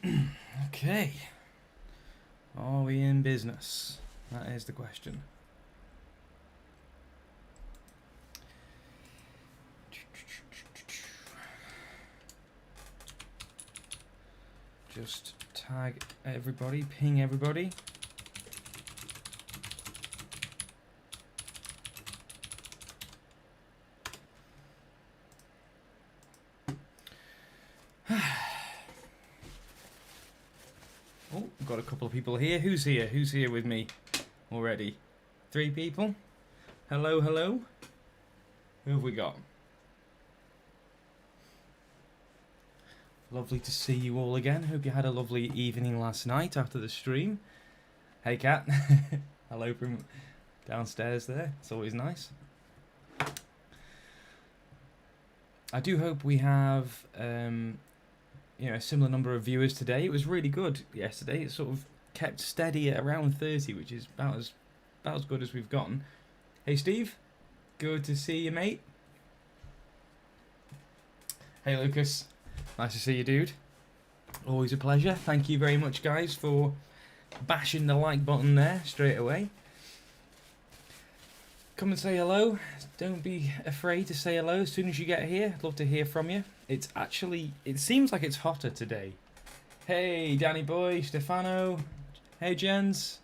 Okay. Are we in business? That is the question. Just tag everybody, ping everybody. Oh, we've got a couple of people here. Who's here? Who's here with me already? 3 people. Hello, hello. Who have we got? Lovely to see you all again. Hope you had a lovely evening last night after the stream. Hey, Kat. Hello from downstairs there. It's always nice. I do hope we have a similar number of viewers today. It was really good yesterday. It sort of kept steady at around 30, which is about as good as we've gotten. Hey, Steve. Good to see you, mate. Hey, Lucas. Nice to see you, dude. Always a pleasure. Thank you very much, guys, for bashing the like button there straight away. Come and say hello. Don't be afraid to say hello as soon as you get here. I'd love to hear from you. It seems like it's hotter today. Hey, Danny boy, Stefano. Hey, Jens.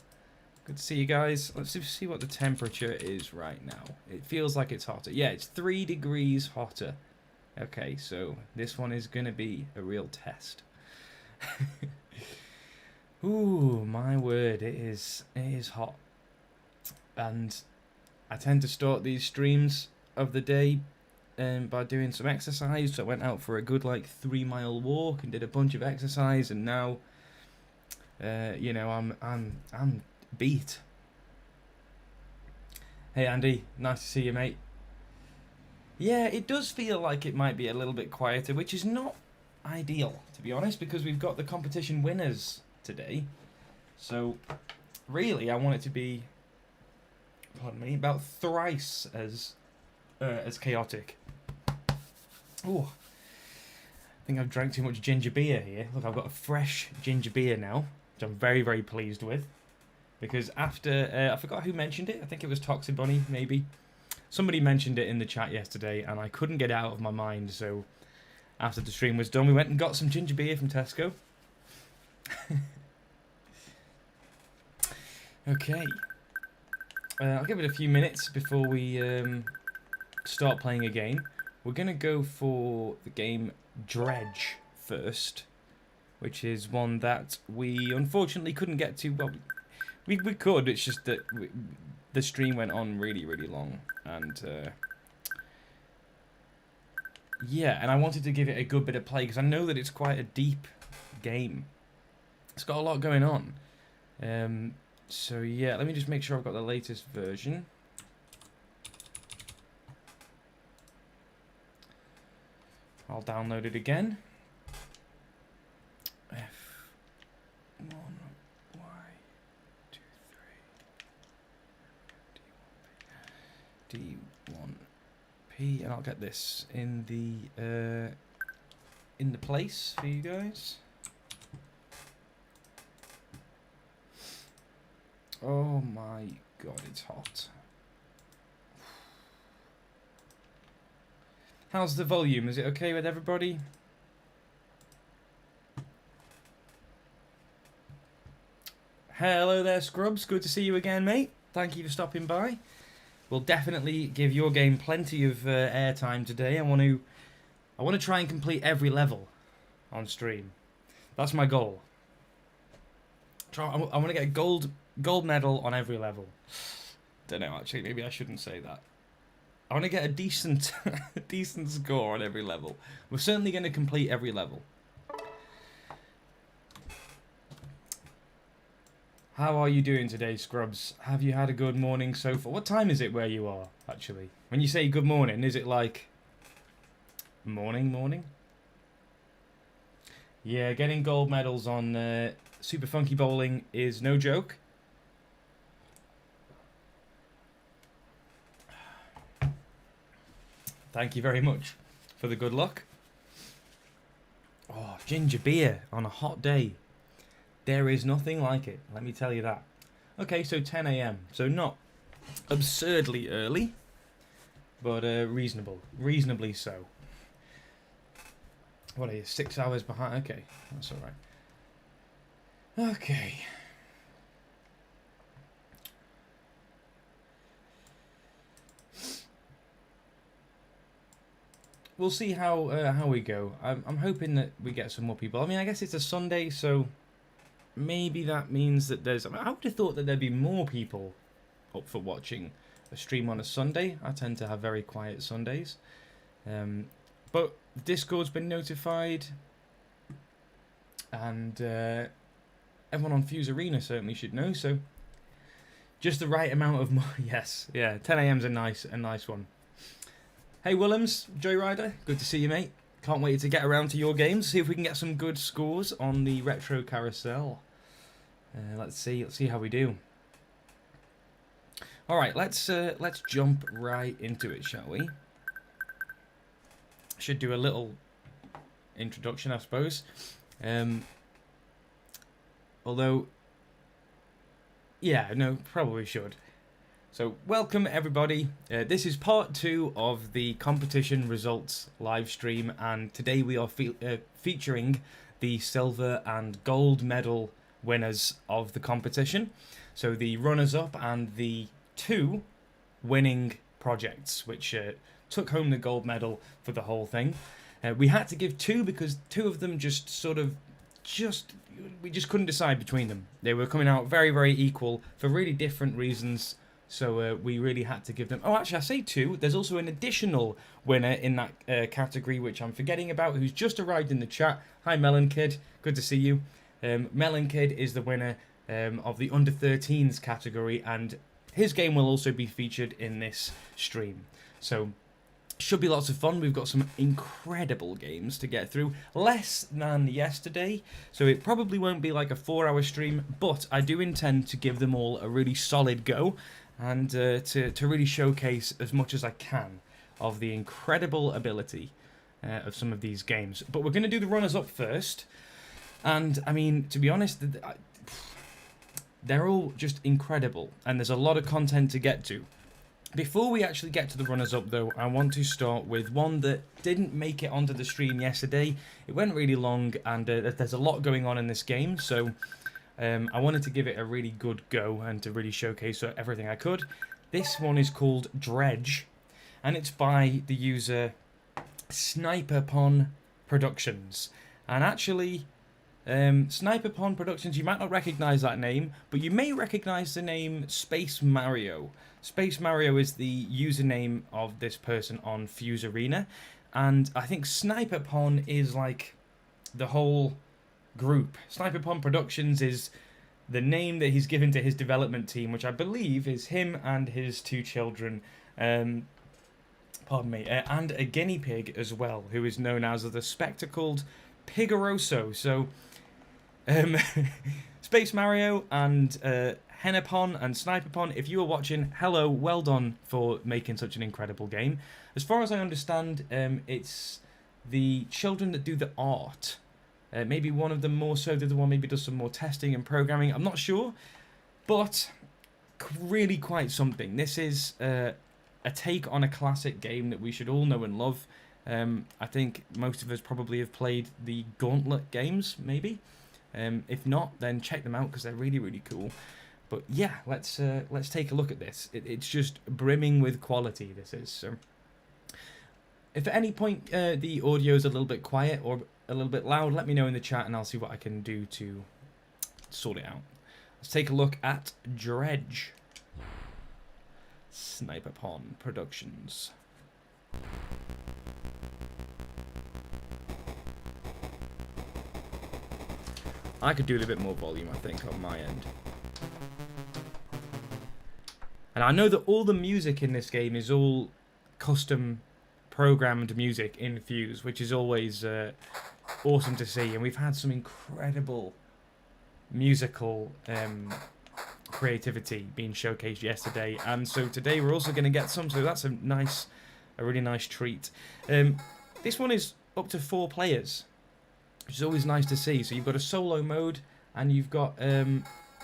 Good to see you guys. Let's see what the temperature is right now. It feels like it's hotter. Yeah, it's 3 degrees hotter. Okay, so this one is going to be a real test. Ooh, my word, it is hot. And I tend to start these streams of the day by doing some exercise. So I went out for a good 3-mile walk and did a bunch of exercise, and now I'm beat. Hey Andy, nice to see you, mate. Yeah, it does feel like it might be a little bit quieter, which is not ideal, to be honest, because we've got the competition winners today. So really I want it to be, pardon me, about thrice as chaotic. Oh, I think I've drank too much ginger beer here. Look, I've got a fresh ginger beer now, which I'm very, very pleased with. Because after, I forgot who mentioned it. I think it was Toxic Bunny, maybe. Somebody mentioned it in the chat yesterday, and I couldn't get it out of my mind. So after the stream was done, we went and got some ginger beer from Tesco. Okay. I'll give it a few minutes before we start playing a game. We're going to go for the game Dredge first, which is one that we unfortunately couldn't get to. Well, we could, it's just that the stream went on really, really long. And yeah, and I wanted to give it a good bit of play because I know that it's quite a deep game. It's got a lot going on. So yeah, let me just make sure I've got the latest version. I'll download it again. D1P, and I'll get this in the place for you guys. Oh my god, it's hot. How's the volume? Is it okay with everybody? Hello there, Scrubz. Good to see you again, mate. Thank you for stopping by. We'll definitely give your game plenty of airtime today. I want to try and complete every level on stream. That's my goal. I want to get a gold medal on every level. Don't know, actually, maybe I shouldn't say that. I want to get a decent decent score on every level. We're certainly going to complete every level. How are you doing today, Scrubz? Have you had a good morning so far? What time is it where you are, actually? When you say good morning, is it like morning? Yeah, getting gold medals on Super Funky Bowling is no joke. Thank you very much for the good luck. Oh, ginger beer on a hot day. There is nothing like it, let me tell you that. Okay, so 10 a.m. So not absurdly early, but reasonably so. What are you, 6 hours behind? Okay, that's alright. Okay. We'll see how we go. I'm hoping that we get some more people. I mean, I guess it's a Sunday, so maybe that means that there's... I would have thought that there'd be more people up for watching a stream on a Sunday. I tend to have very quiet Sundays. But Discord's been notified. And everyone on Fuse Arena certainly should know, so... Just the right amount of... Yes, yeah, 10 a.m.'s a nice one. Hey Willems, Joyrider, good to see you, mate. Can't wait to get around to your games, see if we can get some good scores on the Retro Carousel. Let's see how we do. Alright, let's jump right into it, shall we? Should do a little introduction, I suppose. Although, yeah, no, probably should. So, welcome everybody. This is part 2 of the competition results live stream, and today we are featuring the silver and gold medal winners of the competition. So, the runners-up and the 2 winning projects, which took home the gold medal for the whole thing. We had to give 2 because 2 of them we just couldn't decide between them. They were coming out very, very equal for really different reasons. So we really had to give them... Oh, actually, I say 2. There's also an additional winner in that category, which I'm forgetting about, who's just arrived in the chat. Hi, Melon Kid. Good to see you. Melon Kid is the winner of the under-13s category, and his game will also be featured in this stream. So, should be lots of fun. We've got some incredible games to get through. Less than yesterday, so it probably won't be like a 4-hour stream, but I do intend to give them all a really solid go, and to really showcase as much as I can of the incredible ability of some of these games. But we're going to do the runners-up first, and I mean, to be honest, they're all just incredible, and there's a lot of content to get to. Before we actually get to the runners-up, though, I want to start with one that didn't make it onto the stream yesterday. It went really long, and there's a lot going on in this game, so... I wanted to give it a really good go and to really showcase everything I could. This one is called Dredge, and it's by the user Sniperpon Productions. And actually, Sniperpon Productions, you might not recognise that name, but you may recognise the name Space Mario. Space Mario is the username of this person on Fuse Arena, and I think Sniperpon is like the whole... group. Sniperpon Productions is the name that he's given to his development team, which I believe is him and his 2 children, and a guinea pig as well, who is known as the Spectacled Pigoroso. So, Space Mario and Henapon and Sniperpon, if you are watching, hello, well done for making such an incredible game. As far as I understand, it's the children that do the art. Maybe one of them more so, the other one maybe does some more testing and programming. I'm not sure, but really quite something. This is a take on a classic game that we should all know and love. I think most of us probably have played the Gauntlet games, maybe. If not, then check them out because they're really, really cool. But yeah, let's take a look at this. It's just brimming with quality, this is. So, if at any point the audio is a little bit quiet or a little bit loud, let me know in the chat and I'll see what I can do to sort it out. Let's take a look at Dredge. Sniperpon Productions. I could do a little bit more volume, I think, on my end. And I know that all the music in this game is all custom programmed music in Fuse, which is always awesome to see. And we've had some incredible musical creativity being showcased yesterday, and so today we're also going to get some, so that's a really nice treat. This one is up to 4 players, which is always nice to see. So you've got a solo mode, and you've got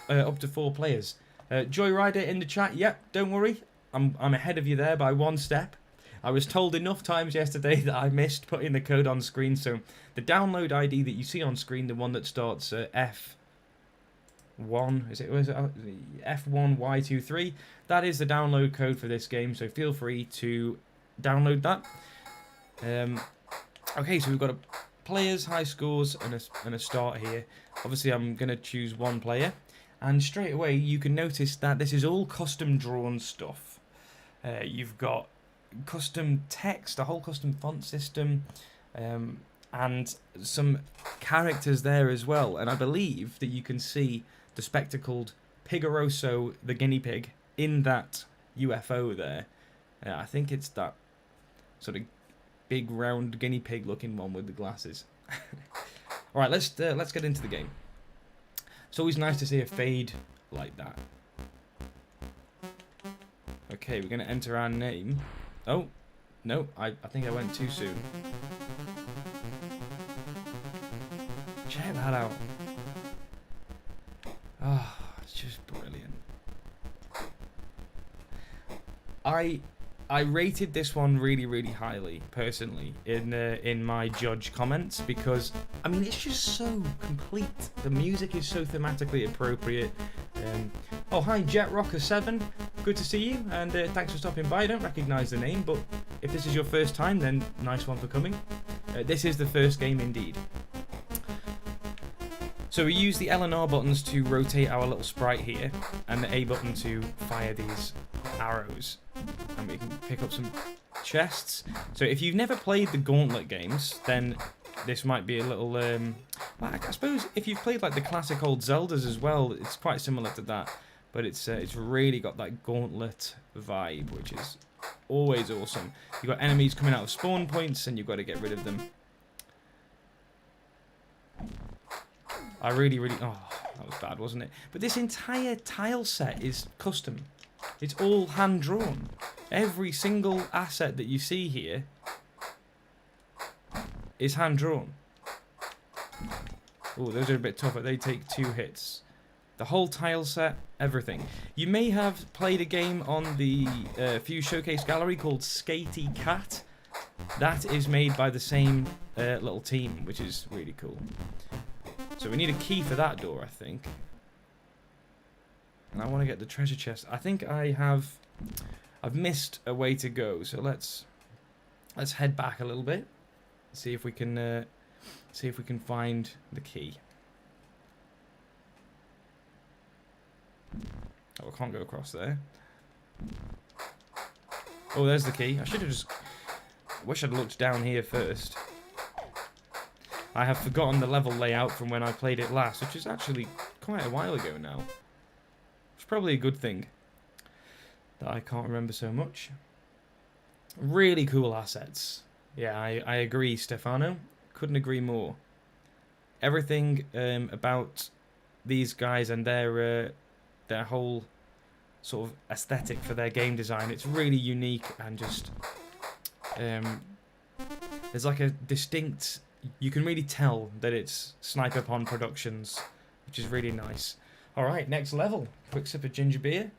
up to 4 players. Joyrider in the chat. Yep, don't worry, I'm ahead of you there by 1 step. I was told enough times yesterday that I missed putting the code on screen. So the download ID that you see on screen, the one that starts F1, is it F1Y23? That is the download code for this game. So feel free to download that. Okay, so we've got players, high scores, and a start here. Obviously, I'm gonna choose 1 player, and straight away you can notice that this is all custom drawn stuff. You've got custom text, a whole custom font system, and some characters there as well. And I believe that you can see the spectacled Pigoroso, the guinea pig, in that UFO there. I think it's that sort of big round guinea pig looking one with the glasses. All right, let's get into the game. It's always nice to see a fade like that. Okay, we're gonna enter our name. Oh, no, I think I went too soon. Check that out. Oh, it's just brilliant. I rated this one really, really highly, personally, in my judge comments, because, I mean, it's just so complete. The music is so thematically appropriate. Oh, hi, JetRocker7. Good to see you, and thanks for stopping by. I don't recognise the name, but if this is your first time, then nice one for coming. This is the first game indeed. So we use the L and R buttons to rotate our little sprite here, and the A button to fire these arrows. And we can pick up some chests. So if you've never played the Gauntlet games, then this might be a little... well, I suppose if you've played like the classic old Zeldas as well, it's quite similar to that. But it's really got that Gauntlet vibe, which is always awesome. You've got enemies coming out of spawn points, and you've got to get rid of them. I really... Oh, that was bad, wasn't it? But this entire tile set is custom. It's all hand-drawn. Every single asset that you see here is hand-drawn. Oh, those are a bit tougher. They take 2 hits. The whole tile set, everything. You may have played a game on the FUZE Showcase Gallery called Skatey Cat. That is made by the same little team, which is really cool. So we need a key for that door, I think. And I want to get the treasure chest. I think I've missed a way to go. So let's head back a little bit. See if we can find the key. Oh, I can't go across there. Oh, there's the key. I should have just... wish I'd looked down here first. I have forgotten the level layout from when I played it last, which is actually quite a while ago now. It's probably a good thing that I can't remember so much. Really cool assets. Yeah, I agree, Stefano. Couldn't agree more. Everything about these guys and their whole sort of aesthetic for their game design, it's really unique, and just there's like a distinct... You can really tell that it's Sniperpon Productions, which is really nice. Alright, next level. Quick sip of ginger beer.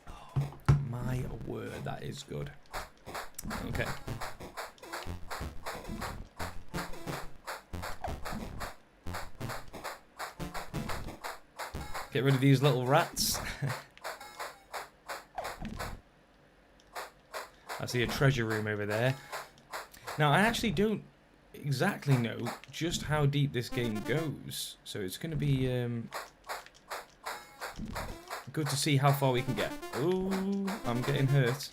Oh, my word, that is good. Okay. Get rid of these little rats. I see a treasure room over there. Now, I actually don't exactly know just how deep this game goes, so it's going to be good to see how far we can get. Ooh, I'm getting hurt.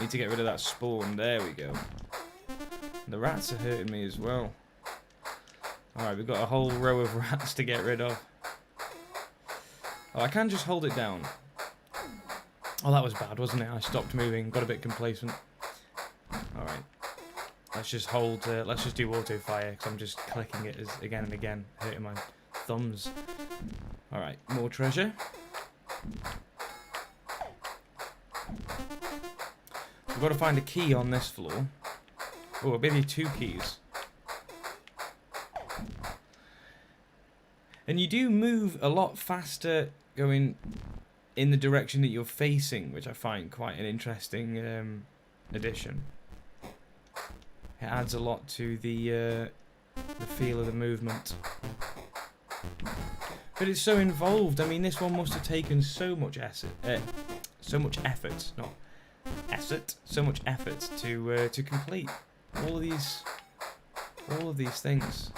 Need to get rid of that spawn. There we go. The rats are hurting me as well. Alright, we've got a whole row of rats to get rid of. Oh, I can just hold it down. Oh, that was bad, wasn't it? I stopped moving, got a bit complacent. Alright. Let's just hold, let's just do auto fire, because I'm just clicking it again and again, hurting my thumbs. Alright, more treasure. got to find a key on this floor. Oh, maybe 2 keys. And you do move a lot faster going in the direction that you're facing, which I find quite an interesting addition. It adds a lot to the feel of the movement. But it's so involved. I mean, this one must have taken so much effort, so much effort to complete all of these things.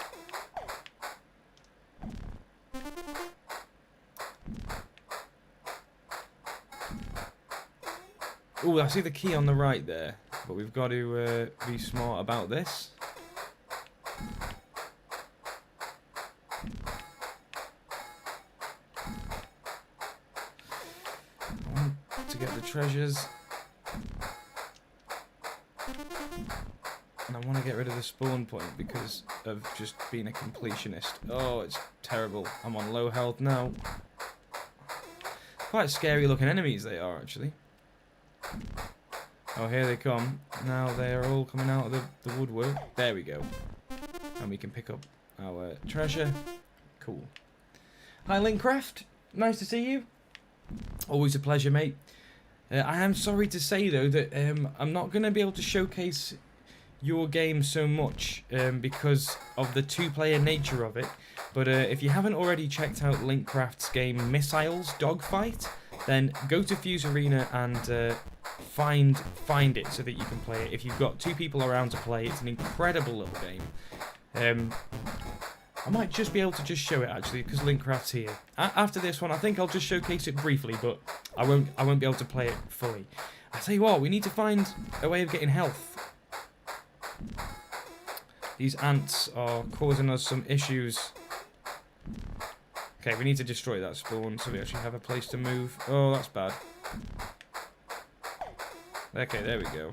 Oh, I see the key on the right there, but we've got to be smart about this. I want to get the treasures. And I want to get rid of the spawn point because of just being a completionist. Oh, it's terrible. I'm on low health now. Quite scary looking enemies they are, actually. Oh, here they come. Now they are all coming out of the woodwork. There we go. And we can pick up our treasure. Cool. Hi, LinkCraft. Nice to see you. Always a pleasure, mate. I am sorry to say, though, that I'm not going to be able to showcase your game so much because of the 2-player nature of it. But if you haven't already checked out LinkCraft's game Missiles Dogfight, then go to FUZE Arena and find it so that you can play it. If you've got 2 people around to play, it's an incredible little game. I might just be able to just show it actually because LinkCraft's here. After this one, I think I'll just showcase it briefly, but I won't be able to play it fully. I tell you what, we need to find a way of getting health. These ants are causing us some issues. Okay, we need to destroy that spawn so we actually have a place to move. Oh, that's bad. Okay, there we go.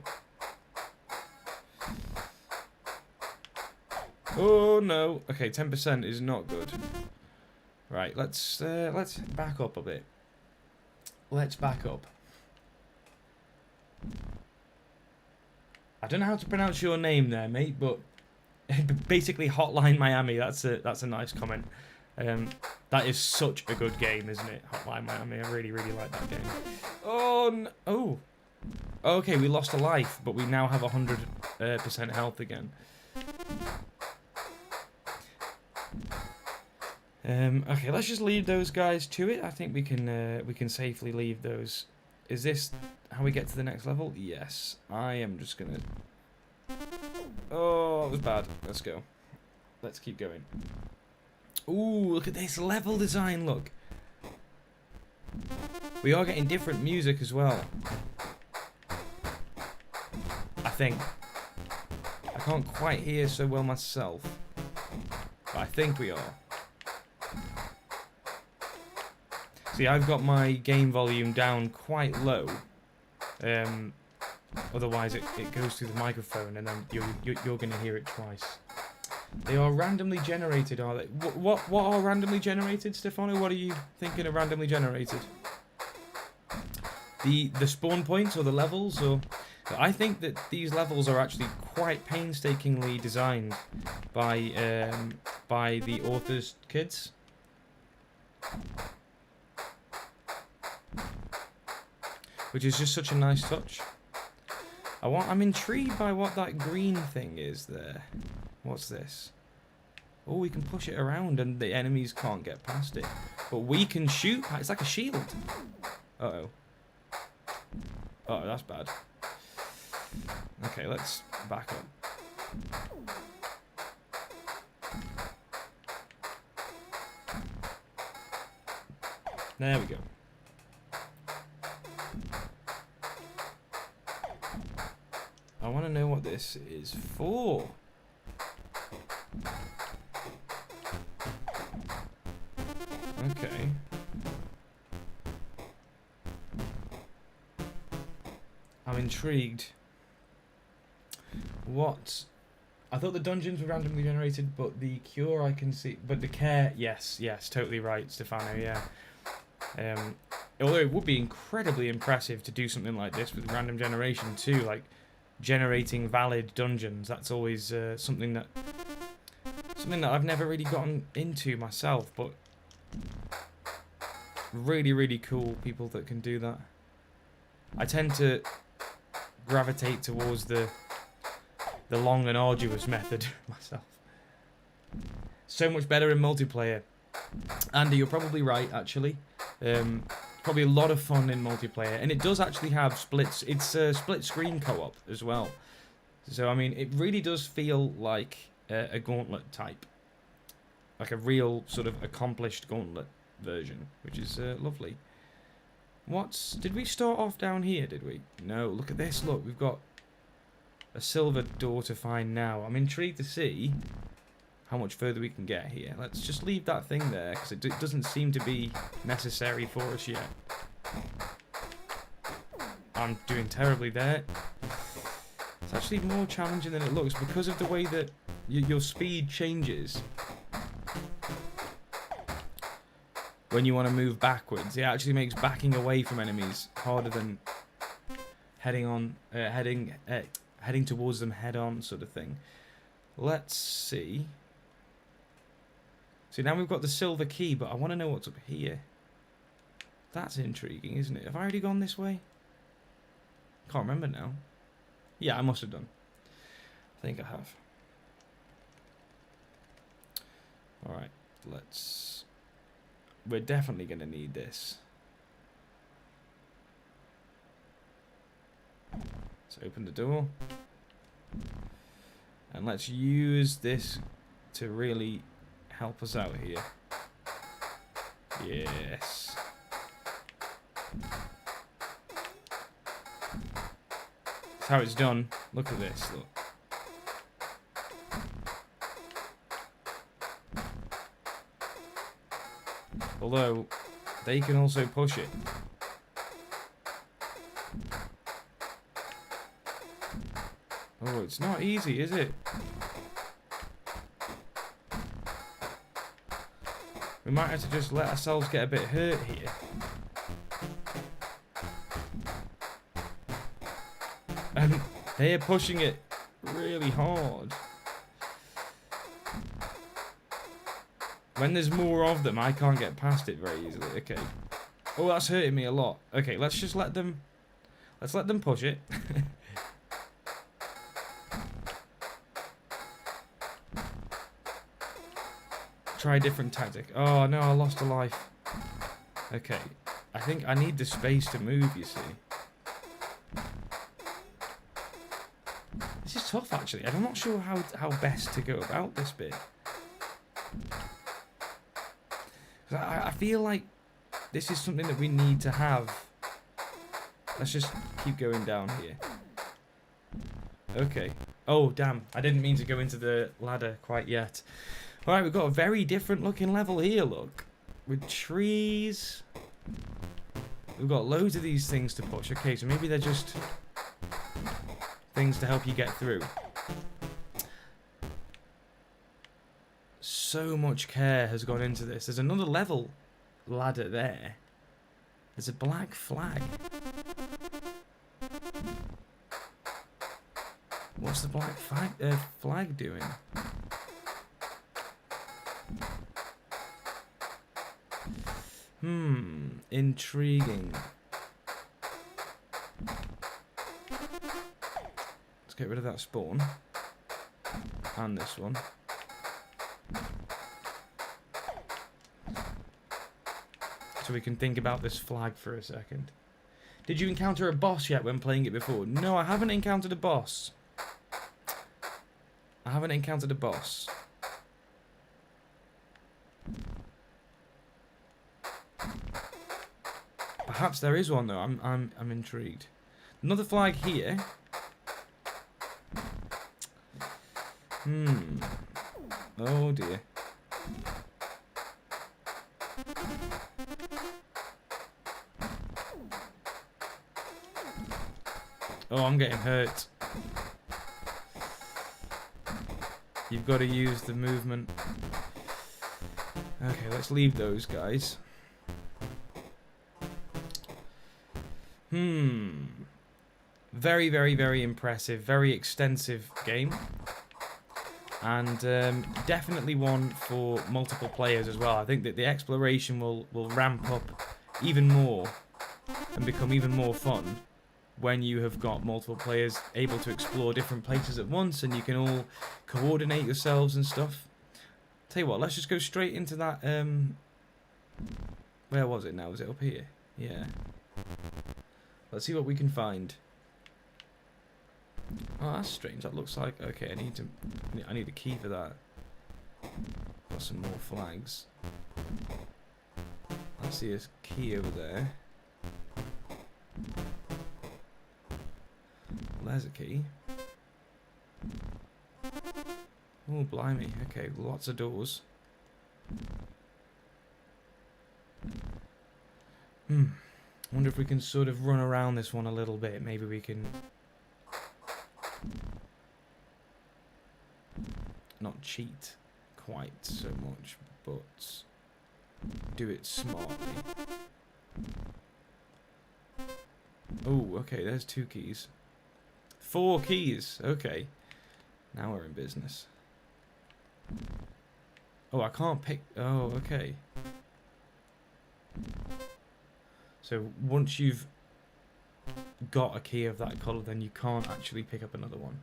Oh no. Okay, 10% is not good. Right, let's back up a bit. Let's back up. I don't know how to pronounce your name there, mate, but basically Hotline Miami. That's a nice comment. That is such a good game, isn't it? Hotline Miami. I really like that game. Oh no. Oh. Okay, we lost a life, but we now have 100% health again. Okay, let's just leave those guys to it. I think we can safely leave those. Is this how we get to the next level? Yes. I am just gonna. Oh, that was bad. Let's go. Let's keep going. Ooh, look at this level design. Look. We are getting different music as well. I think. I can't quite hear so well myself, but I think we are. See, I've got my game volume down quite low. Otherwise, it goes through the microphone, and then you're going to hear it twice. They are randomly generated, are they? What are randomly generated, Stefano? What are you thinking of randomly generated? The spawn points or the levels, or I think that these levels are actually quite painstakingly designed by the author's kids. Which is just such a nice touch. I'm intrigued by what that green thing is there. What's this? Oh, we can push it around and the enemies can't get past it. But we can shoot. It's like a shield. Uh-oh. Uh-oh, that's bad. Okay, let's back up. There we go. I want to know what this is for. Okay. I'm intrigued. What? I thought the dungeons were randomly generated, but the cure I can see... But the care... Yes, totally right, Stefano, yeah. Although it would be incredibly impressive to do something like this with random generation too, like generating valid dungeons. That's always something that I've never really gotten into myself, but really, really cool people that can do that. I tend to gravitate towards the long and arduous method myself. So much better in multiplayer. Andy, you're probably right, actually. Probably a lot of fun in multiplayer, and it does actually have splits. It's a split screen co-op as well. So I mean, it really does feel like a gauntlet type, like a real sort of accomplished gauntlet version, which is lovely. Did we start off down here? Did we? No. Look at this. Look, we've got a silver door to find now. I'm intrigued to see how much further we can get here. Let's just leave that thing there, because it doesn't seem to be necessary for us yet. I'm doing terribly there. It's actually more challenging than it looks, because of the way that your speed changes when you want to move backwards. It actually makes backing away from enemies harder than heading towards them head on, sort of thing. Let's see. So now we've got the silver key, but I want to know what's up here. That's intriguing, isn't it? Have I already gone this way? Can't remember now. Yeah, I must have done. I think I have. Alright, we're definitely going to need this. Let's open the door. And let's use this to really help us out here. Yes. That's how it's done. Look at this. Look. Although, they can also push it. Oh, it's not easy, is it? We might have to just let ourselves get a bit hurt here. And they are pushing it really hard. When there's more of them, I can't get past it very easily. Okay. Oh, that's hurting me a lot. Okay, let's just let them push it. Try a different tactic. Oh no, I lost a life. Okay. I think I need the space to move, you see. This is tough, actually. I'm not sure how best to go about this bit. I feel like this is something that we need to have. Let's just keep going down here. Okay. Oh, damn. I didn't mean to go into the ladder quite yet. Alright, we've got a very different looking level here, look. With trees. We've got loads of these things to push. Okay, so maybe they're just things to help you get through. So much care has gone into this. There's another level ladder there. There's a black flag. What's the black flag doing? Intriguing. Let's get rid of that spawn. And this one. So we can think about this flag for a second. Did you encounter a boss yet when playing it before? No, I haven't encountered a boss. I haven't encountered a boss. Perhaps there is one though. I'm intrigued. Another flag here. Oh dear. Oh, I'm getting hurt. You've got to use the movement. Okay, let's leave those guys. Very, very, very impressive. Very extensive game. And definitely one for multiple players as well. I think that the exploration will ramp up even more and become even more fun when you have got multiple players able to explore different places at once and you can all coordinate yourselves and stuff. Tell you what, let's just go straight into that. Where was it now? Was it up here? Yeah. Let's see what we can find. Oh, that's strange. That looks like... Okay, I need a key for that. Got some more flags. I see a key over there. There's a key. Oh, blimey. Okay, lots of doors. Wonder if we can sort of run around this one a little bit. Maybe we can... not cheat quite so much, but do it smartly. Oh, okay, there's 2 keys. 4 keys, okay. Now we're in business. Oh, I can't pick... Oh, okay. So once you've got a key of that colour, then you can't actually pick up another one.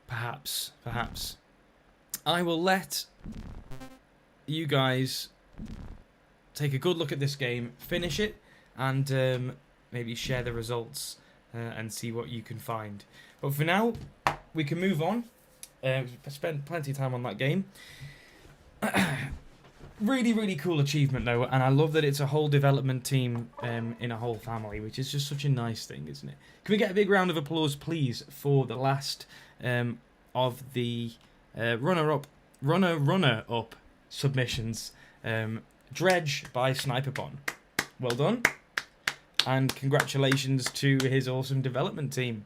Perhaps. I will let you guys take a good look at this game, finish it, and maybe share the results and see what you can find. But for now, we can move on. We've spent plenty of time on that game. Really, really cool achievement, though, and I love that it's a whole development team in a whole family, which is just such a nice thing, isn't it? Can we get a big round of applause, please, for the last of the runner-up submissions? Dredge by Sniperpon. Well done. And congratulations to his awesome development team.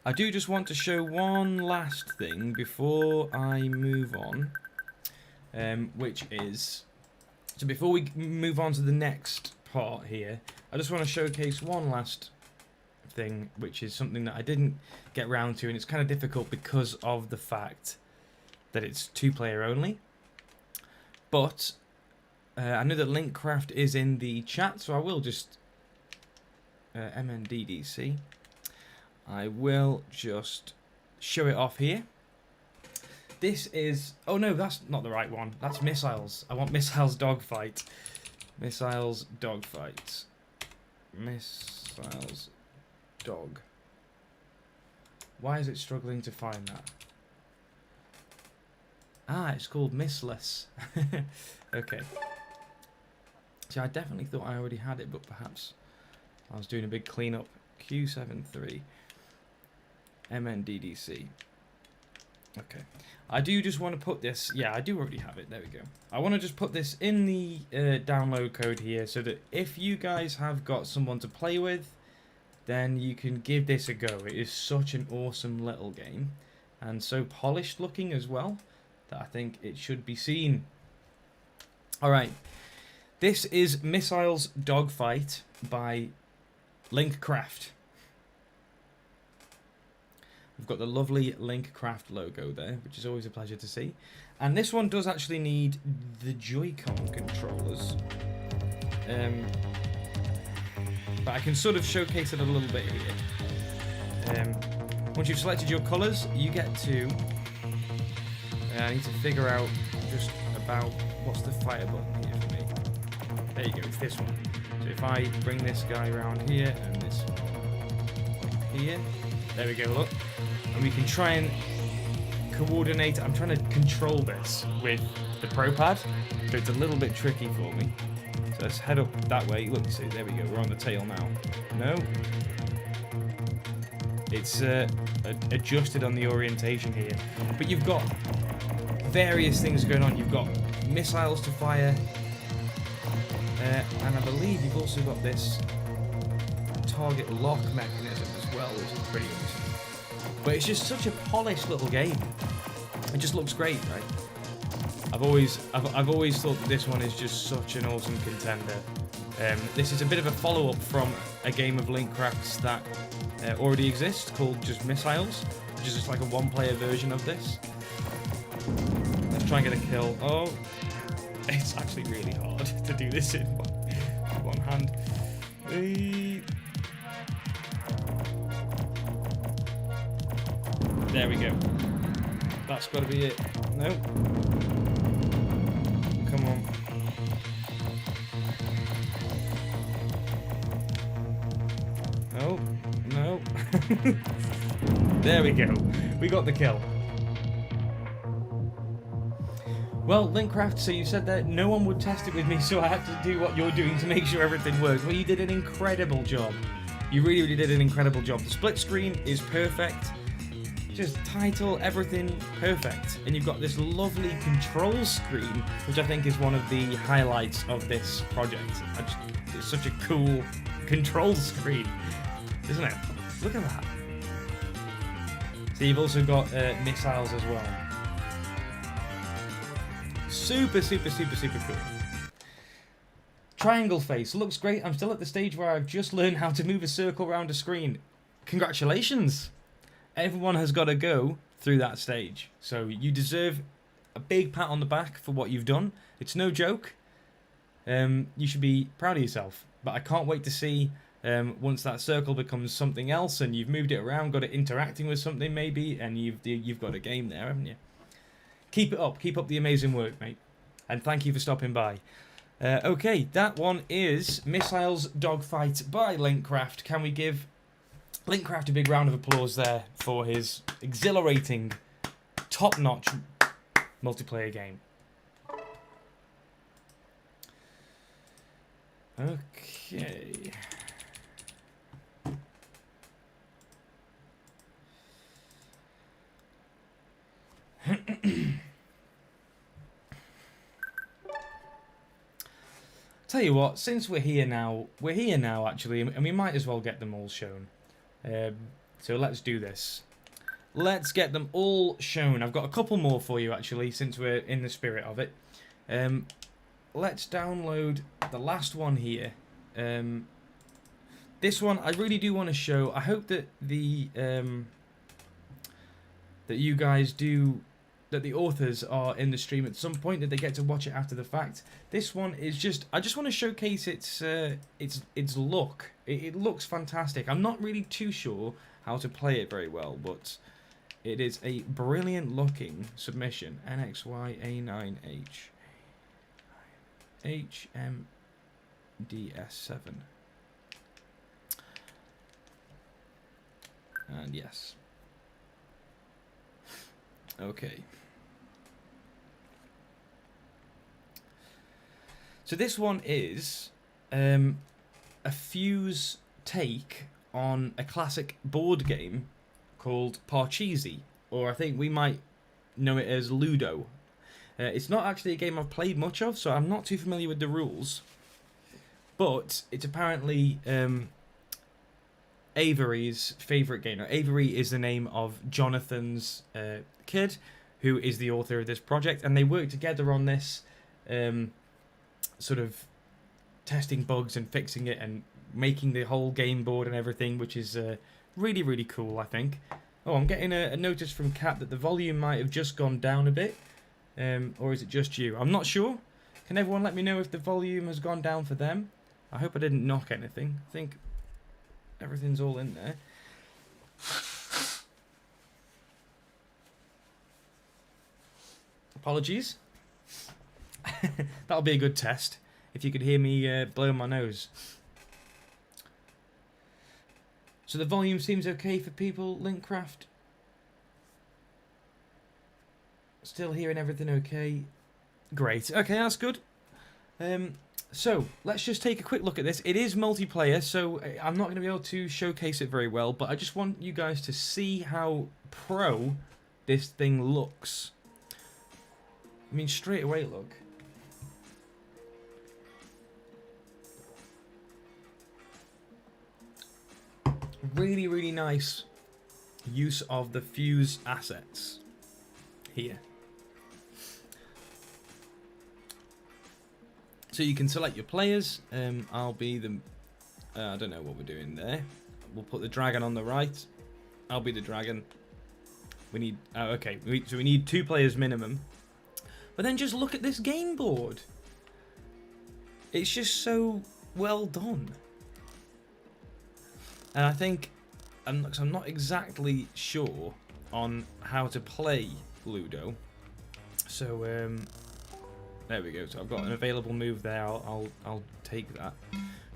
I do just want to show one last thing before I move on, which is, so before we move on to the next part here, I just want to showcase one last thing, which is something that I didn't get round to, and it's kind of difficult because of the fact that it's 2-player only. But I know that LinkCraft is in the chat, so I will just MNDDC. I will just show it off here. This is... Oh no, that's not the right one. That's Missiles. I want Missiles Dogfight. Missiles Dogfight. Missiles Dog. Why is it struggling to find that? Ah, it's called Missless. Okay. See, I definitely thought I already had it, but perhaps I was doing a big cleanup. Q73. MNDDC. Okay. I do just want to put this... Yeah, I do already have it. There we go. I want to just put this in the download code here so that if you guys have got someone to play with, then you can give this a go. It is such an awesome little game and so polished looking as well that I think it should be seen. Alright. This is Missiles Dogfight by LinkCraft. We've got the lovely LinkCraft logo there, which is always a pleasure to see. And this one does actually need the Joy-Con controllers. But I can sort of showcase it a little bit here. Once you've selected your colours, you get to... I need to figure out just about what's the fire button here for me. There you go, it's this one. So if I bring this guy around here and this here, there we go, look. And we can try and coordinate. I'm trying to control this with the Pro Pad, so it's a little bit tricky for me. So let's head up that way. Look, see, there we go. We're on the tail now. No. It's adjusted on the orientation here. But you've got various things going on. You've got missiles to fire. And I believe you've also got this target lock mechanism as well, which is pretty awesome. But it's just such a polished little game. It just looks great, right? I've always thought that this one is just such an awesome contender. This is a bit of a follow-up from a game of LinkCraft's that already exists called just Missiles, which is just like a one-player version of this. Let's try and get a kill. Oh, it's actually really hard to do this in one hand. There we go. That's got to be it. No. Come on. Oh, no. There we go. We got the kill. Well, LinkCraft, so you said that no one would test it with me, so I had to do what you're doing to make sure everything works. Well, you did an incredible job. You really, really did an incredible job. The split screen is perfect. Just title, everything perfect. And you've got this lovely control screen, which I think is one of the highlights of this project. It's such a cool control screen, isn't it? Look at that. So you've also got missiles as well. Super, super, super, super cool. Triangle face looks great. I'm still at the stage where I've just learned how to move a circle around a screen. Congratulations. Everyone has got to go through that stage. So you deserve a big pat on the back for what you've done. It's no joke. You should be proud of yourself. But I can't wait to see once that circle becomes something else and you've moved it around, got it interacting with something maybe, and you've got a game there, haven't you? Keep it up. Keep up the amazing work, mate. And thank you for stopping by. Okay, that one is Missiles Dogfight by LinkCraft. Can we give LinkCraft a big round of applause there for his exhilarating, top-notch multiplayer game? Okay. Tell you what, since we're here now actually, and we might as well get them all shown. So let's do this. Let's get them all shown. I've got a couple more for you actually, since we're in the spirit of it. Let's download the last one here. This one I really do want to show. I hope that the that you guys do, that the authors are in the stream at some point, that they get to watch it after the fact. This one is just, I just want to showcase its look. It looks fantastic. I'm not really too sure how to play it very well, but it is a brilliant looking submission. NXY A9H HMDS7. And yes. Okay. So this one is a FUZE take on a classic board game called Parcheesi, or I think we might know it as Ludo. It's not actually a game I've played much of, so I'm not too familiar with the rules. But it's apparently Avery's favourite game. Now, Avery is the name of Jonathan's kid, who is the author of this project, and they work together on this, sort of testing bugs and fixing it and making the whole game board and everything, which is really, really cool, I think. Oh, I'm getting a notice from Kat that the volume might have just gone down a bit, or is it just you? I'm not sure. Can everyone let me know if the volume has gone down for them? I hope I didn't knock anything. I think everything's all in there. Apologies. That'll be a good test, if you could hear me blow my nose. So the volume seems okay for people, LinkCraft? Still hearing everything okay? Great. Okay, that's good. So, let's just take a quick look at this. It is multiplayer, so I'm not going to be able to showcase it very well, but I just want you guys to see how pro this thing looks. I mean, straight away, look. Really, really nice use of the FUZE assets here. So you can select your players. I'll be the... I don't know what we're doing there. We'll put the dragon on the right. I'll be the dragon. We need... okay, so we need 2 players minimum. But then just look at this game board. It's just so well done. And I think... I'm not exactly sure on how to play Ludo. So, there we go. So I've got an available move there. I'll take that.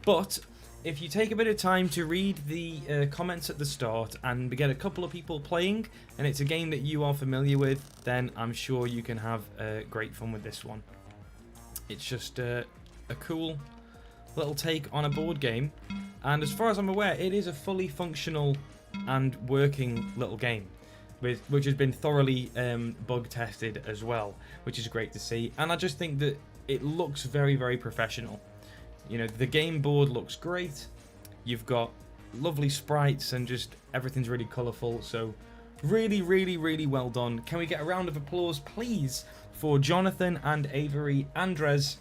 But if you take a bit of time to read the comments at the start and get a couple of people playing, and it's a game that you are familiar with, then I'm sure you can have great fun with this one. It's just a cool little take on a board game, and as far as I'm aware, it is a fully functional and working little game, which has been thoroughly bug tested as well, which is great to see. And I just think that it looks very, very professional. You know, the game board looks great. You've got lovely sprites and just everything's really colourful. So really, really, really well done. Can we get a round of applause, please, for Jonathan and Avery and Dredge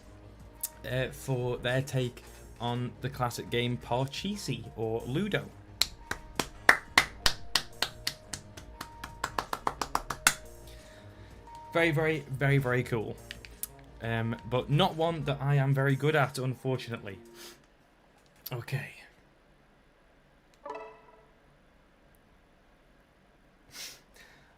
for their take on the classic game Parcheesi, or Ludo. Very, very, very, very cool. But not one that I am very good at, unfortunately. Okay.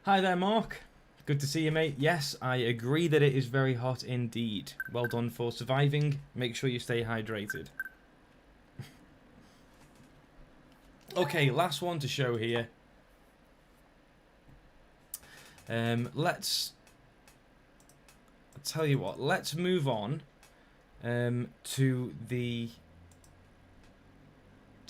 Hi there, Mark. Good to see you, mate. Yes, I agree that it is very hot indeed. Well done for surviving. Make sure you stay hydrated. Okay, last one to show here. Let's... I'll tell you what, let's move on to the...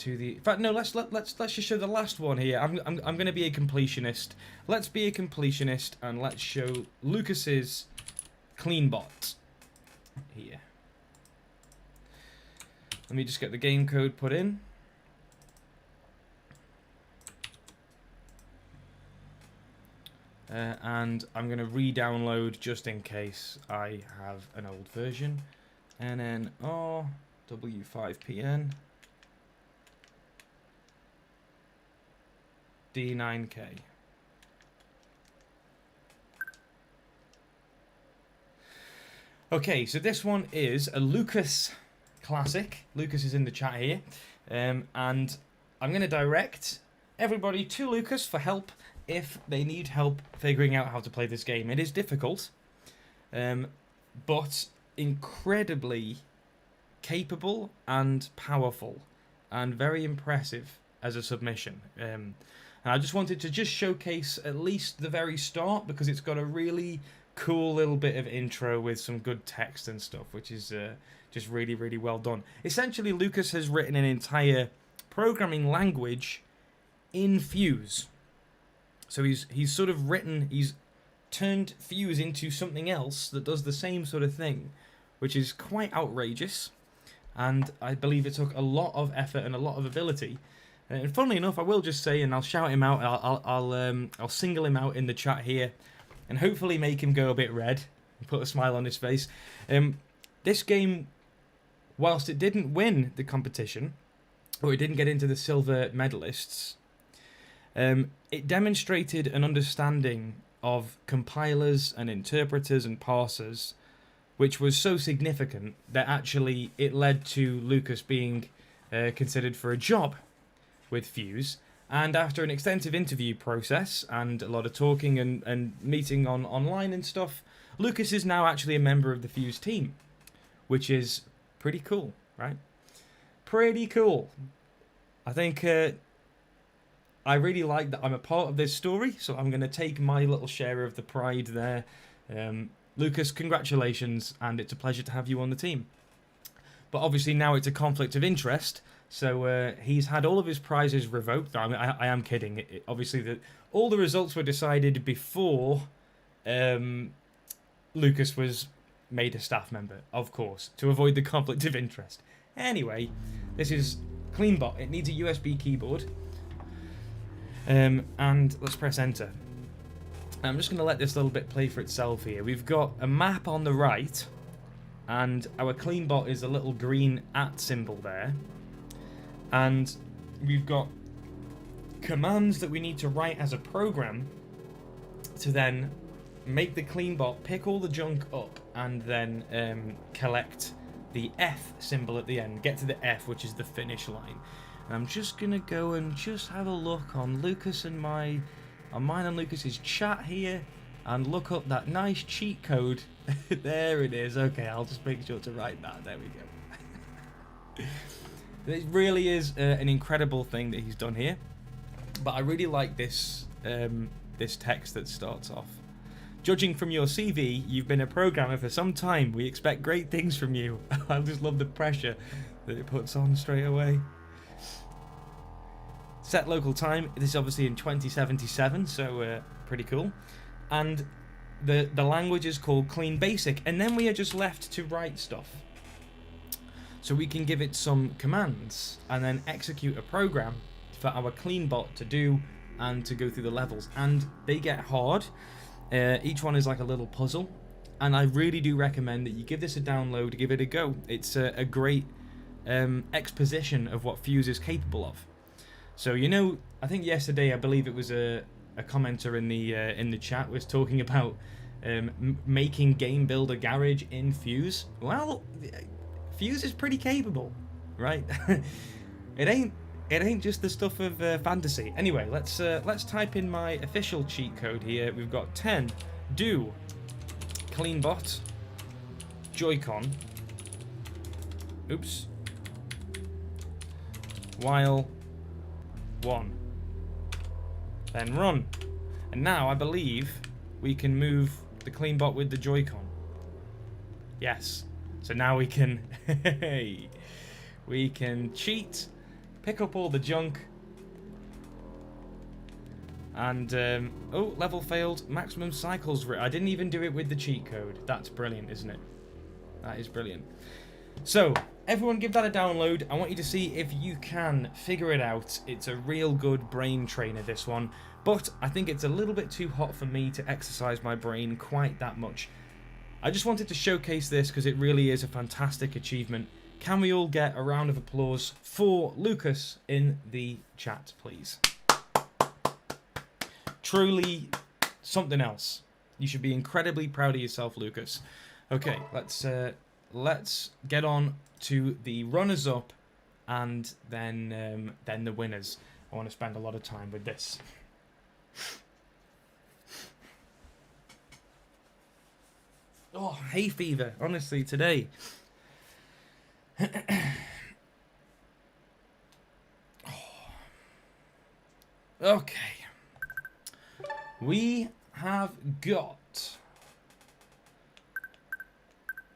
In fact, no, let's just show the last one here. I'm going to be a completionist. Let's be a completionist and let's show Lucas's CleanBot here. Let me just get the game code put in. And I'm going to re-download just in case I have an old version. NNR W5PN D9K. Okay, so this one is a Lucas classic. Lucas is in the chat here. And I'm going to direct everybody to Lucas for help if they need help figuring out how to play this game. It is difficult, but incredibly capable and powerful and very impressive as a submission. And I just wanted to just showcase at least the very start because it's got a really cool little bit of intro with some good text and stuff, which is just really, really well done. Essentially, Lucas has written an entire programming language in FUZE. So he's sort of he's turned FUZE into something else that does the same sort of thing, which is quite outrageous. And I believe it took a lot of effort and a lot of ability. And funnily enough, I will just say, and I'll shout him out, I'll single him out in the chat here, and hopefully make him go a bit red and put a smile on his face. This game, whilst it didn't win the competition, or it didn't get into the silver medalists, it demonstrated an understanding of compilers and interpreters and parsers, which was so significant that actually it led to Lucas being considered for a job with FUZE. And after an extensive interview process and a lot of talking and meeting online and stuff, Lucas is now actually a member of the FUZE team, which is pretty cool, right? Pretty cool. I think I really like that I'm a part of this story, so I'm going to take my little share of the pride there. Lucas, congratulations, and it's a pleasure to have you on the team. But obviously now it's a conflict of interest, so he's had all of his prizes revoked. I am kidding. Obviously, all the results were decided before Lucas was made a staff member, of course, to avoid the conflict of interest. Anyway, this is CleanBot. It needs a USB keyboard. And let's press enter. I'm just going to let this little bit play for itself here. We've got a map on the right, and our CleanBot is a little green @ symbol there. And we've got commands that we need to write as a program to then make the CleanBot pick all the junk up and then collect the F symbol at the end. Get to the F, which is the finish line. And I'm just going to go and just have a look on Lucas and mine and Lucas's chat here and look up that nice cheat code. There it is. Okay, I'll just make sure to write that. There we go. It really is an incredible thing that he's done here. But I really like this this text that starts off. Judging from your CV, you've been a programmer for some time. We expect great things from you. I just love the pressure that it puts on straight away. Set local time. This is obviously in 2077, so pretty cool. And the language is called Clean Basic, and then we are just left to write stuff. So we can give it some commands and then execute a program for our CleanBot to do and to go through the levels. And they get hard. Each one is like a little puzzle, and I really do recommend that you give this a download, give it a go. It's a great exposition of what FUZE is capable of. So, you know, I think yesterday, I believe it was a commenter in the chat was talking about making Game Builder Garage in FUZE. Well, FUZE is pretty capable, right? It ain't just the stuff of fantasy. Anyway, let's type in my official cheat code here. We've got 10 do CleanBot Joy-Con. Oops. While 1. Then run. And now I believe we can move the CleanBot with the Joy-Con. Yes. So now we can we can cheat, pick up all the junk, and oh, level failed, maximum cycles. I didn't even do it with the cheat code. That's brilliant, isn't it? That is brilliant. So everyone give that a download. I want you to see if you can figure it out. It's a real good brain trainer, this one, but I think it's a little bit too hot for me to exercise my brain quite that much. I just wanted to showcase this because it really is a fantastic achievement. Can we all get a round of applause for Lucas in the chat, please? Truly something else. You should be incredibly proud of yourself, Lucas. Okay, let's get on to the runners-up and then the winners. I want to spend a lot of time with this. Oh, hay fever, honestly, today. Okay. We have got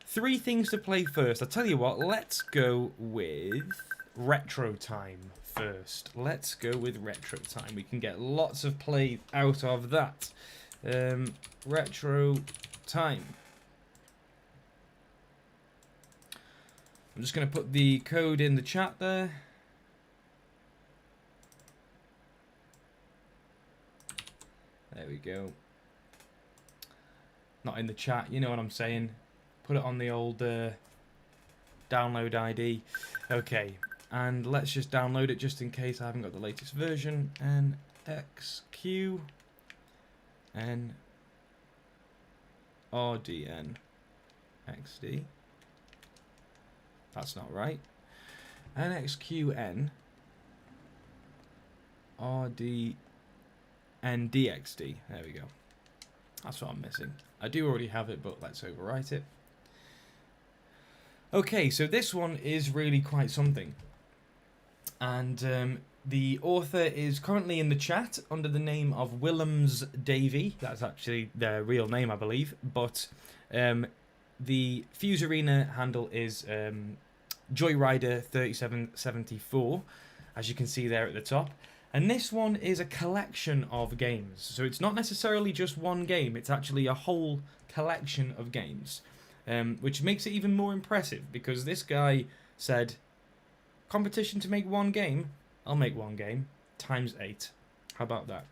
3 things to play first. I'll tell you what, let's go with Retro Time first. Let's go with Retro Time. We can get lots of play out of that. Retro Time. I'm just going to put the code in the chat there. There we go. Not in the chat, you know what I'm saying. Put it on the old download ID. Okay, and let's just download it just in case I haven't got the latest version. NXQ NRDN XD. That's not right. NXQN RDNDXD. There we go. That's what I'm missing. I do already have it, but let's overwrite it. Okay, so this one is really quite something. And the author is currently in the chat under the name of Willems Davey. That's actually their real name, I believe. But the FUZE Arena handle is Joyrider3774, as you can see there at the top. And this one is a collection of games. So it's not necessarily just one game, it's actually a whole collection of games. Which makes it even more impressive, because this guy said, competition to make one game? I'll make one game, times 8. How about that?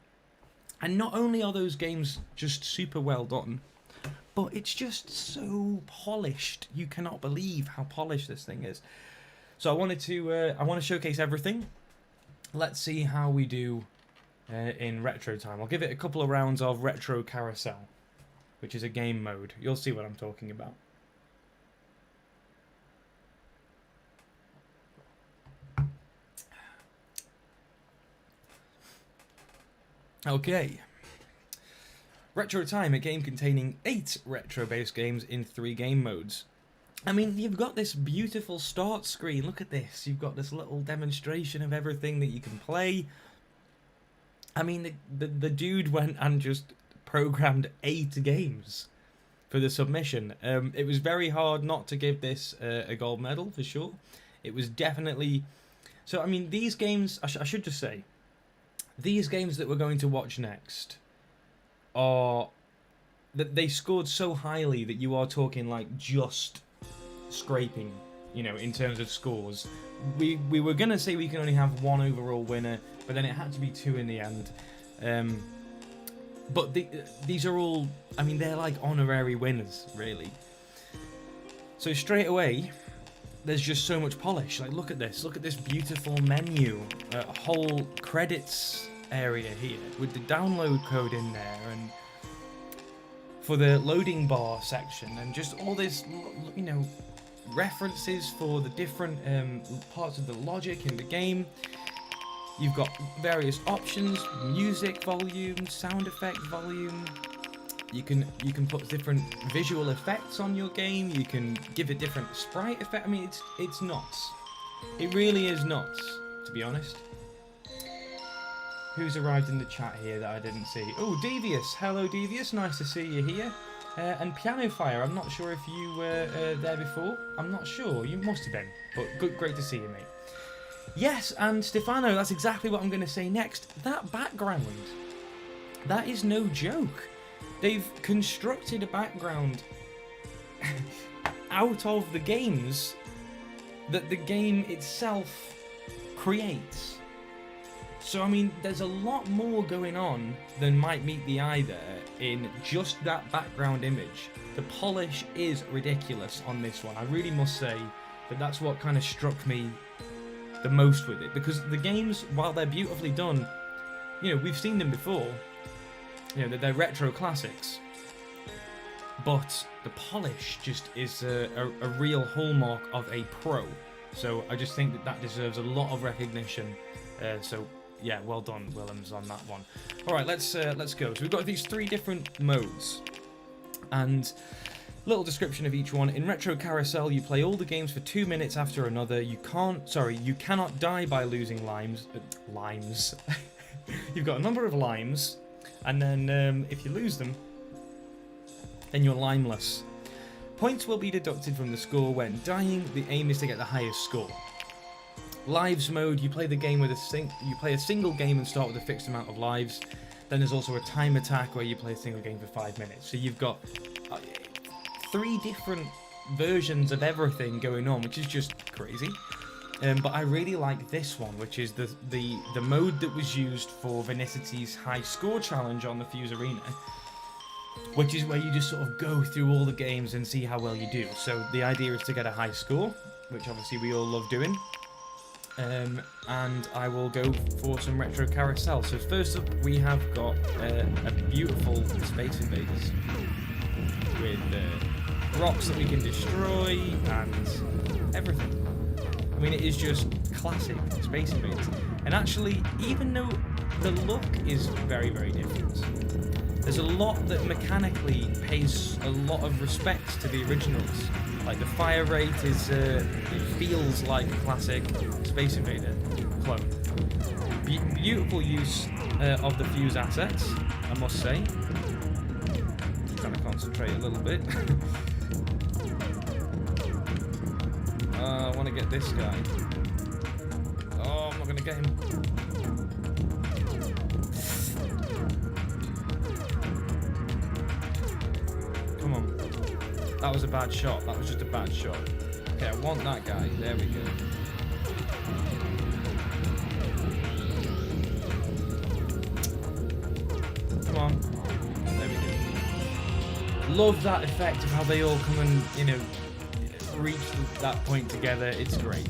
And not only are those games just super well done, but it's just so polished. You cannot believe how polished this thing is. So I want to showcase everything. Let's see how we do in retro time. I'll give it a couple of rounds of retro carousel, which is a game mode. You'll see what I'm talking about. Okay. Retro Time, a game containing 8 retro-based games in 3 game modes. I mean, you've got this beautiful start screen. Look at this. You've got this little demonstration of everything that you can play. I mean, the dude went and just programmed 8 games for the submission. It was very hard not to give this a gold medal, for sure. It was definitely... So, I mean, these games... I should just say, these games that we're going to watch next are... that they scored so highly that you are talking, like, just scraping, you know, in terms of scores. We were going to say we can only have 1 overall winner, but then it had to be 2 in the end. But these are all, I mean, they're like honorary winners, really. So straight away, there's just so much polish. Like, look at this beautiful menu, a whole credits area here with the download code in there, and for the loading bar section, and just all this, you know, references for the different parts of the logic in the game. You've got various options: music volume, sound effect volume. You can put different visual effects on your game. You can give a different sprite effect. I mean, it's nuts. It really is nuts, to be honest. Who's arrived in the chat here that I didn't see? Oh, Devious. Hello, Devious. Nice to see you here. And Piano Fire. I'm not sure if you were there before. I'm not sure. You must have been. But good, great to see you, mate. Yes, and Stefano, that's exactly what I'm going to say next. That background, that is no joke. They've constructed a background out of the games that the game itself creates. So, I mean, there's a lot more going on than might meet the eye there in just that background image. The polish is ridiculous on this one. I really must say that that's what kind of struck me the most with it, because the games, while they're beautifully done, you know, we've seen them before, you know, they're retro classics, but the polish just is a real hallmark of a pro. So I just think that deserves a lot of recognition. So yeah, well done, Willems, on that one. All right, let's go. So we've got these 3 different modes, and little description of each one. In Retro Carousel, you play all the games for 2 minutes after another. You cannot die by losing limes. You've got a number of limes, and then if you lose them, then you're limeless. Points will be deducted from the score when dying. The aim is to get the highest score. Lives mode, you play the game with you play a single game and start with a fixed amount of lives. Then there's also a time attack where you play a single game for 5 minutes. So you've got 3 different versions of everything going on, which is just crazy. But I really like this one, which is the mode that was used for Vinicity's high score challenge on the FUZE Arena, which is where you just sort of go through all the games and see how well you do. So the idea is to get a high score, which obviously we all love doing. And I will go for some Retro Carousel. So first up, we have got a beautiful Space Invaders with rocks that we can destroy and everything. I mean, it is just classic Space Invaders. And actually, even though the look is very, very different, there's a lot that mechanically pays a lot of respect to the originals. Like the fire rate is, it feels like a classic Space Invader clone. Beautiful use of the FUZE assets, I must say. Just trying to concentrate a little bit. I want to get this guy. Oh, I'm not going to get him. Come on. That was a bad shot. That was just a bad shot. Okay, I want that guy. There we go. on. There we go. Love that effect of how they all come and, you know, reach that point together. It's great.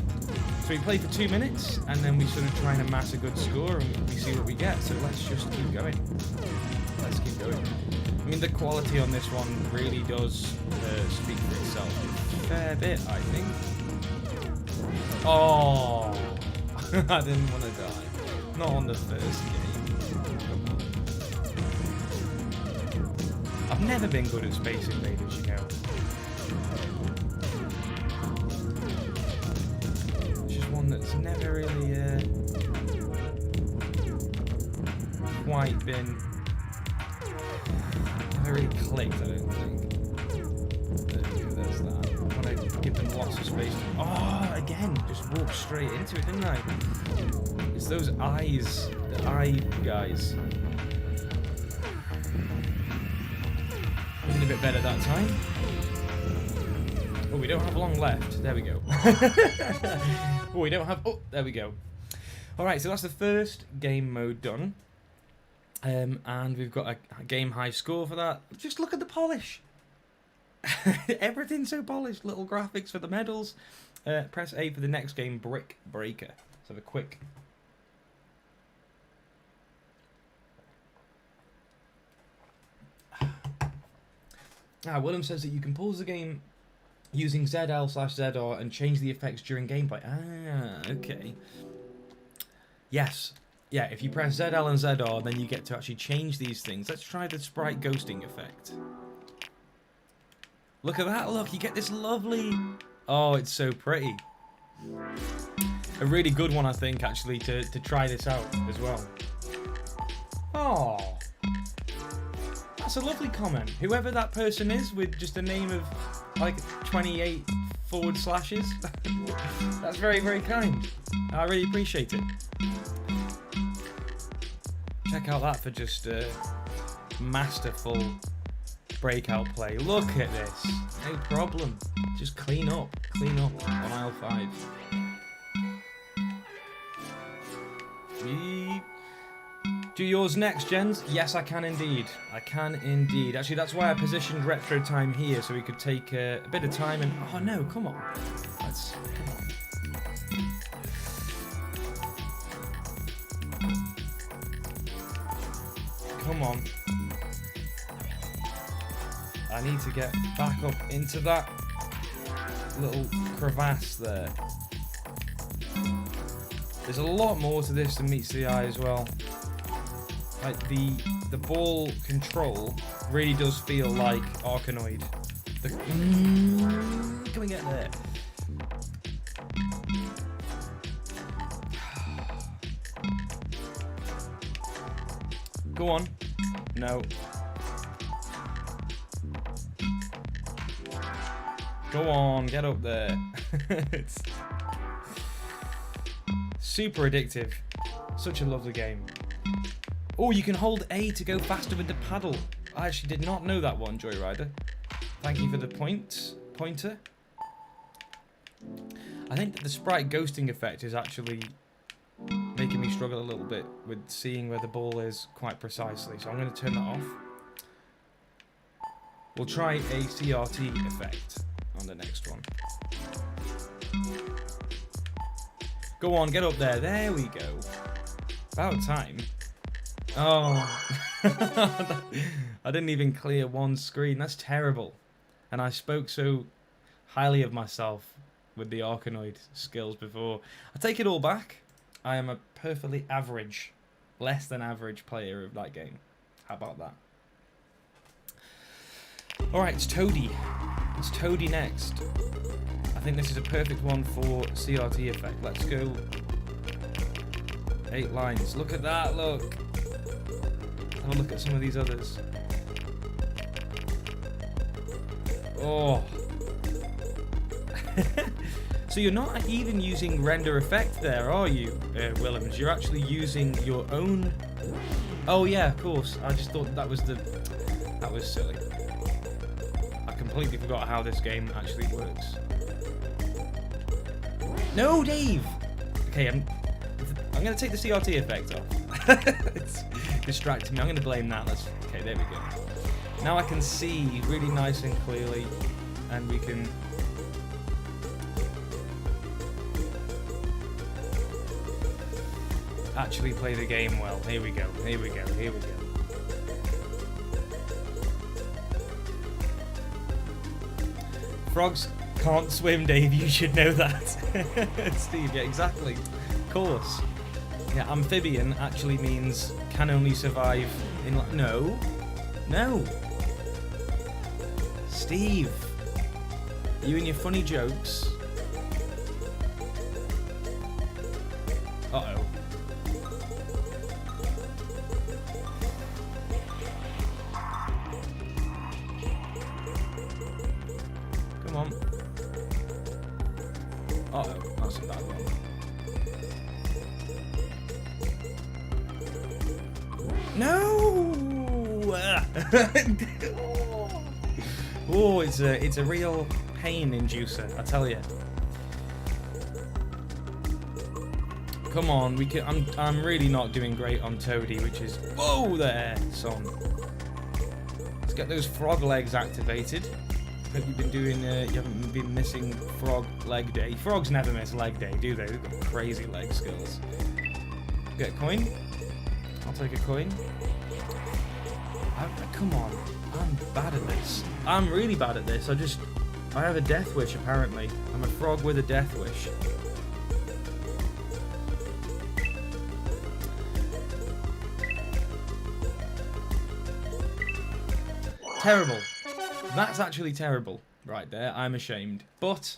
So we play for 2 minutes, and then we sort of try and amass a good score, and we see what we get. So let's just keep going. Let's keep going. I mean, the quality on this one really does speak for itself a fair bit, I think. Oh, I didn't want to die. Not on the first game. I've never been good at Space Invaders, you know. It's just one that's never really quite been... never really clicked, I don't think. There's that. I want to give them lots of space. Oh, again, just walked straight into it, didn't I? It's those eyes, the eye guys. Did a bit better that time. Oh, we don't have long left. There we go. Oh, we don't have... oh, there we go. Alright, so that's the first game mode done. And we've got a game high score for that. Just look at the polish. Everything's so polished. Little graphics for the medals. Press A for the next game, Brick Breaker. So the quick... Willem says that you can pause the game using ZL/ZR and change the effects during gameplay. Okay. Yes. Yeah, if you press ZL and ZR, then you get to actually change these things. Let's try the sprite ghosting effect. Look at that, look, you get this lovely... oh, it's so pretty. A really good one, I think, actually, to try this out as well. Oh. That's a lovely comment. Whoever that person is with just a name of like 28 forward slashes. That's very, very kind. I really appreciate it. Check out that for just masterful breakout play. Look at this. No problem. Just clean up on aisle 5. Do yours next, gens? Yes, I can indeed. I can indeed. Actually, that's why I positioned retro time here, so we could take a bit of time and... oh no, come on. Let's... come on. I need to get back up into that little crevasse there. There's a lot more to this than meets the eye as well. Like the ball control really does feel like Arkanoid. Can we get there? Go on. No. Go on, get up there. It's super addictive. Such a lovely game. Oh, you can hold A to go faster with the paddle. I actually did not know that one, Joyrider. Thank you for the pointer. I think that the sprite ghosting effect is actually making me struggle a little bit with seeing where the ball is quite precisely. So I'm going to turn that off. We'll try a CRT effect on the next one. Go on, get up there. There we go. About time. Oh. I didn't even clear one screen. That's terrible. And I spoke so highly of myself with the Arkanoid skills before. I take it all back. I am a perfectly average, less than average player of that game. How about that? Alright, it's Toadie. It's Toadie next. I think this is a perfect one for CRT effect. Let's go. 8 lines. Look at that, look. Have a look at some of these others. Oh. So you're not even using render effect there, are you, Willems? You're actually using your own... oh yeah, of course. I just thought that was the... that was silly. I completely forgot how this game actually works. No, Dave! Okay, I'm going to take the CRT effect off. It's distracting me. I'm going to blame that. Okay, there we go. Now I can see really nice and clearly, and we can... actually play the game well. Here we go, here we go, here we go. Frogs can't swim, Dave, you should know that. Steve, yeah, exactly. Of course. Yeah, amphibian actually means can only survive in... No. No. Steve. You and your funny jokes. Uh-oh. Come on. Uh-oh, that's a bad one. No! Oh, it's a real pain inducer, I tell you. Come on, we can. I'm really not doing great on Toadie, which is whoa there, son. Let's get those frog legs activated. Hope you've been doing. You haven't been missing frog leg day. Frogs never miss leg day, do they? They've got crazy leg skills. Get a coin. I'll take a coin. Come on, I'm bad at this. I'm really bad at this. I have a death wish apparently. I'm a frog with a death wish. Terrible. That's actually terrible right there. I'm ashamed. But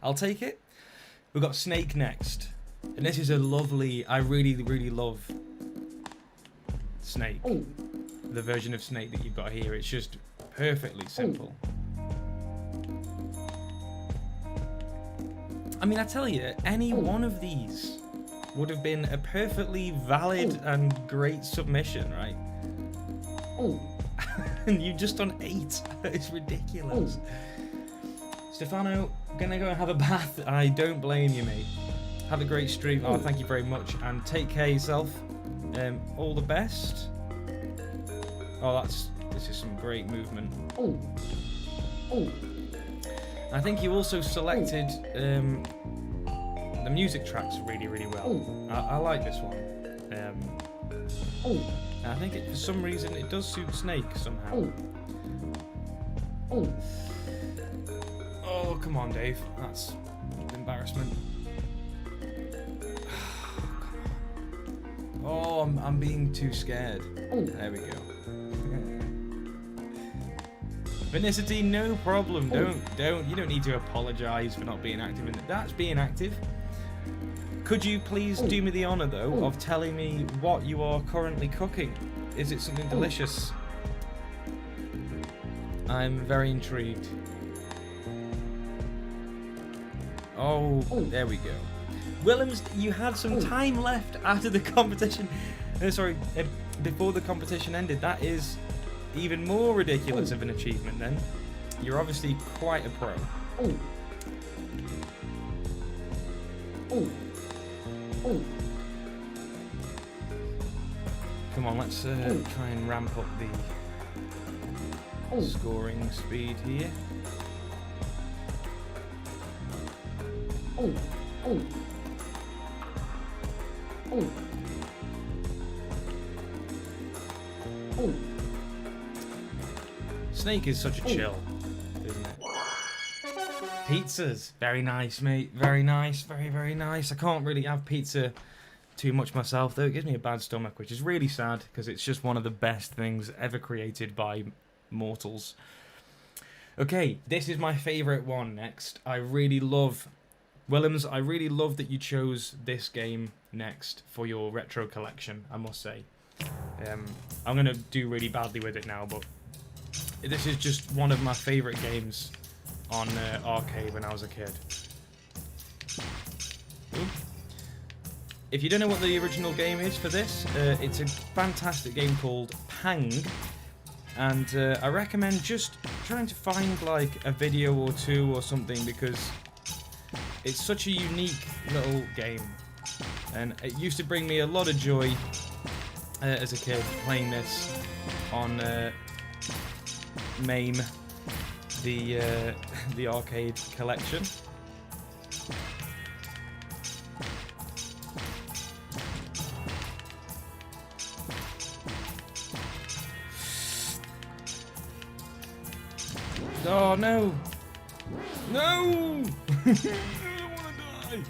I'll take it. We've got Snake next. And this is a lovely... I really, really love Snake. Ooh. The version of Snake that you've got here. It's just perfectly simple. Ooh. I mean, I tell you, any one of these would have been a perfectly valid and great submission, right? Ooh. And you've just done 8. It's ridiculous. Stefano, gonna go and have a bath. I don't blame you, mate. Have a great stream. Oh, thank you very much. And take care of yourself. All the best. Oh, this is some great movement. I think you also selected the music tracks really, really well. I like this one. I think for some reason it does suit Snake somehow. Oh, come on, Dave. That's an embarrassment. Oh, I'm being too scared. There we go. Vinicity, no problem. You don't need to apologise for not being active. That's being active. Could you please do me the honour, though, of telling me what you are currently cooking? Is it something delicious? I'm very intrigued. Oh, there we go. Willems, you had some time left after the competition. Before the competition ended. That is even more ridiculous of an achievement, then. You're obviously quite a pro. Come on, let's try and ramp up the scoring speed here. Snake is such a chill, isn't it? Pizzas, very nice, mate. Very nice, very, very nice. I can't really have pizza too much myself, though. It gives me a bad stomach, which is really sad because it's just one of the best things ever created by mortals. Okay, this is my favourite one next. I really love... Willems, I really love that you chose this game next for your retro collection, I must say. I'm going to do really badly with it now, but this is just one of my favourite games on arcade when I was a kid. Ooh. If you don't know what the original game is for this, it's a fantastic game called Pang, and I recommend just trying to find like a video or two or something because it's such a unique little game, and it used to bring me a lot of joy as a kid, playing this on MAME, the arcade collection. Oh no! No! I don't want to die!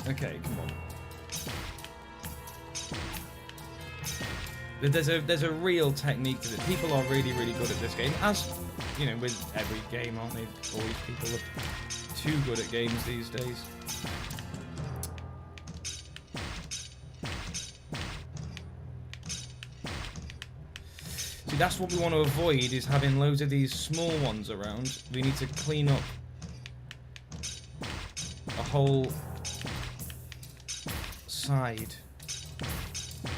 Okay, come on. There's a real technique to it. People are really good at this game, as you know, with every game, aren't they? Always people are too good at games these days. See, that's what we want to avoid, is having loads of these small ones around. We need to clean up a whole side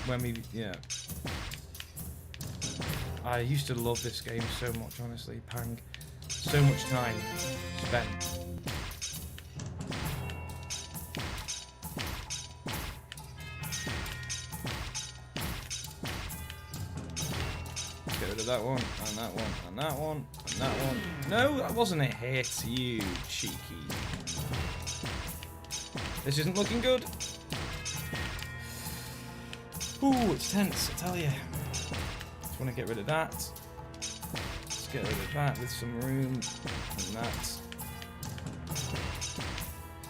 when we, yeah. I used to love this game so much, honestly. Pang. So much time spent. Get rid of that one, and that one, and that one, and that one. No, that wasn't a hit, you cheeky. This isn't looking good. Ooh, it's tense, I tell you. Just want to get rid of that. Let's get rid of that with some room. And that.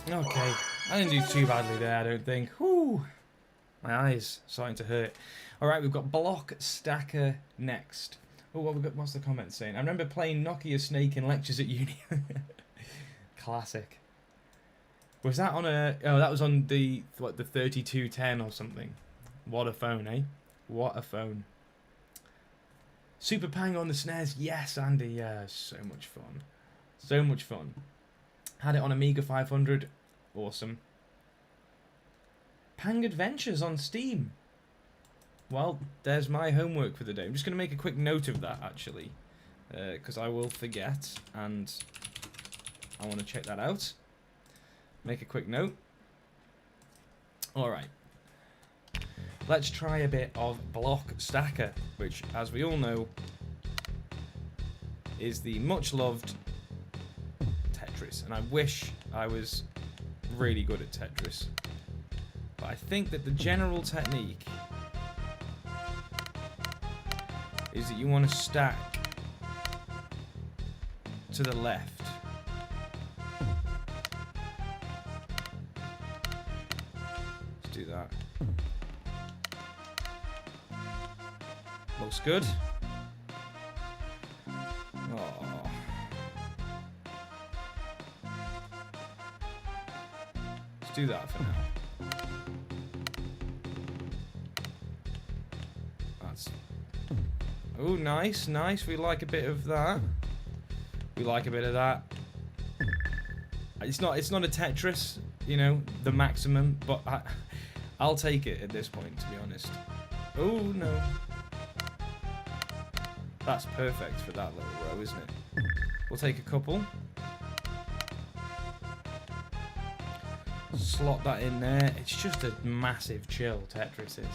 Okay. I didn't do too badly there, I don't think. Whew. My eyes starting to hurt. Alright, we've got Block Stacker next. Oh, what we got? What's the comment saying? I remember playing Nokia Snake in lectures at uni. Classic. Was that on a... Oh, that was on the, what, the 3210 or something. What a phone, eh? What a phone. Super Pang on the snares. Yes, Andy. Yeah, so much fun. So much fun. Had it on Amiga 500. Awesome. Pang Adventures on Steam. Well, there's my homework for the day. I'm just going to make a quick note of that, actually. Because I will forget. And I want to check that out. Make a quick note. Alright. Let's try a bit of Block Stacker, which, as we all know, is the much-loved Tetris. And I wish I was really good at Tetris. But I think that the general technique is that you want to stack to the left. Let's do that. Looks good. Oh. Let's do that for now. That's... Oh, nice, nice. We like a bit of that. We like a bit of that. It's not a Tetris, you know, the maximum, but I'll take it at this point, to be honest. Oh, no. That's perfect for that little row, isn't it? We'll take a couple. Slot that in there. It's just a massive chill, Tetris is.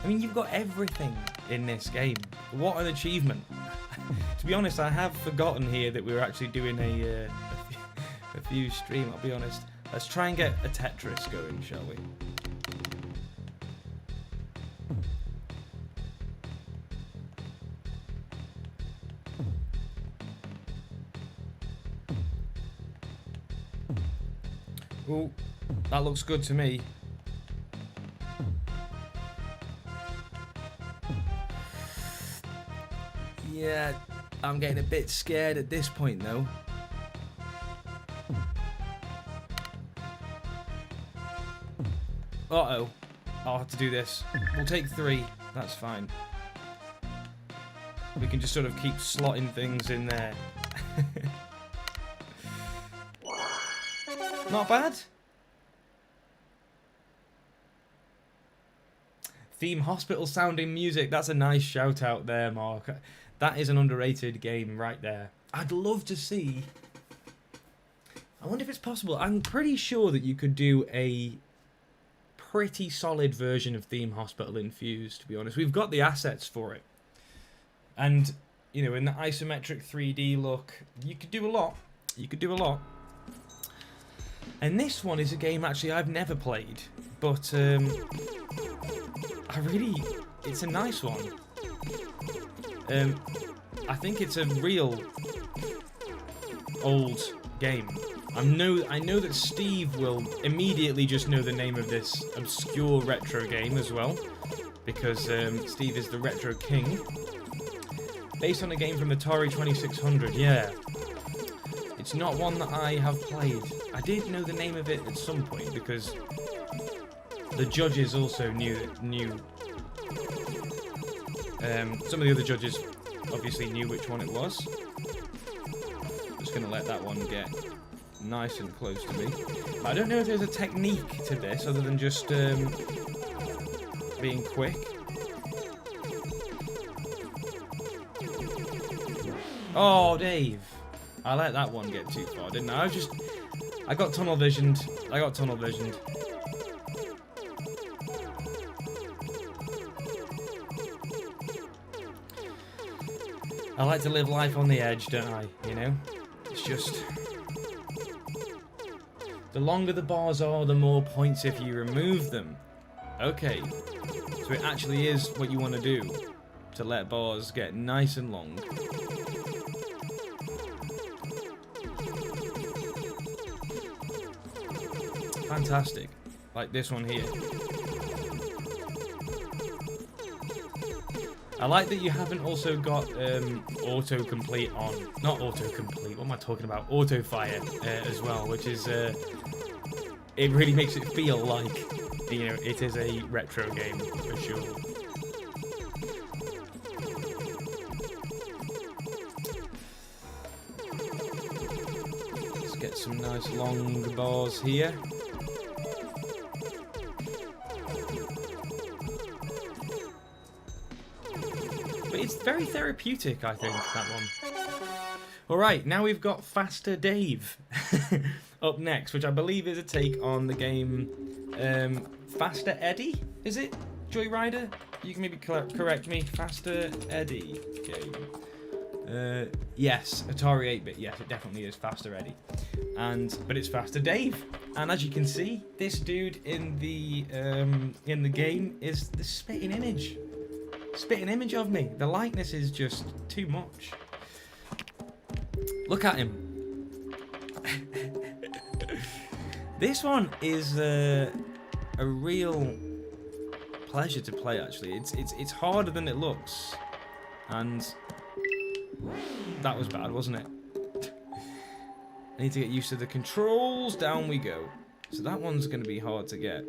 I mean, you've got everything in this game. What an achievement. To be honest, I have forgotten here that we were actually doing a FUZE stream, I'll be honest. Let's try and get a Tetris going, shall we? Oh, that looks good to me. Yeah, I'm getting a bit scared at this point though. Uh-oh. I'll have to do this. We'll take 3. That's fine. We can just sort of keep slotting things in there. Not bad. Theme hospital sounding music. That's a nice shout out there, Mark. That is an underrated game right there. I'd love to see... I wonder if it's possible. I'm pretty sure that you could do a pretty solid version of Theme Hospital in FUZE, to be honest. We've got the assets for it. And, you know, in the isometric 3D look, you could do a lot. You could do a lot. And this one is a game, actually, I've never played. But, it's a nice one. I think it's a real old game. I know that Steve will immediately just know the name of this obscure retro game as well, because Steve is the retro king. Based on a game from Atari 2600, yeah. It's not one that I have played. I did know the name of it at some point because the judges also knew. Some of the other judges obviously knew which one it was. Just gonna let that one get nice and close to me. But I don't know if there's a technique to this other than just being quick. Oh, Dave. I let that one get too far, didn't I? I got tunnel visioned. I like to live life on the edge, don't I? You know? It's just... the longer the bars are, the more points if you remove them. Okay. So it actually is what you want to do. To let bars get nice and long. Fantastic. Like this one here. I like that you haven't also got autocomplete on. Not autocomplete, what am I talking about? Auto-fire as well, which is... it really makes it feel like, you know, it is a retro game, for sure. Let's get some nice long bars here. It's very therapeutic, I think, that one. Alright, now we've got Faster Dave up next, which I believe is a take on the game Faster Eddie, is it? Joyrider? You can maybe correct me. Faster Eddie game. Yes, Atari 8-bit. Yes, it definitely is Faster Eddie. But it's Faster Dave. And as you can see, this dude in the game is the spitting image. Spitting image of me. The likeness is just too much. Look at him. This one is a real pleasure to play. Actually, it's harder than it looks, and that was bad, wasn't it? I need to get used to the controls. Down we go. So that one's going to be hard to get.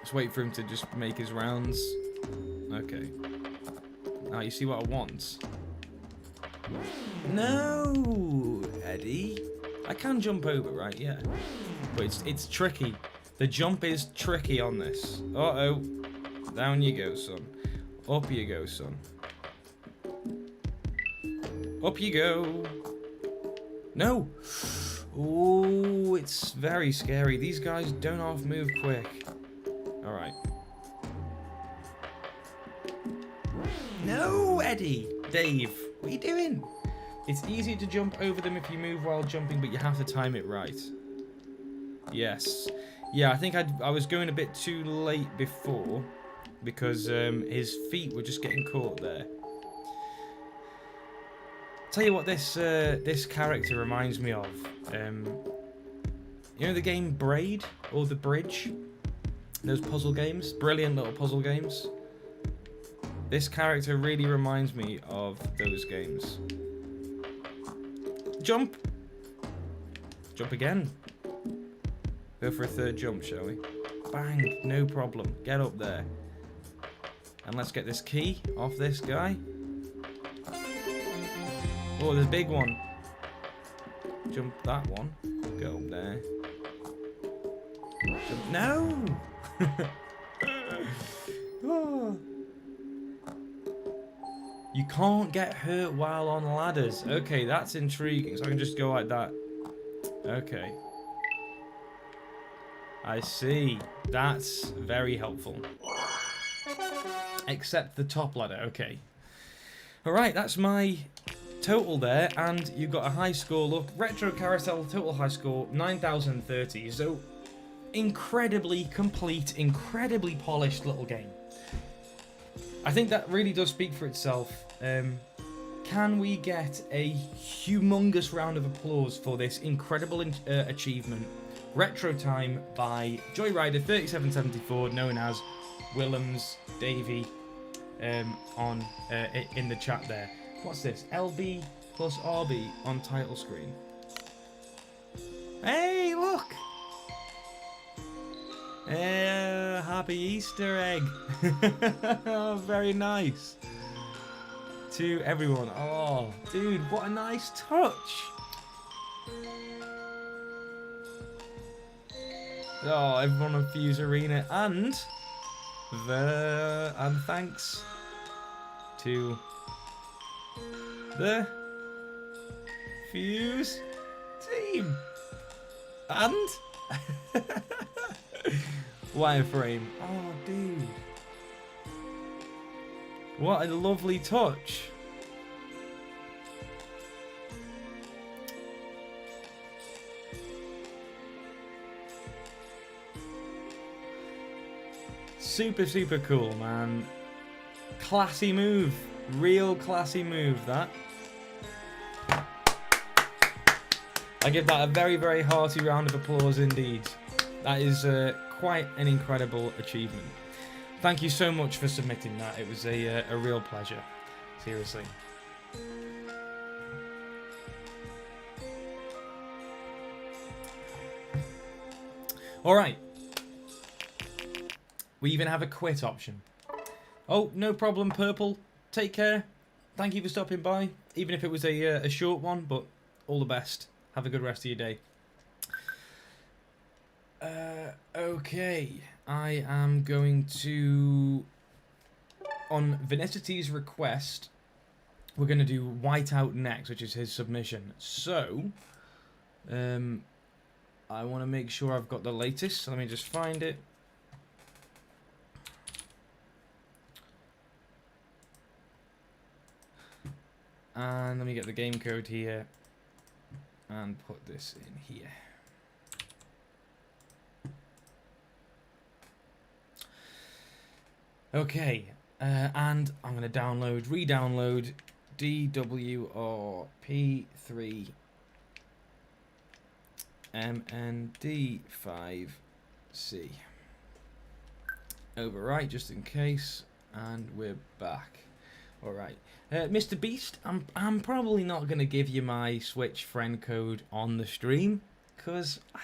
Just wait for him to just make his rounds. Okay. Now you see what I want. No, Eddie. I can jump over, right? Yeah. But it's tricky. The jump is tricky on this. Uh-oh. Down you go, son. Up you go, son. Up you go. No. Oh, it's very scary. These guys don't half move quick. Alright. No, Eddie! Dave, what are you doing? It's easier to jump over them if you move while jumping, but you have to time it right. Yes. Yeah, I think I was going a bit too late before, because his feet were just getting caught there. Tell you what this character reminds me of. You know the game Braid? Or The Bridge? Those puzzle games, brilliant little puzzle games. This character really reminds me of those games. Jump! Jump again. Go for a third jump, shall we? Bang, no problem. Get up there. And let's get this key off this guy. Oh, there's a big one. Jump that one. Go up there. Jump. No! Oh. You can't get hurt while on ladders. Okay, that's intriguing. So I can just go like that. Okay. I see. That's very helpful. Except the top ladder. Okay. Alright, that's my total there. And you got a high score. Look, Retro Carousel, total high score, 9,030. So, incredibly complete, incredibly polished little game. I think that really does speak for itself. Can we get a humongous round of applause for this incredible achievement? Retro Time by Joyrider3774, known as Willems Davey, in the chat there. What's this? LB plus RB on title screen. Hey, look! Happy Easter egg. Very nice. To everyone. Oh, dude, what a nice touch. Oh, everyone on FUZE Arena. And thanks to the FUZE team. And wireframe. Oh, dude. What a lovely touch. Super, super cool, man. Classy move. Real classy move, that. I give that a very, very hearty round of applause indeed. That is quite an incredible achievement. Thank you so much for submitting that. It was a real pleasure. Seriously. Alright. We even have a quit option. Oh, no problem, Purple. Take care. Thank you for stopping by. Even if it was a short one, but all the best. Have a good rest of your day. Okay. I am going to... On Vinicity's request, we're going to do Whiteout next, which is his submission. So, I want to make sure I've got the latest. So let me just find it. And let me get the game code here and put this in here. Okay, and I'm going to re-download DWRP3 MND5C. Overwrite just in case, and we're back. Alright, Mr. Beast, I'm probably not going to give you my Switch friend code on the stream, because I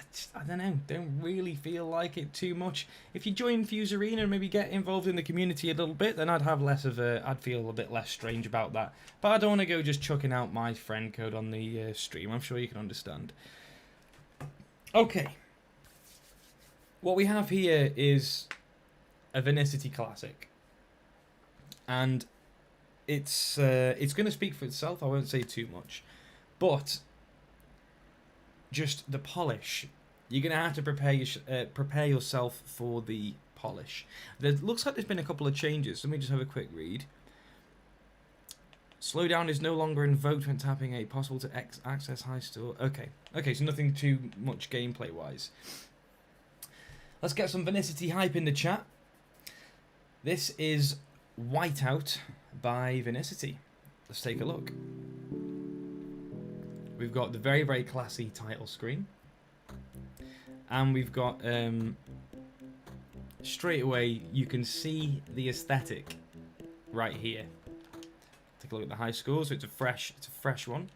don't know, don't really feel like it too much. If you join FUZE Arena and maybe get involved in the community a little bit, then I'd feel a bit less strange about that. But I don't want to go just chucking out my friend code on the stream. I'm sure you can understand. Okay. What we have here is a Vinicity classic, and it's going to speak for itself. I won't say too much, but just the polish. You're going to have to prepare yourself for the polish. There looks like there's been a couple of changes. Let me just have a quick read. Slowdown is no longer invoked when tapping A. Possible to access high store. Okay, so nothing too much gameplay wise. Let's get some Vinicity hype in the chat. This is Whiteout by Vinicity. Let's take a look. We've got the very, very classy title screen. And we've got, straight away, you can see the aesthetic right here. Take a look at the high score, so it's a fresh one.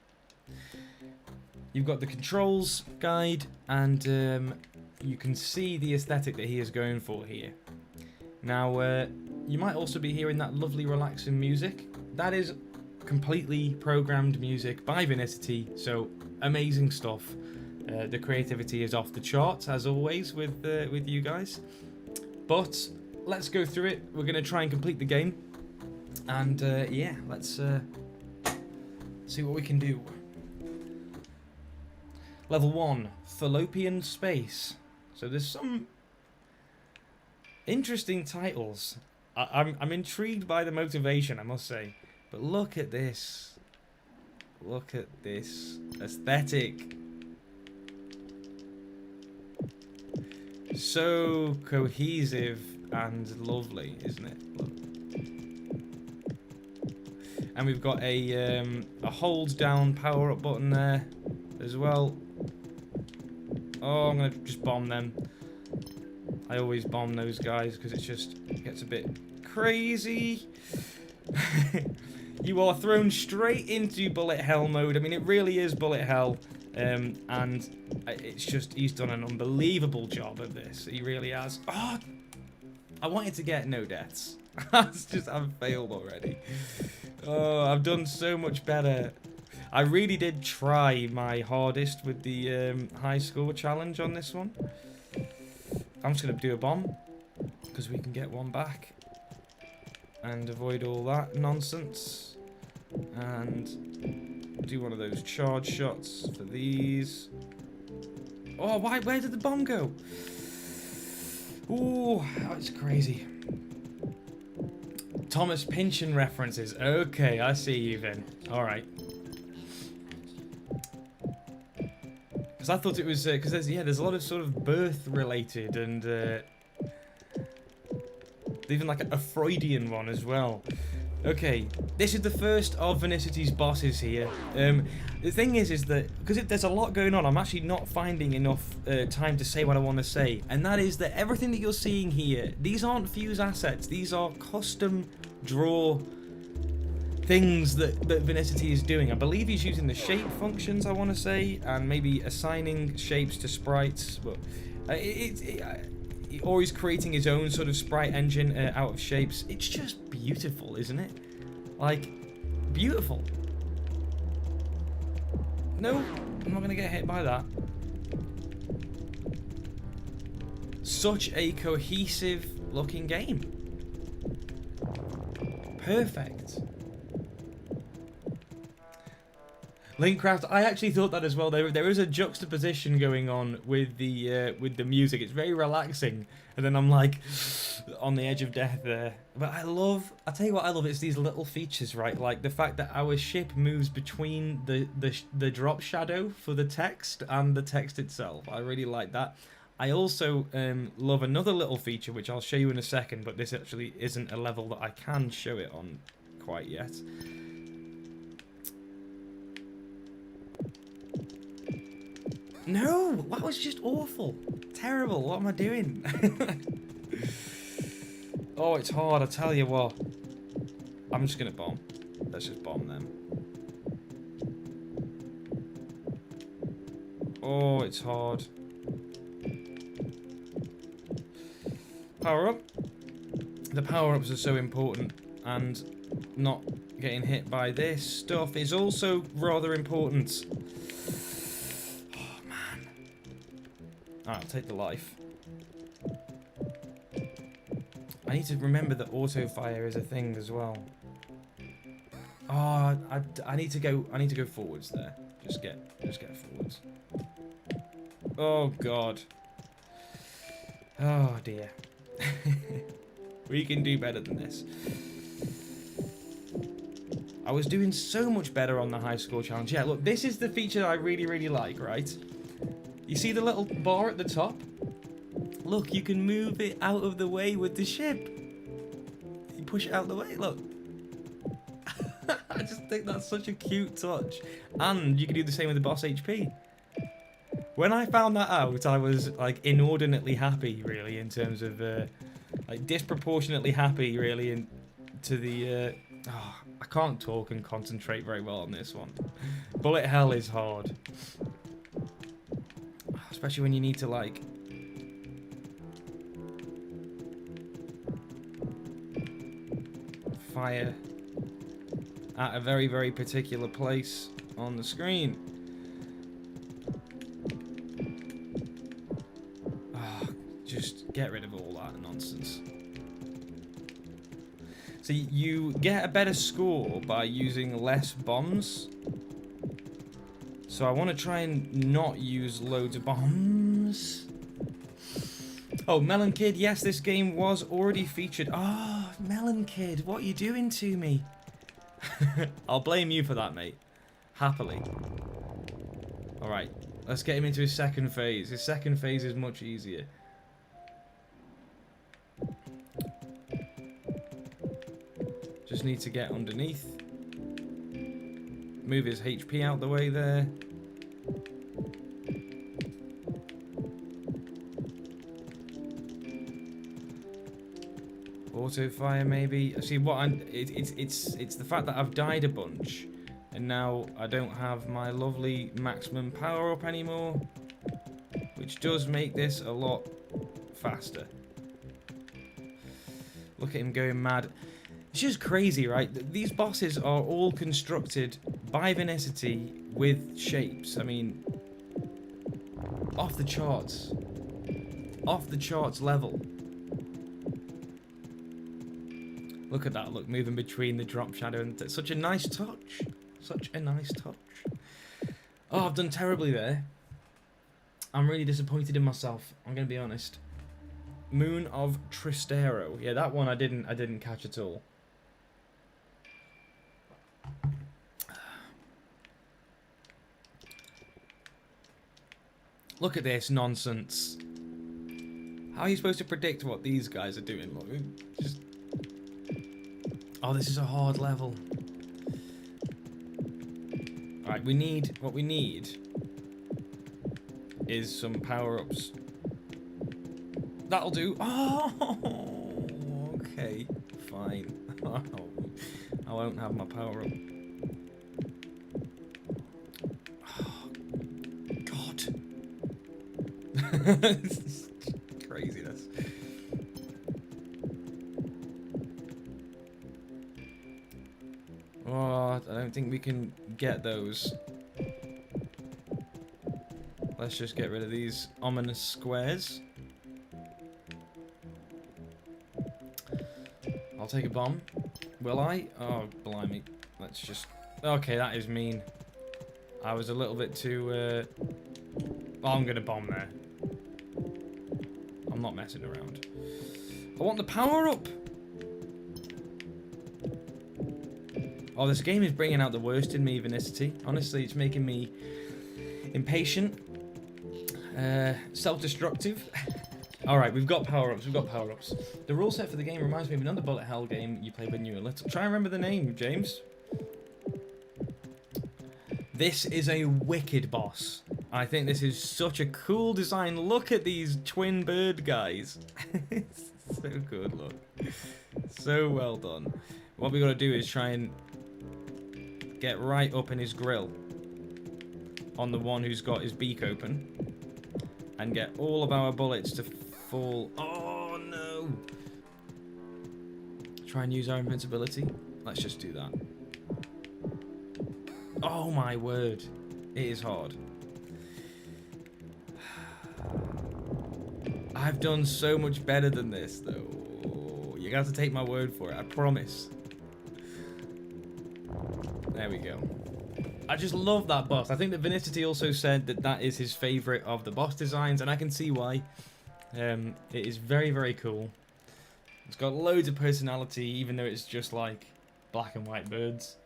You've got the controls guide, and you can see the aesthetic that he is going for here. Now, you might also be hearing that lovely relaxing music. That is completely programmed music by Vinicity, so amazing stuff. The creativity is off the charts, as always, with you guys. But let's go through it. We're going to try and complete the game. And yeah, let's see what we can do. Level 1, Fallopian Space. So there's some Interesting titles. I'm intrigued by the motivation, I must say. But look at this. Look at this aesthetic. So cohesive and lovely, isn't it? Look. And we've got a hold down power up button there as well. Oh, I'm gonna just bomb them. I always bomb those guys because it just gets a bit crazy. You are thrown straight into bullet hell mode. I mean, it really is bullet hell. And it's just, he's done an unbelievable job of this. He really has. Oh, I wanted to get no deaths. I've failed already. Oh, I've done so much better. I really did try my hardest with the high score challenge on this one. I'm just going to do a bomb because we can get one back and avoid all that nonsense. And do one of those charge shots for these. Oh, why? Where did the bomb go? Ooh, that's crazy. Thomas Pynchon references. Okay, I see you then. All right. Because I thought it was because there's a lot of sort of birth related and even like a Freudian one as well. Okay, this is the first of Vinicity's bosses here. The thing is that because there's a lot going on, I'm actually not finding enough time to say what I want to say, and that is that everything that you're seeing here, these aren't FUZE assets. These are custom draw things that Vinicity is doing. I believe he's using the shape functions, I want to say, and maybe assigning shapes to sprites, but or he's creating his own sort of sprite engine out of shapes. It's just beautiful, isn't it? Like, beautiful. No, I'm not going to get hit by that. Such a cohesive looking game. Perfect. LinkCraft, I actually thought that as well. There is a juxtaposition going on with the music. It's very relaxing, and then I'm like on the edge of death there. But I'll tell you what I love. It's these little features, right? Like the fact that our ship moves between the drop shadow for the text and the text itself. I really like that. I also love another little feature which I'll show you in a second, but this actually isn't a level that I can show it on quite yet. No, that was just awful. Terrible. What am I doing? Oh, it's hard, I tell you what. I'm just going to bomb. Let's just bomb them. Oh, it's hard. Power up. The power-ups are so important, and not getting hit by this stuff is also rather important. Alright, I'll take the life. I need to remember that auto fire is a thing as well. Oh, I need to go forwards there. Just get forwards. Oh god. Oh dear. We can do better than this. I was doing so much better on the high score challenge. Yeah, look, this is the feature I really like, right? You see the little bar at the top? Look, you can move it out of the way with the ship. You push it out of the way, look. I just think that's such a cute touch. And you can do the same with the boss HP. When I found that out, I was like inordinately happy, really, in terms of like disproportionately happy, really, into the I can't talk and concentrate very well on this one. Bullet hell is hard. Especially when you need to, like... fire at a very particular place on the screen. Just get rid of all that nonsense. So you get a better score by using less bombs. So I want to try and not use loads of bombs. Oh, Melon Kid, yes, this game was already featured. Oh, Melon Kid, what are you doing to me? I'll blame you for that, mate. Happily. Alright, let's get him into his second phase. His second phase is much easier. Just need to get underneath. Move his HP out the way there. Auto fire maybe. See what I'm. It's the fact that I've died a bunch, and now I don't have my lovely maximum power up anymore, which does make this a lot faster. Look at him going mad. It's just crazy, right? These bosses are all constructed by Vinicity with shapes. I mean, off the charts. Off the charts level. Look at that, look, moving between the drop shadow and such a nice touch. Such a nice touch. Oh, I've done terribly there. I'm really disappointed in myself, I'm gonna be honest. Moon of Tristero. Yeah, that one I didn't catch at all. Look at this nonsense. How are you supposed to predict what these guys are doing? Look, just... Oh, this is a hard level. Alright, what we need is some power-ups. That'll do. Oh, okay, fine. I won't have my power-up. Craziness. Oh, I don't think we can get those. Let's just get rid of these ominous squares. I'll take a bomb. Will I? Oh, blimey. Let's just... Okay, that is mean. I was a little bit too... Oh, I'm gonna bomb there. I'm not messing around. I want the power up. Oh, this game is bringing out the worst in me, Vinicity. Honestly, it's making me impatient, self-destructive. All right, we've got power-ups. We've got power-ups. The rule set for the game reminds me of another bullet hell game you played when you were little. Try and remember the name, James. This is a wicked boss. I think this is such a cool design. Look at these twin bird guys. It's so good, look. So well done. What we got to do is try and get right up in his grill on the one who's got his beak open and get all of our bullets to fall. Oh no! Try and use our invincibility. Let's just do that. Oh my word. It is hard. I've done so much better than this, though. You're gonna have to take my word for it, I promise. There we go. I just love that boss. I think that Vinicity also said that that is his favourite of the boss designs, and I can see why. It is very, very cool. It's got loads of personality, even though it's just like black and white birds.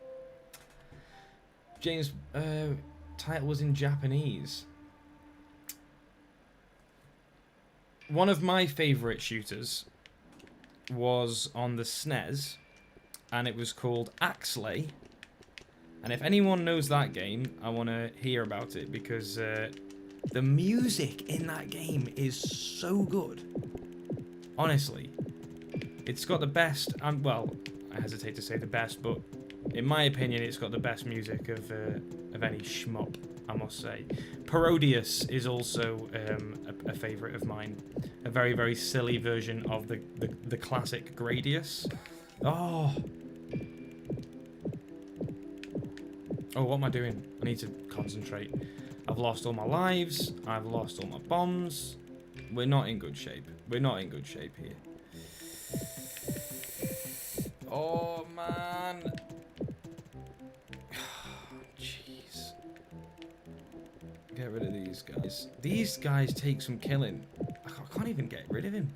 James' title was in Japanese. One of my favourite shooters was on the SNES, and it was called Axley. And if anyone knows that game, I want to hear about it, because the music in that game is so good. Honestly. It's got the best, well, I hesitate to say the best, but in my opinion, it's got the best music of any shmup, I must say. Parodius is also a favourite of mine. A very, very silly version of the classic Gradius. Oh. Oh, what am I doing? I need to concentrate. I've lost all my lives. I've lost all my bombs. We're not in good shape. We're not in good shape here. Oh, man. Jeez. Get rid of these guys. These guys take some killing. I can't even get rid of him.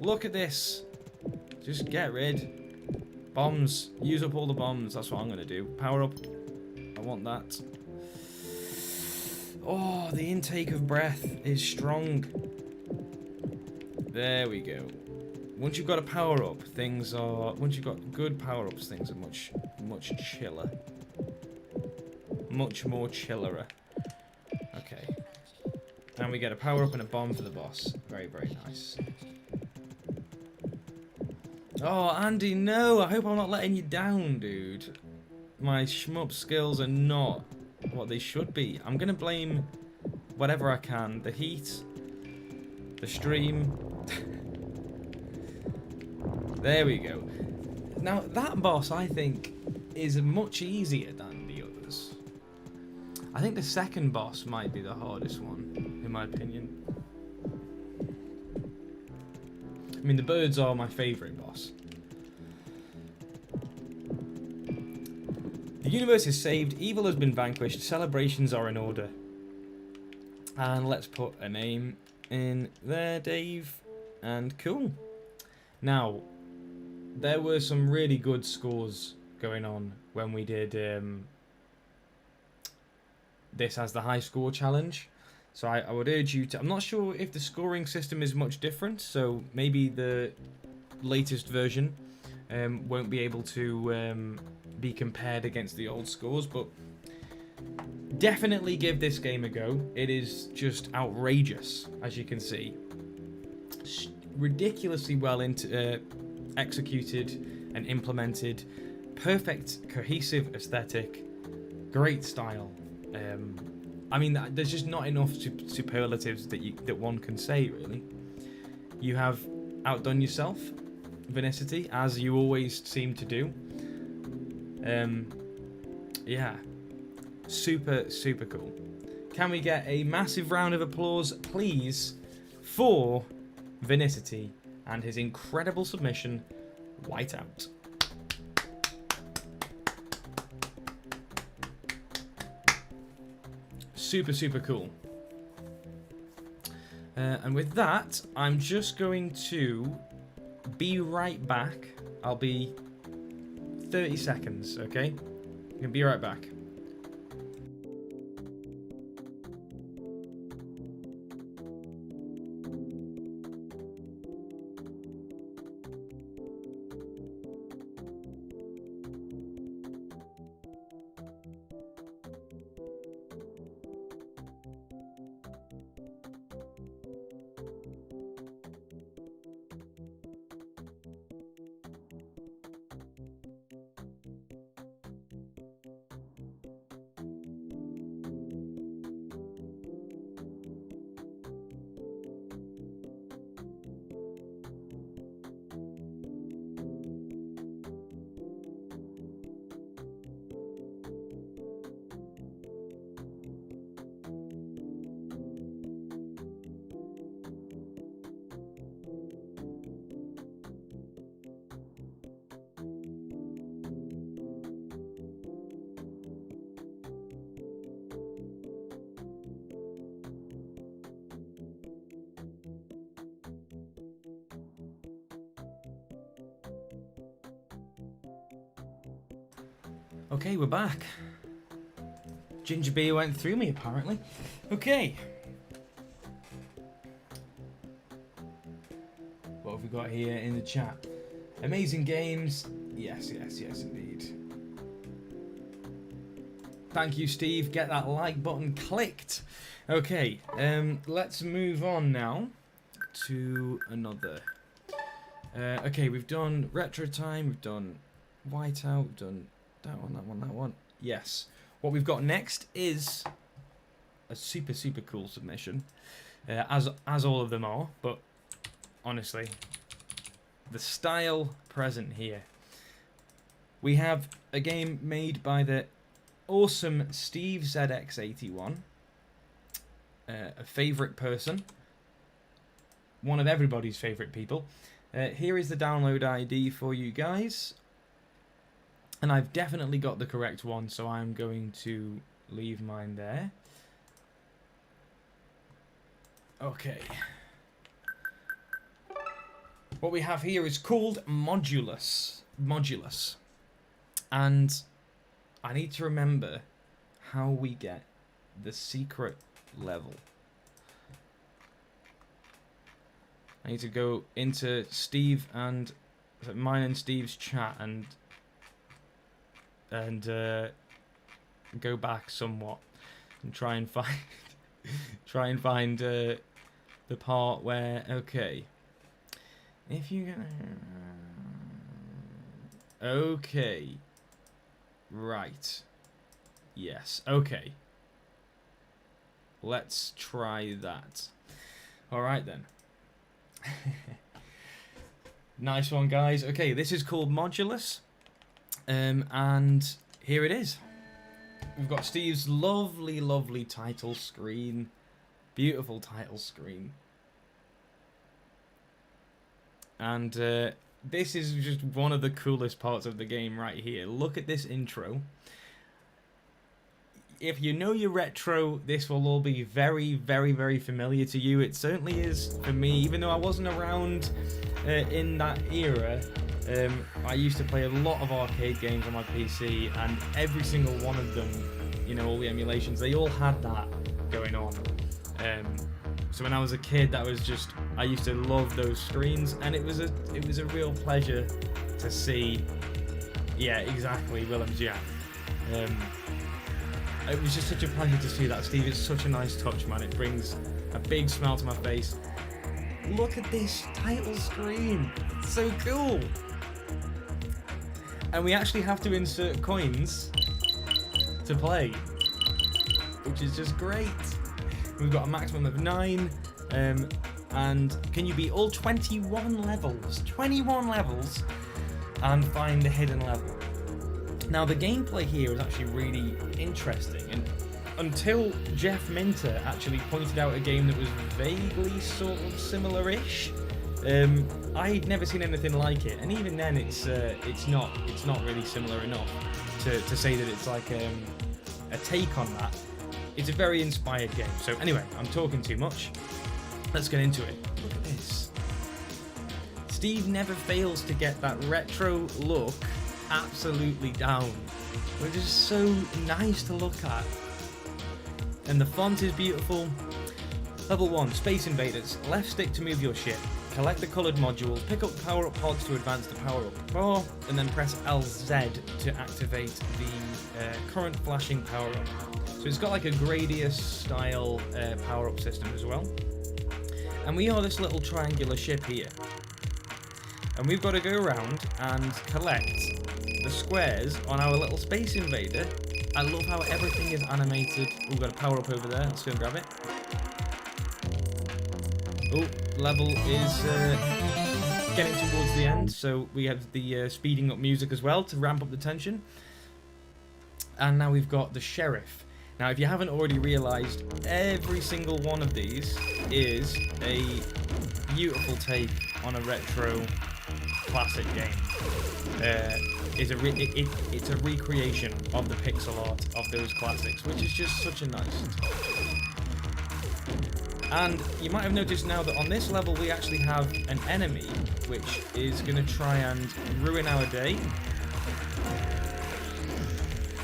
Look at this. Just get rid. Bombs. Use up all the bombs. That's what I'm going to do. Power up. I want that. Oh, the intake of breath is strong. There we go. Once you've got a power up, things are... Once you've got good power ups, things are much chiller. Much more chillerer. Okay. And we get a power up and a bomb for the boss. Very, very nice. Oh, Andy, no! I hope I'm not letting you down, dude. My shmup skills are not what they should be. I'm gonna blame whatever I can. The heat, the stream. There we go. Now, that boss, I think, is much easier than the others. I think the second boss might be the hardest one, in my opinion. I mean, the birds are my favourite boss. The universe is saved, evil has been vanquished, celebrations are in order. And let's put a name in there, Dave. And cool. Now, there were some really good scores going on when we did this as the high score challenge. So I would urge you to... I'm not sure if the scoring system is much different, so maybe the latest version won't be able to be compared against the old scores, but definitely give this game a go. It is just outrageous, as you can see. Ridiculously well executed and implemented. Perfect, cohesive aesthetic. Great style. I mean, there's just not enough superlatives that one can say, really. You have outdone yourself, Vinicity, as you always seem to do. Yeah. Super, super cool. Can we get a massive round of applause, please, for Vinicity and his incredible submission, Whiteout. Super, super cool. And with that, I'm just going to be right back. I'll be 30 seconds, okay? I'm going to be right back. Okay, we're back. Ginger beer went through me, apparently. Okay. What have we got here in the chat? Amazing games. Yes, yes, yes, indeed. Thank you, Steve. Get that like button clicked. Okay, let's move on now to another. Okay, we've done Retro Time, we've done Whiteout, we've done that one, that one, that one. Yes. What we've got next is a super, super cool submission, as all of them are, but honestly, the style present here. We have a game made by the awesome Steve ZX81, a favourite person, one of everybody's favourite people. Here is the download ID for you guys. And I've definitely got the correct one, so I'm going to leave mine there. Okay. What we have here is called Modulous. Modulous. And I need to remember how we get the secret level. I need to go into Steve and mine and Steve's chat and go back somewhat and try and find the part where, okay, if you okay, right, yes, okay, let's try that. All right then. Nice one, guys. Okay, this is called Modulous, and here it is. We've got Steve's lovely, lovely title screen. Beautiful title screen. And this is just one of the coolest parts of the game right here. Look at this intro. If you know your retro, this will all be very, very, very familiar to you. It certainly is for me, even though I wasn't around in that era. I used to play a lot of arcade games on my PC, and every single one of them, you know, all the emulations, they all had that going on. So when I was a kid, that was just, I used to love those screens, and it was a real pleasure to see. Yeah, exactly, Willem's, yeah. It was just such a pleasure to see that, Steve. It's such a nice touch, man. It brings a big smile to my face. Look at this title screen. It's so cool. And we actually have to insert coins to play, which is just great. We've got a maximum of 9. And can you beat all 21 levels? 21 levels and find the hidden level. Now, the gameplay here is actually really interesting, and until Jeff Minter actually pointed out a game that was vaguely sort of similar-ish, I'd never seen anything like it, and even then it's not really similar enough to say that it's like a take on that. It's a very inspired game. So anyway, I'm talking too much. Let's get into it. Look at this. Steve never fails to get that retro look absolutely down, which is so nice to look at. And the font is beautiful. Level 1, Space Invaders. Left stick to move your ship. Collect the coloured modules. Pick up power-up pods to advance the power-up bar, and then press LZ to activate the current flashing power-up. So it's got like a Gradius-style power-up system as well. And we are this little triangular ship here. And we've got to go around and collect the squares on our little Space Invader. I love how everything is animated. We've got a power up over there. Let's go and grab it. Oh, level is getting towards the end, so we have the speeding up music as well to ramp up the tension. And now we've got the Sheriff. Now, if you haven't already realised, every single one of these is a beautiful take on a retro classic game. It's a recreation of the pixel art of those classics, which is just such a nice touch. And you might have noticed now that on this level we actually have an enemy which is going to try and ruin our day.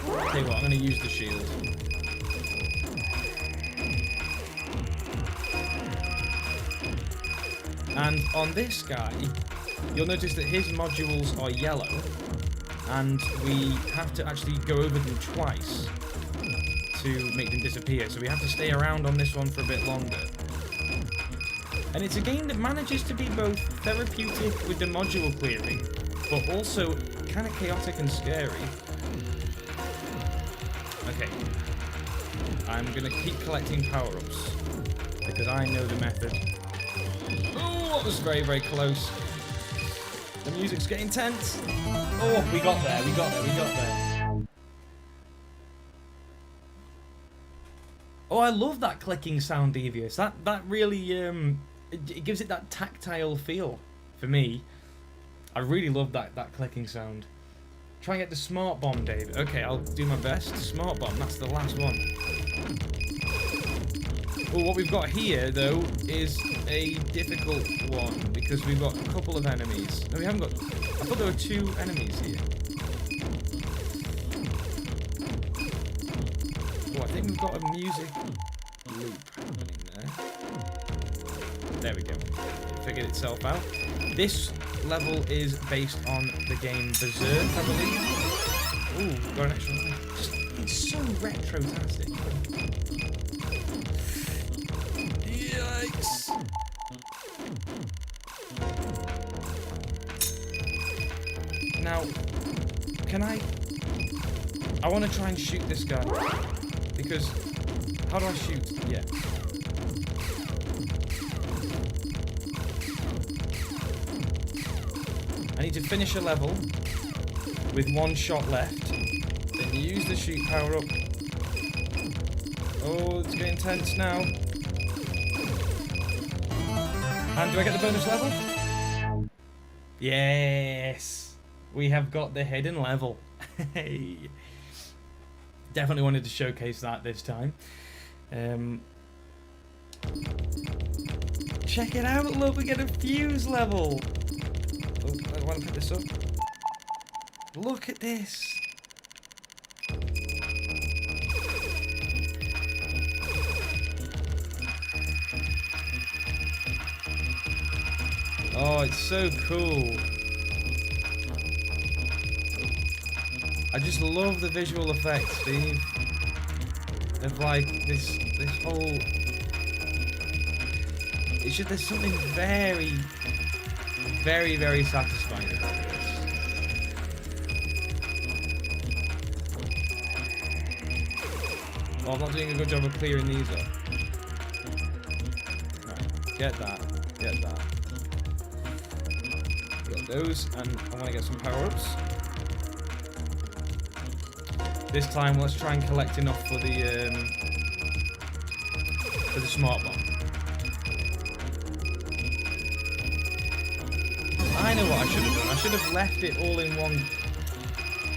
Okay, well, I'm going to use the shield. And on this guy, you'll notice that his modules are yellow, and we have to actually go over them twice to make them disappear, so we have to stay around on this one for a bit longer. And it's a game that manages to be both therapeutic with the module clearing, but also kind of chaotic and scary. Okay, I'm going to keep collecting power-ups, because I know the method. Oh, that was very, very close. The music's getting tense. Oh, we got there, we got there, we got there. Oh, I love that clicking sound, Devious. That really, it gives it that tactile feel for me. I really love that clicking sound. Try and get the smart bomb, David. Okay, I'll do my best. Smart bomb, that's the last one. Well, what we've got here, though, is a difficult one, because we've got a couple of enemies. No, we haven't got... I thought there were 2 enemies here. Oh, I think we've got a music loop happening there. There we go. It figured itself out. This level is based on the game Berserk, I believe. Ooh, got an extra one. Just, it's so retro-tastic. Yikes. Now, can I want to try and shoot this guy. Because, how do I shoot? Yeah. I need to finish a level with 1 shot left. Then use the shoot power up. Oh, it's getting tense now. And do I get the bonus level? Yes! We have got the hidden level. Hey! Definitely wanted to showcase that this time. Check it out! Look, we get a FUZE level! Oh, I want to put this up. Look at this! Oh, it's so cool. I just love the visual effects, Steve. Of like this whole... It's just, there's something very, very, very satisfying about this. Oh, I'm not doing a good job of clearing these up. Right, get that, get that. Got those, and I want to get some power-ups. This time, let's try and collect enough for the smart bomb. I know what I should have done. I should have left it all in one.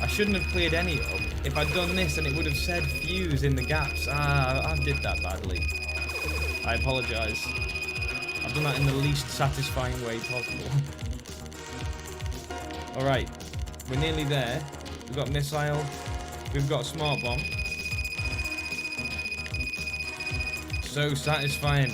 I shouldn't have cleared any up. If I'd done this, and it would have said FUZE in the gaps. Ah, I did that badly. I apologise. I've done that in the least satisfying way possible. Alright, we're nearly there. We've got missile. We've got smart bomb. So satisfying.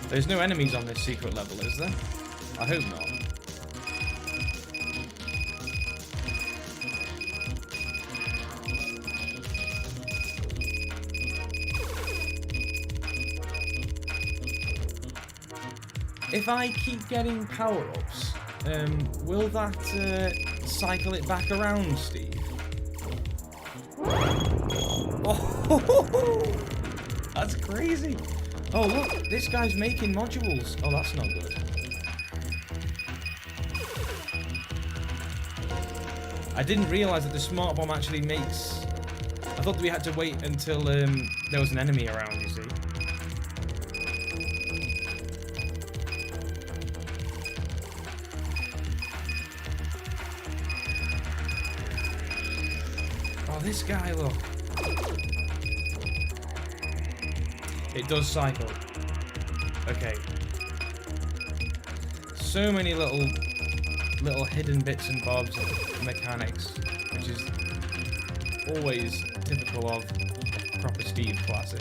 There's no enemies on this secret level, is there? I hope not. If I keep getting power-ups, will that cycle it back around, Steve? Oh, that's crazy. Oh, look, this guy's making modules. Oh, that's not good. I didn't realise that the smart bomb actually makes... I thought that we had to wait until there was an enemy around, you see. Oh, this guy, look. It does cycle. Okay. So many little hidden bits and bobs of mechanics, which is always typical of a proper Steve classic.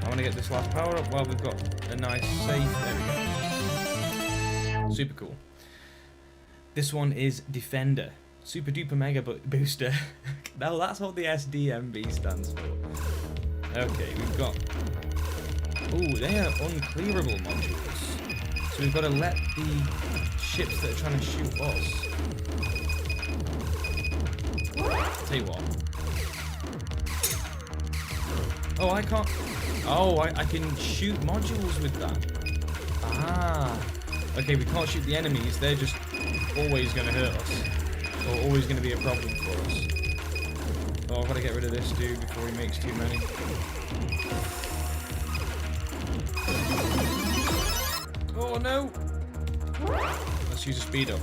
I want to get this last power up while we've got a nice safe. There we go. Super cool. This one is Defender. Super duper mega booster. Now that's what the SDMB stands for. Okay, we've got... Ooh, they are unclearable modules. So we've got to let the ships that are trying to shoot us... Tell you what. Oh, I can't... Oh, I can shoot modules with that. Ah. Okay, we can't shoot the enemies. They're just always going to hurt us. Or always going to be a problem for us. Oh, I've got to get rid of this dude before he makes too many. Oh no! Let's use a speed up.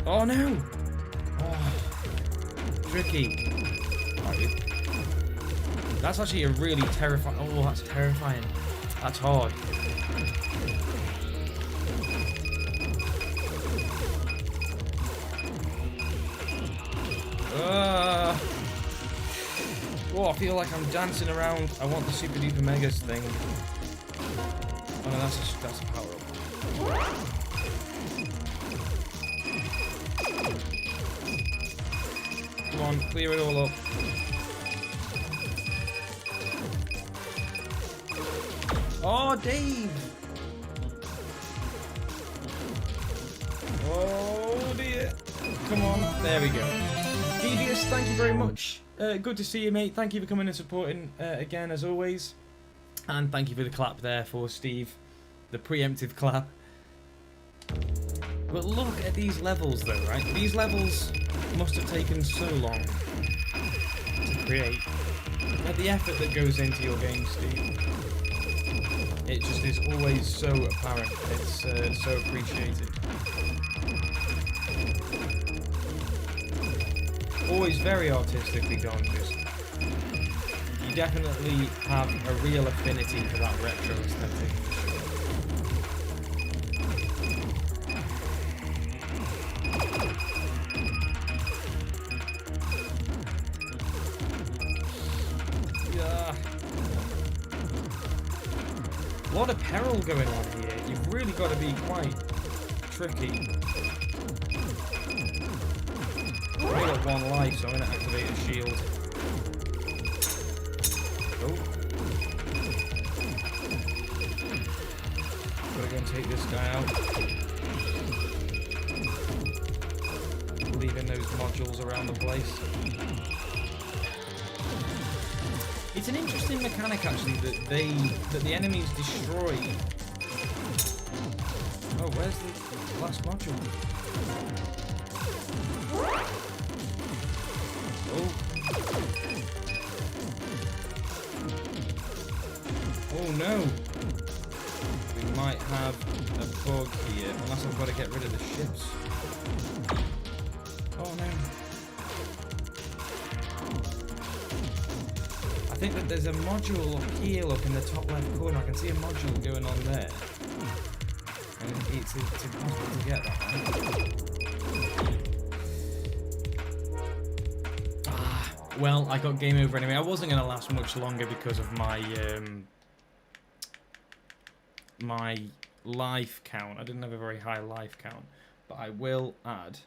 Oh no! Oh, tricky. That's actually a really terrifying. Oh, that's terrifying. That's hard. Oh, I feel like I'm dancing around. I want the Super Duper Megas thing. Oh no, that's a power up. Come on, clear it all up. Oh, Dave! Oh dear. Come on, there we go. Devious, thank you very much. Good to see you, mate. Thank you for coming and supporting again, as always. And thank you for the clap there for Steve. The preemptive clap. But look at these levels, though, right? These levels must have taken so long to create. But the effort that goes into your game, Steve, it just is always so apparent. It's so appreciated. Always very artistically done. Just you definitely have a real affinity for that retro aesthetic. Yeah. A lot of peril going on here. You've really got to be quite tricky. I've only got one life, so I'm going to activate a shield. Oh. Gotta go and take this guy out. Leaving those modules around the place. It's an interesting mechanic, actually, that the enemies destroy. Oh, where's the last module? Oh. Oh no. We might have a bug here, unless I've got to get rid of the ships. Oh no. I think that there's a module up here, look, in the top left corner. I can see a module going on there. And it's impossible to get that one. Well, I got game over anyway. I wasn't going to last much longer because of my my life count. I didn't have a very high life count, but I will add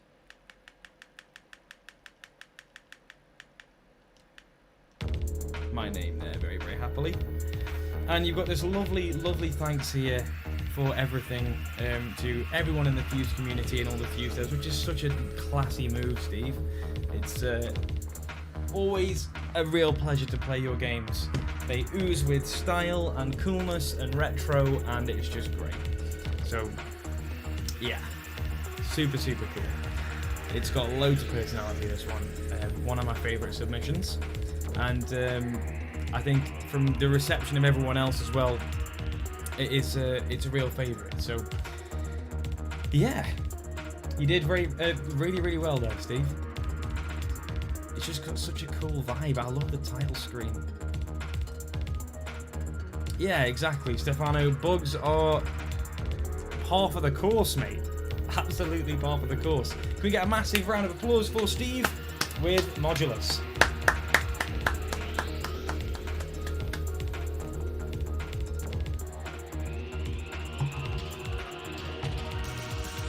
my name there very, very happily. And you've got this lovely, lovely thanks here for everything to everyone in the FUZE community and all the FUZers, which is such a classy move, Steve. It's always a real pleasure to play your games. They ooze with style and coolness and retro, and it's just great. So, yeah, super, super cool. It's got loads of personality, this one. One of my favourite submissions. And I think from the reception of everyone else as well, it's a real favourite. So, yeah, you did really, really well there, Steve. It's just got such a cool vibe. I love the title screen. Yeah, exactly, Stefano. Bugs are half of the course, mate. Absolutely half of the course. Can we get a massive round of applause for Steve with Modulous?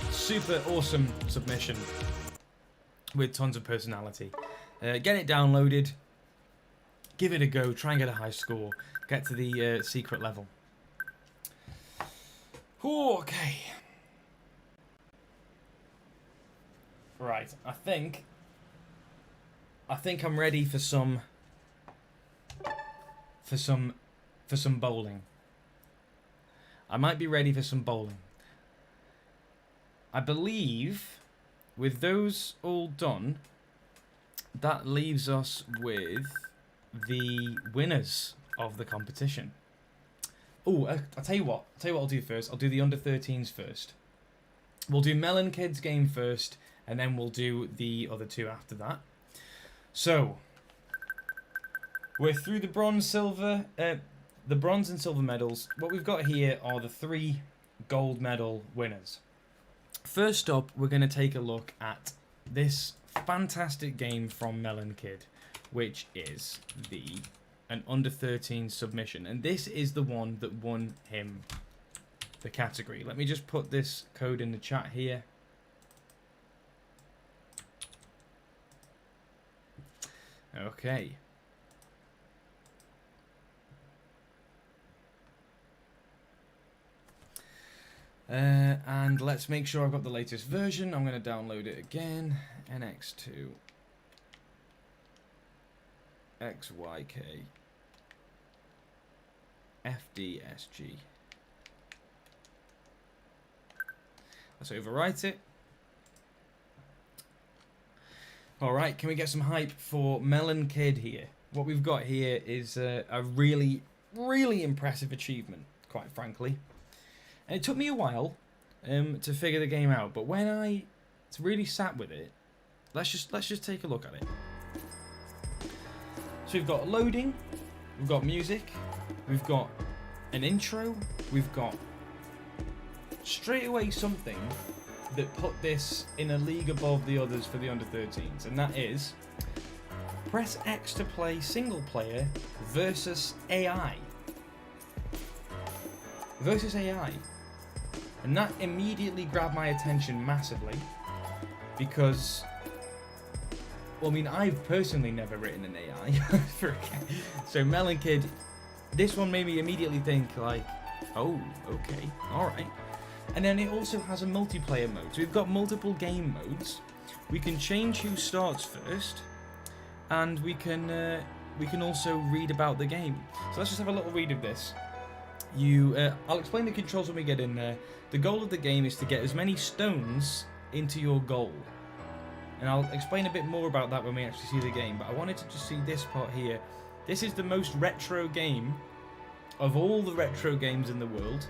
Super awesome submission with tons of personality. Get it downloaded, give it a go, try and get a high score, get to the secret level. Ooh, okay. Right, I think I'm ready for some bowling. I might be ready for some bowling. I believe with those all done, that leaves us with the winners of the competition. Oh, I'll tell you what I'll do first. I'll do the under-13s first. We'll do Melon Kid's game first, and then we'll do the other two after that. So, we're through the bronze, silver, the bronze and silver medals. What we've got here are the 3 gold medal winners. First up, we're going to take a look at this fantastic game from Melon Kid, which is an under-13 submission. And this is the one that won him the category. Let me just put this code in the chat here. Okay. And let's make sure I've got the latest version. I'm going to download it again. NX2 XYK FDSG. Let's overwrite it. Alright, can we get some hype for Melon Kid here? What we've got here is a really, really impressive achievement, quite frankly. And it took me a while to figure the game out, but when I really sat with it, let's just take a look at it. So we've got loading, we've got music, we've got an intro, we've got straight away something that put this in a league above the others for the under-13s, and that is press X to play single player versus AI. Versus AI. And that immediately grabbed my attention massively because, well, I mean, I've personally never written an AI for a game. So Melon Kid, this one made me immediately think like, oh, okay, alright. And then it also has a multiplayer mode. So we've got multiple game modes. We can change who starts first, and we can also read about the game. So let's just have a little read of this. I'll explain the controls when we get in there. The goal of the game is to get as many stones into your goal. And I'll explain a bit more about that when we actually see the game. But I wanted to just see this part here. This is the most retro game of all the retro games in the world.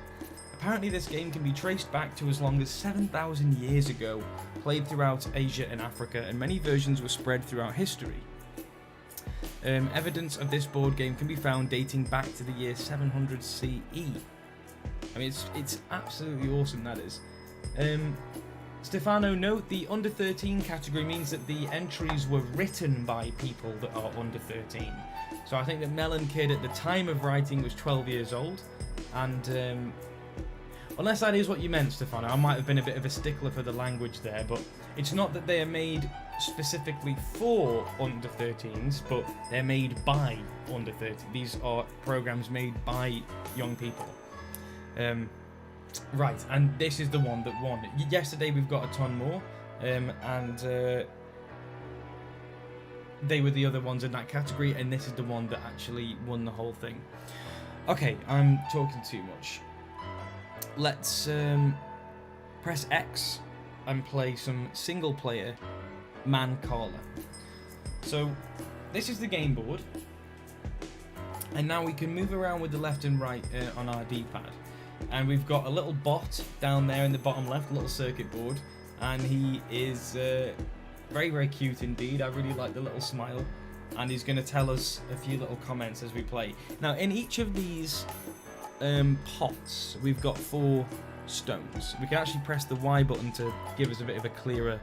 Apparently this game can be traced back to as long as 7,000 years ago, played throughout Asia and Africa, and many versions were spread throughout history. Evidence of this board game can be found dating back to the year 700 CE. I mean, it's absolutely awesome, that is. Stefano, note the under 13 category means that the entries were written by people that are under 13. So I think that Melon Kid at the time of writing was 12 years old, and unless that is what you meant, Stefano, I might have been a bit of a stickler for the language there, but it's not that they are made specifically for under 13s, but they're made by under 13. These are programs made by young people. Right, and this is the one that won. Yesterday we've got a ton more, and they were the other ones in that category, and this is the one that actually won the whole thing. Okay, I'm talking too much. Let's press X and play some single player Mancala. So this is the game board, and now we can move around with the left and right on our D-pad, and we've got a little bot down there in the bottom left, a little circuit board, and he is very, very cute indeed. I really like the little smile, and he's going to tell us a few little comments as we play. Now in each of these pots we've got 4 stones. We can actually press the Y button to give us a bit of a clearer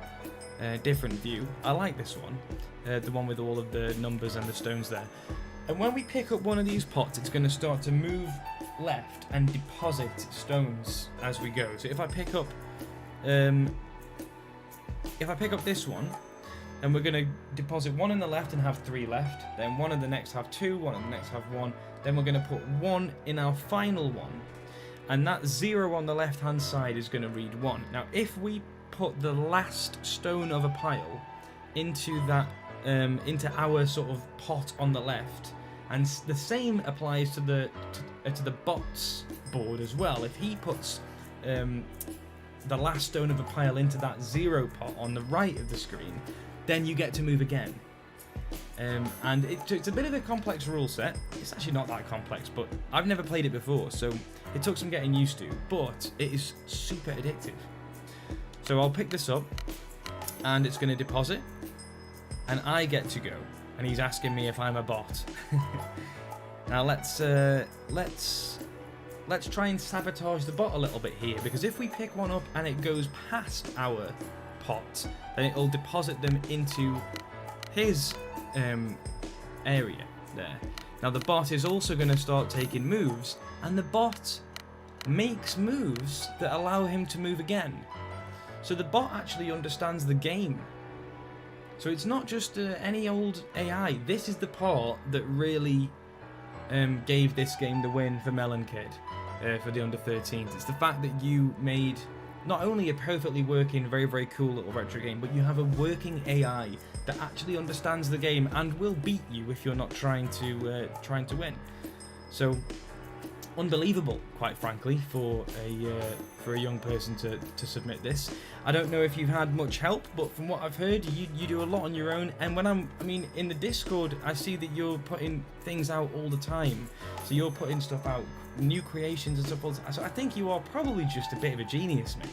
different view. I like this one, the one with all of the numbers and the stones there. And when we pick up one of these pots, it's going to start to move left and deposit stones as we go. So if I pick up this one, and we're going to deposit 1 in the left and have 3 left, then 1 in the next have 2, 1 in the next have 1, then we're going to put 1 in our final one, and that 0 on the left hand side is going to read 1. Now if we put the last stone of a pile into that into our sort of pot on the left, and the same applies to the bot's board as well. If he puts the last stone of a pile into that 0 pot on the right of the screen, then you get to move again. And it's a bit of a complex rule set. It's actually not that complex, but I've never played it before, so it took some getting used to, but it is super addictive. So I'll pick this up, and it's going to deposit, and I get to go, and he's asking me if I'm a bot. Now let's try and sabotage the bot a little bit here, because if we pick one up and it goes past our pot, then it'll deposit them into his area there. Now the bot is also going to start taking moves, and the bot makes moves that allow him to move again. So the bot actually understands the game. So it's not just any old AI. This is the part that really gave this game the win for Melon Kid, for the under 13s. It's the fact that you made not only a perfectly working, very, very cool little retro game, but you have a working AI that actually understands the game and will beat you if you're not trying to win. So unbelievable, quite frankly, for a young person to submit this. I don't know if you've had much help, but from what I've heard, you do a lot on your own. And when I mean, in the Discord, I see that you're putting things out all the time. So you're putting stuff out, new creations and stuff. So I think you are probably just a bit of a genius, mate.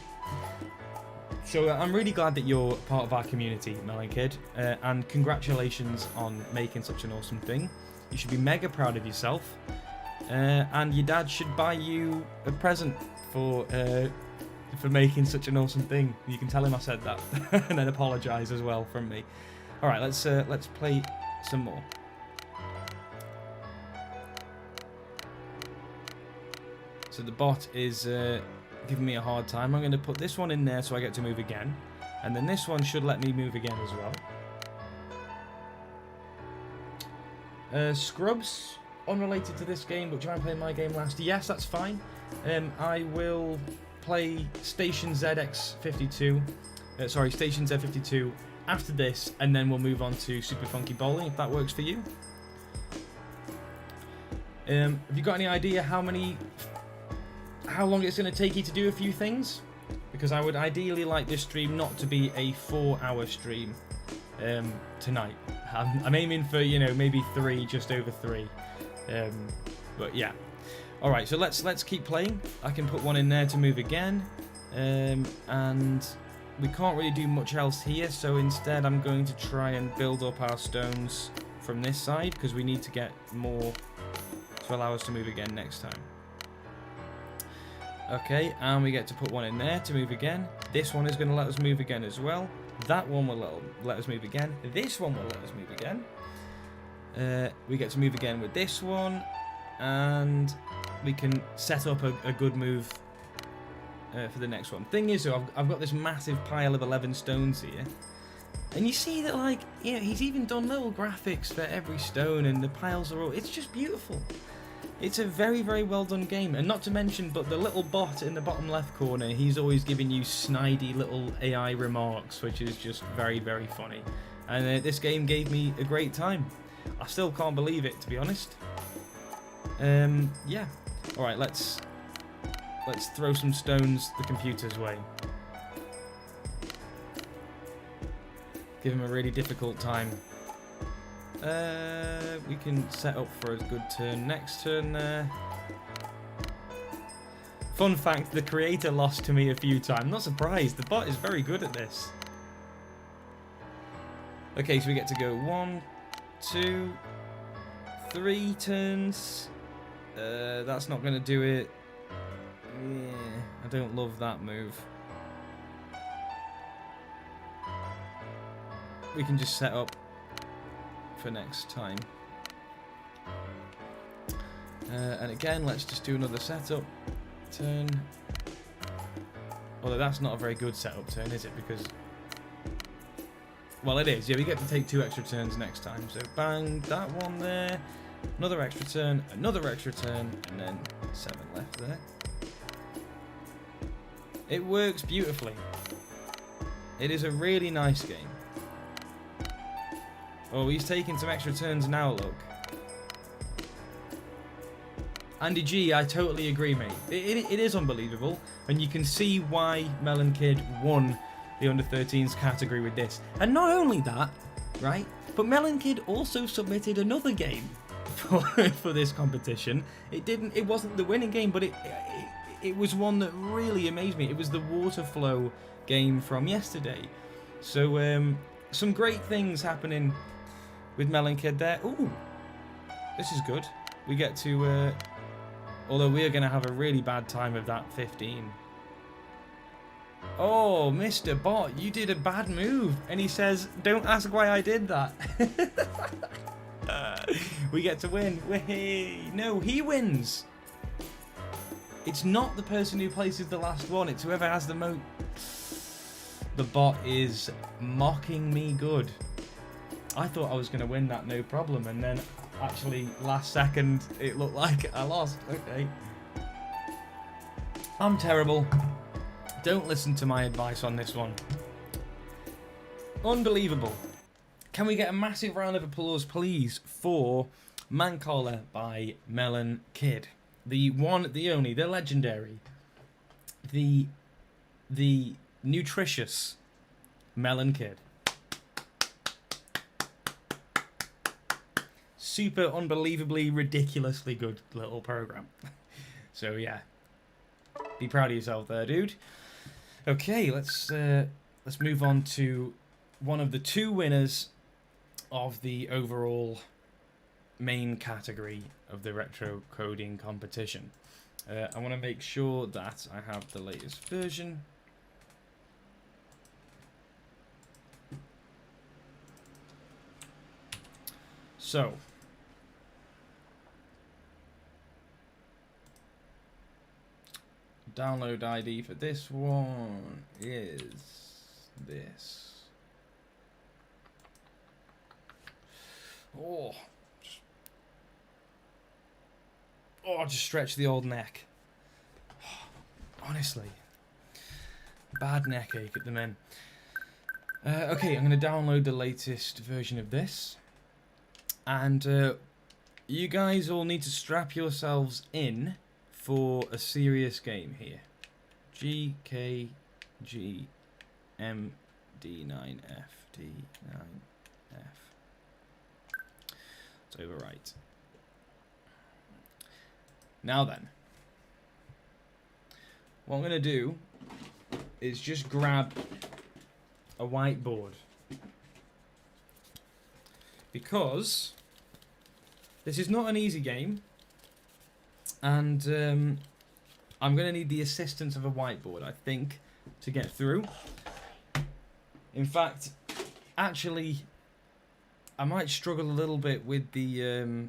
So I'm really glad that you're part of our community, Melon Kid, and congratulations on making such an awesome thing. You should be mega proud of yourself. And your dad should buy you a present for making such an awesome thing. You can tell him I said that, and then apologise as well from me. All right, let's play some more. So the bot is giving me a hard time. I'm going to put this one in there so I get to move again, and then this one should let me move again as well. Scrubz. Unrelated to this game, but do you mind playing my game last? Yes, that's fine. I will play Station ZX52. Station Z52 after this, and then we'll move on to Super Funky Bowling if that works for you. Have you got any idea how long it's going to take you to do a few things? Because I would ideally like this stream not to be a 4-hour stream tonight. I'm aiming for, maybe 3, just over 3. But yeah, all right, so let's keep playing. I can put one in there to move again, and we can't really do much else here, so instead I'm going to try and build up our stones from this side, because we need to get more to allow us to move again next time. Okay, and we get to put one in there to move again. This one is going to let us move again as well. That one will let us move again. This one will let us move again. We get to move again with this one, and we can set up a good move for the next one. Thing is, though, I've got this massive pile of 11 stones here, and you see that, he's even done little graphics for every stone, and the piles are all... It's just beautiful. It's a very, very well done game, and not to mention, but the little bot in the bottom left corner, he's always giving you snidey little AI remarks, which is just very, very funny. And this game gave me a great time. I still can't believe it, to be honest. Yeah. All right, let's throw some stones the computer's way. Give him a really difficult time. We can set up for a good turn. Next turn there. Fun fact, the creator lost to me a few times. Not surprised, the bot is very good at this. Okay, so we get to go 1, 2, 3 turns. That's not going to do it. Yeah, I don't love that move. We can just set up for next time. And again, let's just do another setup turn. Although that's not a very good setup turn, is it? Because... well, it is. Yeah, we get to take 2 extra turns next time. So bang, that one there. Another extra turn, another extra turn, and then 7 left there. It works beautifully. It is a really nice game. Oh, he's taking some extra turns now, look. Andy G, I totally agree, mate. It is unbelievable, and you can see why Melon Kid won the under-13s category with this. And not only that, right? But Melon Kid also submitted another game for this competition. It wasn't the winning game, but it was one that really amazed me. It was the water flow game from yesterday. So some great things happening with Melon Kid there. Ooh, this is good. We get to, although we are going to have a really bad time of that 15. Oh, Mr. Bot, you did a bad move. And he says, don't ask why I did that. We get to win. Whee! No, he wins. It's not the person who places the last one. It's whoever has the most. The bot is mocking me good. I thought I was going to win that no problem. And then actually last second it looked like I lost. Okay. I'm terrible. Don't listen to my advice on this one. Unbelievable. Can we get a massive round of applause, please, for Mancala by Melon Kid? The one, the only, the legendary, the nutritious Melon Kid. Super unbelievably, ridiculously good little program. So yeah, be proud of yourself there, dude. Okay, let's move on to one of the two winners of the overall main category of the retro coding competition. I want to make sure that I have the latest version. So, download ID for this one is this. Oh, just stretch the old neck. Honestly, bad neck ache at the men. Okay, I'm going to download the latest version of this. And you guys all need to strap yourselves in for a serious game here. GKGMD9FD9F. Let's overwrite. Now then, what I'm going to do is just grab a whiteboard. Because this is not an easy game. And I'm going to need the assistance of a whiteboard, I think, to get through. In fact, actually, I might struggle a little bit with the...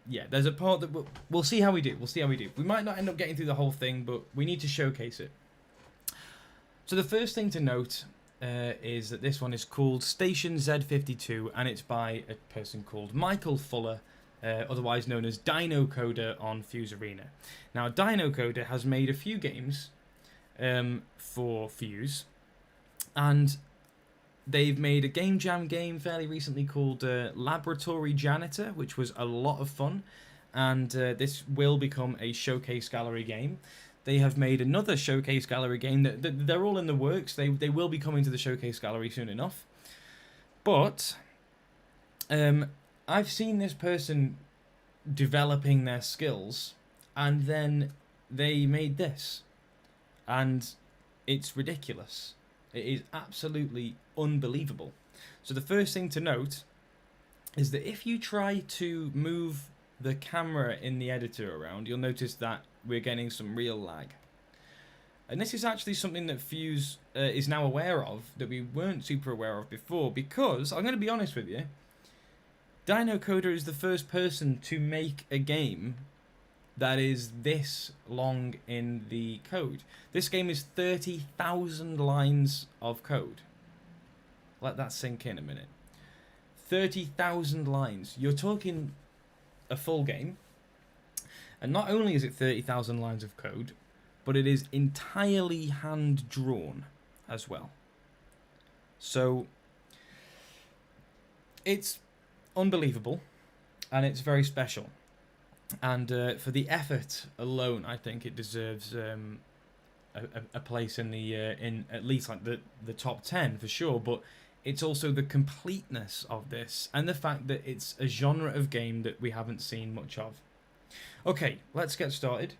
yeah, there's a part that we'll see how we do. We'll see how we do. We might not end up getting through the whole thing, but we need to showcase it. So the first thing to note is that this one is called Station Z52, and it's by a person called Michael Fuller, otherwise known as Dinocoder on FUZE Arena. Now, Dinocoder has made a few games for FUZE, and they've made a game jam game fairly recently called Laboratory Janitor, which was a lot of fun, and this will become a showcase gallery game. They have made another showcase gallery game that they're all in the works. They will be coming to the showcase gallery soon enough. But I've seen this person developing their skills, and then they made this, and it's ridiculous. It is absolutely unbelievable. So the first thing to note is that if you try to move the camera in the editor around, you'll notice that we're getting some real lag. And this is actually something that FUZE is now aware of, that we weren't super aware of before, because, I'm going to be honest with you, Dinocoder is the first person to make a game that is this long in the code. This game is 30,000 lines of code. Let that sink in a minute. 30,000 lines. You're talking a full game. And not only is it 30,000 lines of code, but it is entirely hand-drawn as well. So, it's unbelievable, and it's very special. And for the effort alone, I think it deserves a place in the in at least like the top 10 for sure. But it's also the completeness of this and the fact that it's a genre of game that we haven't seen much of. Okay, let's get started.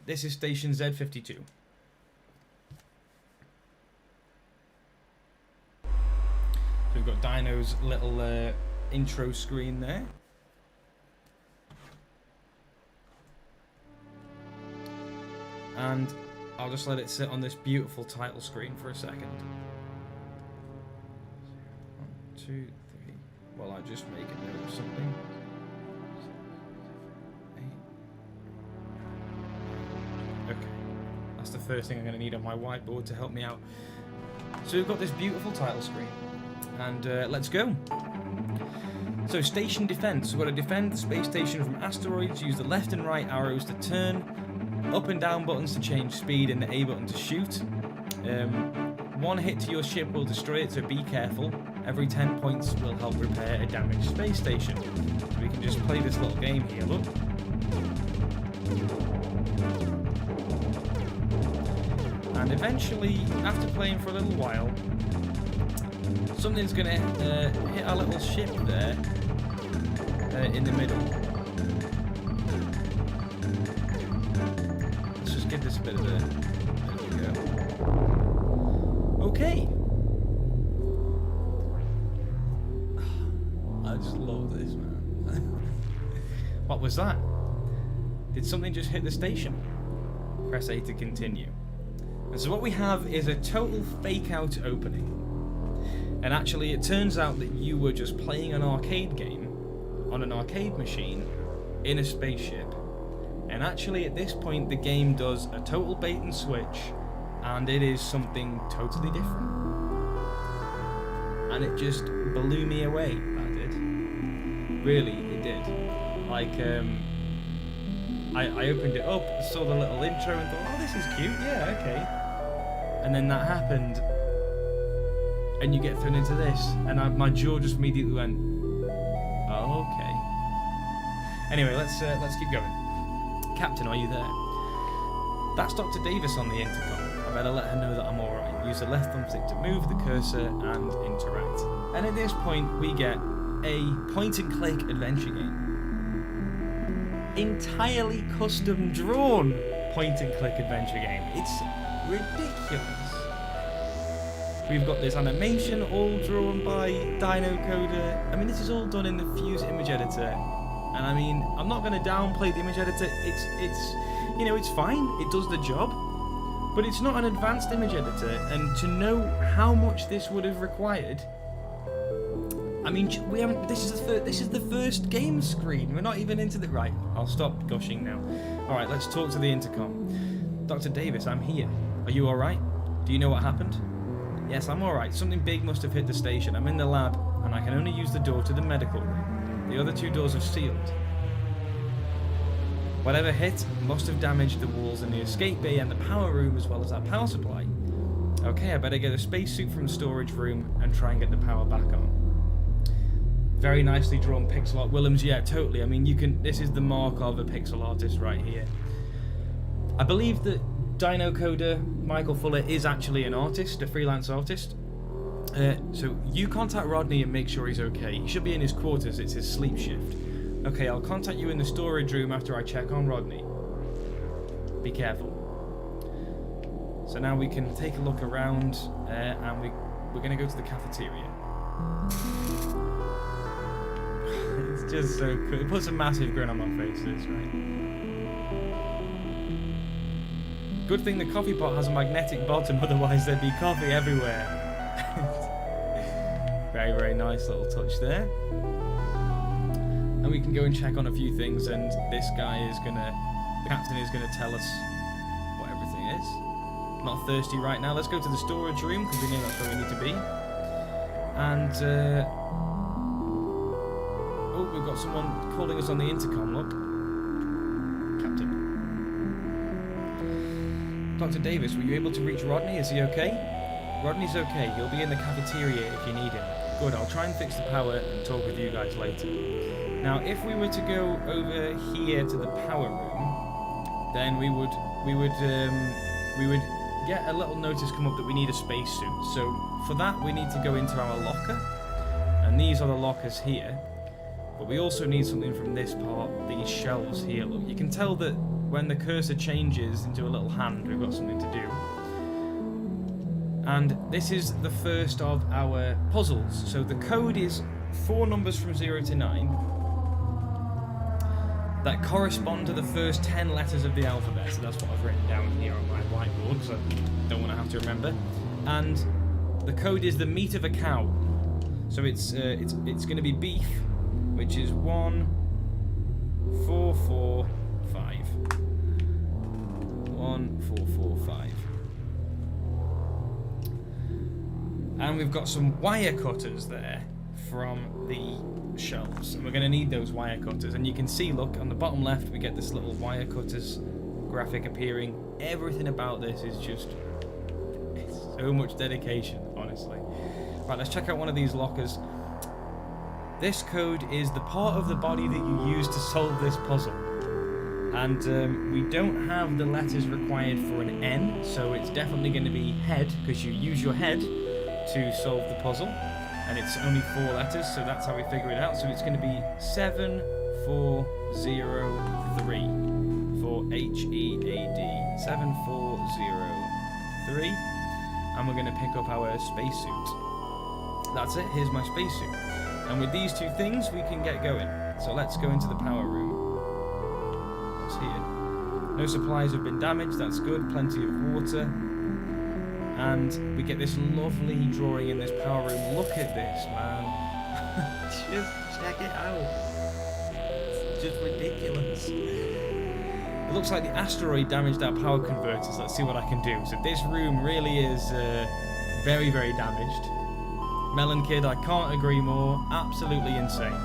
This is Station Z52. So we've got Dino's little intro screen there. And I'll just let it sit on this beautiful title screen for a second. 1, 2, 3. Well, I just make a note of something. 8. Okay. That's the first thing I'm going to need on my whiteboard to help me out. So we've got this beautiful title screen. And let's go. So, station defense. We've got to defend the space station from asteroids. Use the left and right arrows to turn. Up and down buttons to change speed and the A button to shoot. One hit to your ship will destroy it, so be careful. Every 10 points will help repair a damaged space station. So we can just play this little game here, look. And eventually, after playing for a little while, something's going to hit our little ship there in the middle. Give this a bit of a go. Okay. I just love this, man. What was that? Did something just hit the station? Press A to continue. And so what we have is a total fake out opening. And actually it turns out that you were just playing an arcade game on an arcade machine in a spaceship. And actually at this point the game does a total bait and switch, and it is something totally different. And it just blew me away, that did. Really, it did. Like, I opened it up, saw the little intro and thought, oh, this is cute, yeah, okay. And then that happened, and you get thrown into this, and my jaw just immediately went, oh, okay. Anyway, let's keep going. Captain, are you there? That's Dr. Davis on the intercom. I better let her know that I'm alright. Use the left thumbstick to move the cursor and interact. And at this point, we get a point-and-click adventure game. Entirely custom-drawn point-and-click adventure game. It's ridiculous. We've got this animation all drawn by Dinocoder. I mean, this is all done in the FUZE image editor. And I mean, I'm not going to downplay the image editor. It's you know, it's fine. It does the job. But it's not an advanced image editor. And to know how much this would have required, I mean, we haven't. This is the first game screen. We're not even into the right. I'll stop gushing now. All right, let's talk to the intercom. Dr. Davis, I'm here. Are you all right? Do you know what happened? Yes, I'm all right. Something big must have hit the station. I'm in the lab, and I can only use the door to the medical room. The other two doors are sealed. Whatever hit must have damaged the walls in the escape bay and the power room as well as our power supply. Okay, I better get a spacesuit from the storage room and try and get the power back on. Very nicely drawn pixel art. Willems, yeah, totally. I mean, this is the mark of a pixel artist right here. I believe that Dinocoder, Michael Fuller, is actually an artist, a freelance artist. So you contact Rodney and make sure he's okay. He should be in his quarters, it's his sleep shift. Okay, I'll contact you in the storage room after I check on Rodney. Be careful. So now we can take a look around, and we're going to go to the cafeteria. It's just so cool. It puts a massive grin on my face, this, right? Good thing the coffee pot has a magnetic bottom, otherwise there'd be coffee everywhere. Very, very nice little touch there. And we can go and check on a few things, and this guy is the captain is gonna tell us what everything is. Not thirsty right now. Let's go to the storage room, because we know that's where we need to be. And, oh, we've got someone calling us on the intercom, look. Captain. Dr. Davis, were you able to reach Rodney? Is he okay? Rodney's okay. He'll be in the cafeteria if you need him. Good, I'll try and fix the power and talk with you guys later. Now, if we were to go over here to the power room, then we would get a little notice come up that we need a spacesuit. So for that, we need to go into our locker. And these are the lockers here. But we also need something from this part, these shelves here. Look, you can tell that when the cursor changes into a little hand, we've got something to do. And this is the first of our puzzles. So the code is 4 numbers from 0 to 9 that correspond to the first 10 letters of the alphabet. So that's what I've written down here on my whiteboard, because I don't want to have to remember. And the code is the meat of a cow. So it's going to be beef, which is 1 4 4 5. 1 4 4 5. And we've got some wire cutters there from the shelves, and we're going to need those wire cutters. And you can see, look, on the bottom left we get this little wire cutters graphic appearing. Everything about this is just, it's so much dedication, honestly. Right, let's check out one of these lockers. This code is the part of the body that you use to solve this puzzle. And we don't have the letters required for an N, so it's definitely going to be head, because you use your head to solve the puzzle. And it's only 4 letters, so that's how we figure it out. So it's going to be 7 4 0 3 for HEAD. 7 4 0 3. And we're going to pick up our spacesuit. That's it, here's my spacesuit. And with these 2 things, we can get going. So let's go into the power room. What's here? No supplies have been damaged, that's good. Plenty of water. And we get this lovely drawing in this power room. Look at this, man. Just check it out. It's just ridiculous. It looks like the asteroid damaged our power converters. Let's see what I can do. So this room really is very, very damaged. Melon Kid, I can't agree more. Absolutely insane.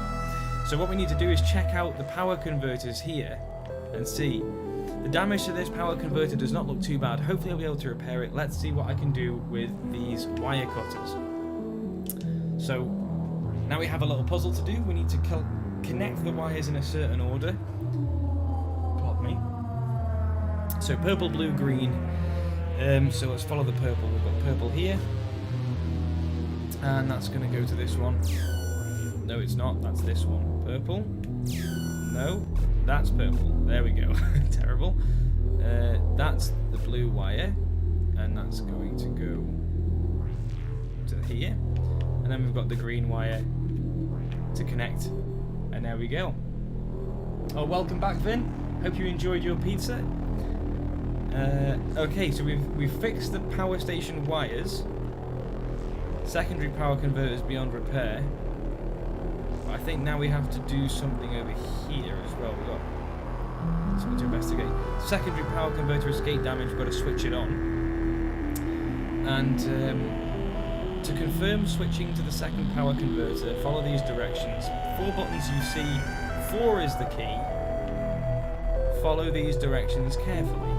So what we need to do is check out the power converters here and see. The damage to this power converter does not look too bad. Hopefully I'll be able to repair it. Let's see what I can do with these wire cutters. So now we have a little puzzle to do. We need to connect the wires in a certain order. Pardon me. So purple, blue, green. So let's follow the purple. We've got purple here. And that's going to go to this one. No, it's not. That's this one. Purple. No. That's purple. There we go. Terrible. That's the blue wire, and that's going to go to here. And then we've got the green wire to connect, and there we go. Oh, welcome back, Vin. Hope you enjoyed your pizza. Okay, so we've fixed the power station wires. Secondary power converters beyond repair. I think now we have to do something over here as well. We've got something to investigate. Secondary power converter escape damage, we've got to switch it on. And to confirm switching to the second power converter, follow these directions. 4 buttons you see, 4 is the key. Follow these directions carefully.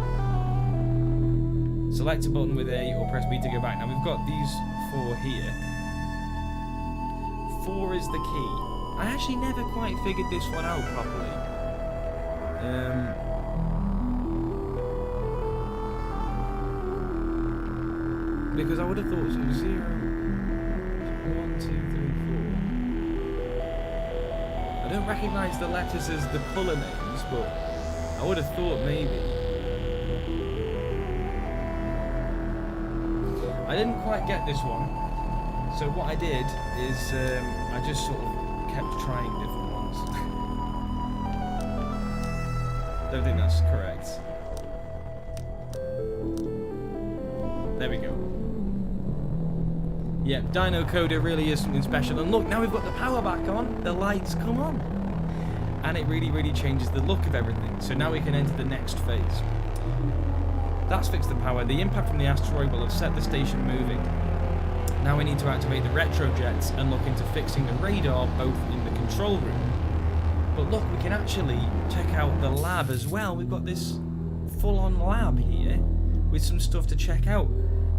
Select a button with A or press B to go back. Now we've got these 4 here. 4 is the key. I actually never quite figured this one out properly. Because I would have thought so. 0, 1, 2, 3, 4. I don't recognise the letters as the colour names, but I would have thought maybe. I didn't quite get this one. So what I did is I just sort of kept trying different ones. Don't think that's correct. There we go. Yeah, Dinocoder really is something special. And look, now we've got the power back on, the lights come on. And it really, really changes the look of everything. So now we can enter the next phase. That's fixed the power. The impact from the asteroid will have set the station moving. Now we need to activate the retrojets and look into fixing the radar both in the control room. But look, we can actually check out the lab as well. We've got this full-on lab here with some stuff to check out.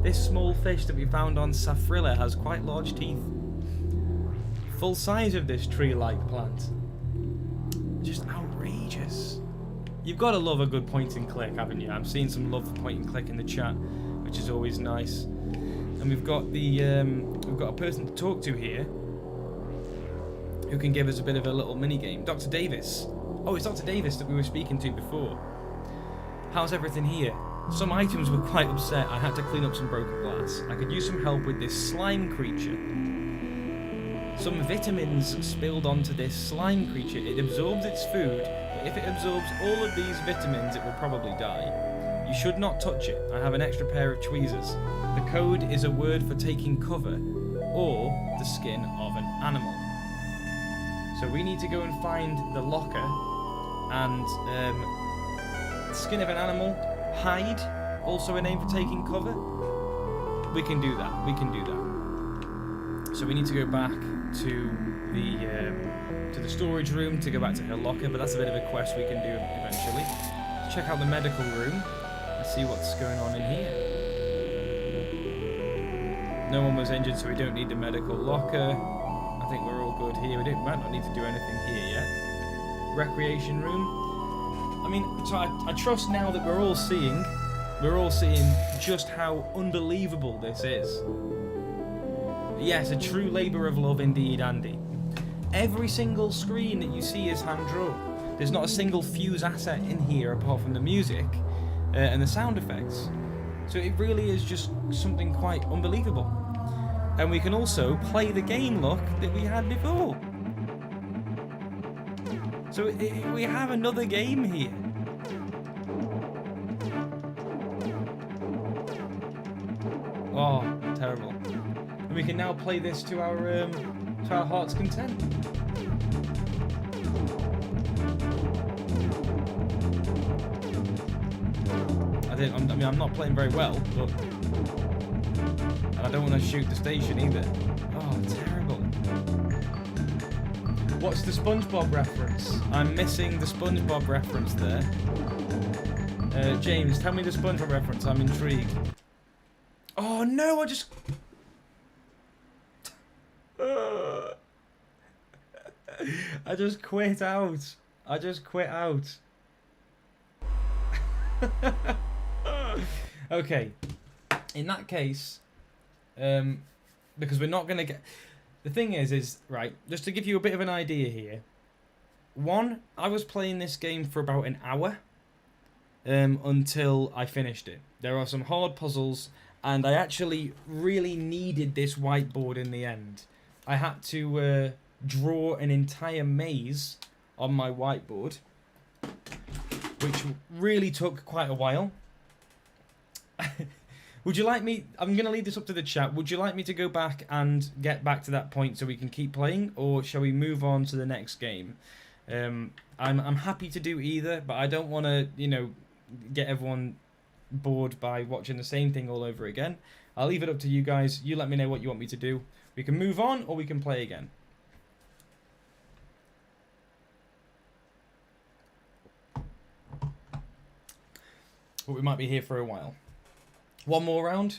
This small fish that we found on Safrilla has quite large teeth. Full size of this tree-like plant. Just outrageous. You've got to love a good point and click, haven't you? I'm seeing some love for point and click in the chat, which is always nice. And we've got a person to talk to here who can give us a bit of a little mini game. Dr. Davis. Oh, it's Dr. Davis that we were speaking to before. How's everything here? Some items were quite upset. I had to clean up some broken glass. I could use some help with this slime creature. Some vitamins spilled onto this slime creature. It absorbs its food, but if it absorbs all of these vitamins, it will probably die. You should not touch it. I have an extra pair of tweezers. The code is a word for taking cover, or the skin of an animal. So we need to go and find the locker, and skin of an animal, hide, also a name for taking cover. We can do that. We can do that. So we need to go back to the storage room to go back to her locker, but that's a bit of a quest we can do eventually. Check out the medical room and see what's going on in here. No one was injured, so we don't need the medical locker. I think we're all good here. We might not need to do anything here yet. Recreation room. I mean, so I trust now that we're all seeing just how unbelievable this is. Yes, a true labour of love indeed, Andy. Every single screen that you see is hand-drawn. There's not a single FUZE asset in here apart from the music and the sound effects. So it really is just something quite unbelievable. And we can also play the game look that we had before. So we have another game here. Oh, terrible. And we can now play this to our heart's content. I mean, I'm not playing very well, but and I don't want to shoot the station either. Oh, terrible. What's the SpongeBob reference? I'm missing the SpongeBob reference there. James, tell me the SpongeBob reference. I'm intrigued. Oh no! I just quit out. I just quit out. Okay. In that case, because we're not gonna get. The thing is right. Just to give you a bit of an idea here. One, I was playing this game for about an hour, until I finished it. There are some hard puzzles, and I actually really needed this whiteboard in the end. I had to draw an entire maze on my whiteboard, which really took quite a while. Would you like me... I'm going to leave this up to the chat. Would you like me to go back and get back to that point so we can keep playing? Or shall we move on to the next game? I'm happy to do either, but I don't want to, you know, get everyone bored by watching the same thing all over again. I'll leave it up to you guys. You let me know what you want me to do. We can move on or we can play again. But we might be here for a while. One more round.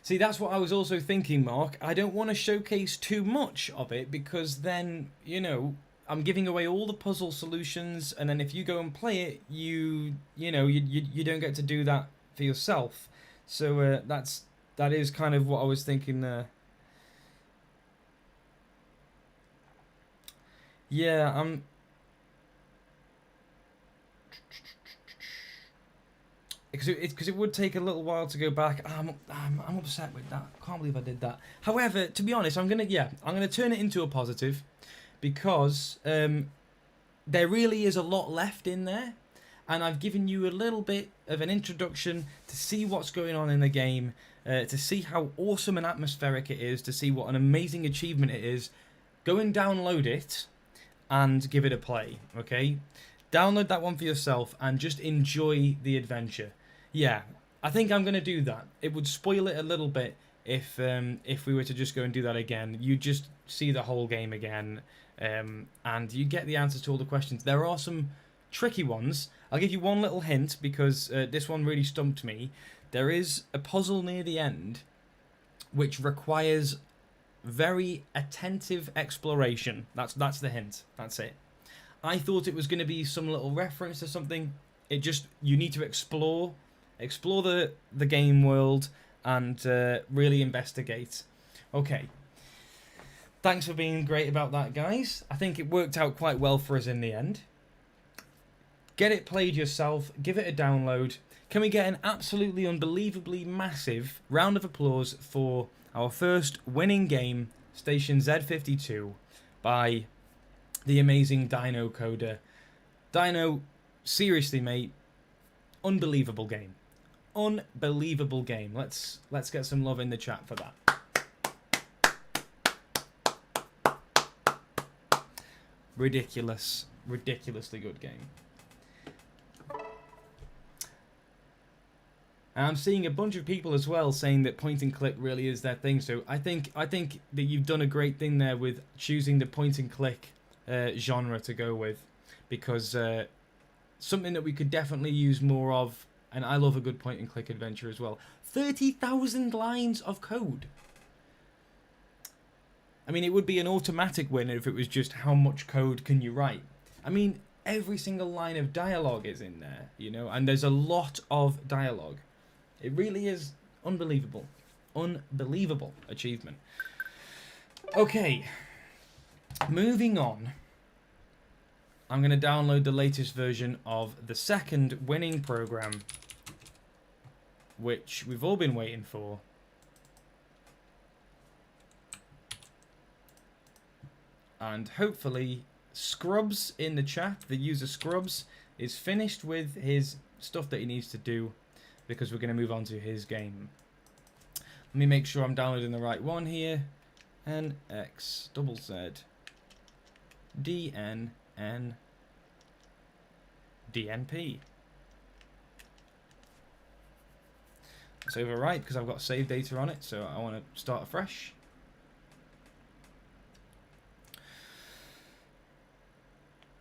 See, that's what I was also thinking, Mark. I don't want to showcase too much of it because then, you know, I'm giving away all the puzzle solutions, and then if you go and play it, you don't get to do that for yourself. So that is kind of what I was thinking there. Yeah, because it would take a little while to go back. I'm upset with that. Can't believe I did that. However, to be honest, I'm gonna turn it into a positive, because there really is a lot left in there, and I've given you a little bit of an introduction to see what's going on in the game, to see how awesome and atmospheric it is, to see what an amazing achievement it is. Go and download it and give it a play, okay? Download that one for yourself and just enjoy the adventure. Yeah, I think I'm going to do that. It would spoil it a little bit if we were to just go and do that again. You just see the whole game again, and you get the answers to all the questions. There are some tricky ones. I'll give you one little hint, because this one really stumped me. there is a puzzle near the end which requires very attentive exploration. That's the hint. That's it. I thought it was going to be some little reference to something. You need to explore the game world and really investigate. Okay. Thanks for being great about that, guys. I think it worked out quite well for us in the end. Get it played yourself. Give it a download. Can we get an absolutely unbelievably massive round of applause for our first winning game, Station Z52, by the amazing Dinocoder. Dino, seriously, mate, unbelievable game. Unbelievable game. Let's get some love in the chat for that. Ridiculously good game. And I'm seeing a bunch of people as well saying that point and click really is their thing. So I think that you've done a great thing there with choosing the point and click genre to go with, because something that we could definitely use more of. And I love a good point and click adventure as well. 30,000 lines of code. I mean, it would be an automatic winner if it was just how much code can you write. I mean, every single line of dialogue is in there, you know, and there's a lot of dialogue. It really is unbelievable. Unbelievable achievement. Okay, moving on. I'm going to download the latest version of the second winning program, which we've all been waiting for. And hopefully Scrubz in the chat, the user Scrubz, is finished with his stuff that he needs to do, because we're going to move on to his game. Let me make sure I'm downloading the right one here. NXZZ DNP. Let's overwrite because I've got save data on it, so I want to start afresh.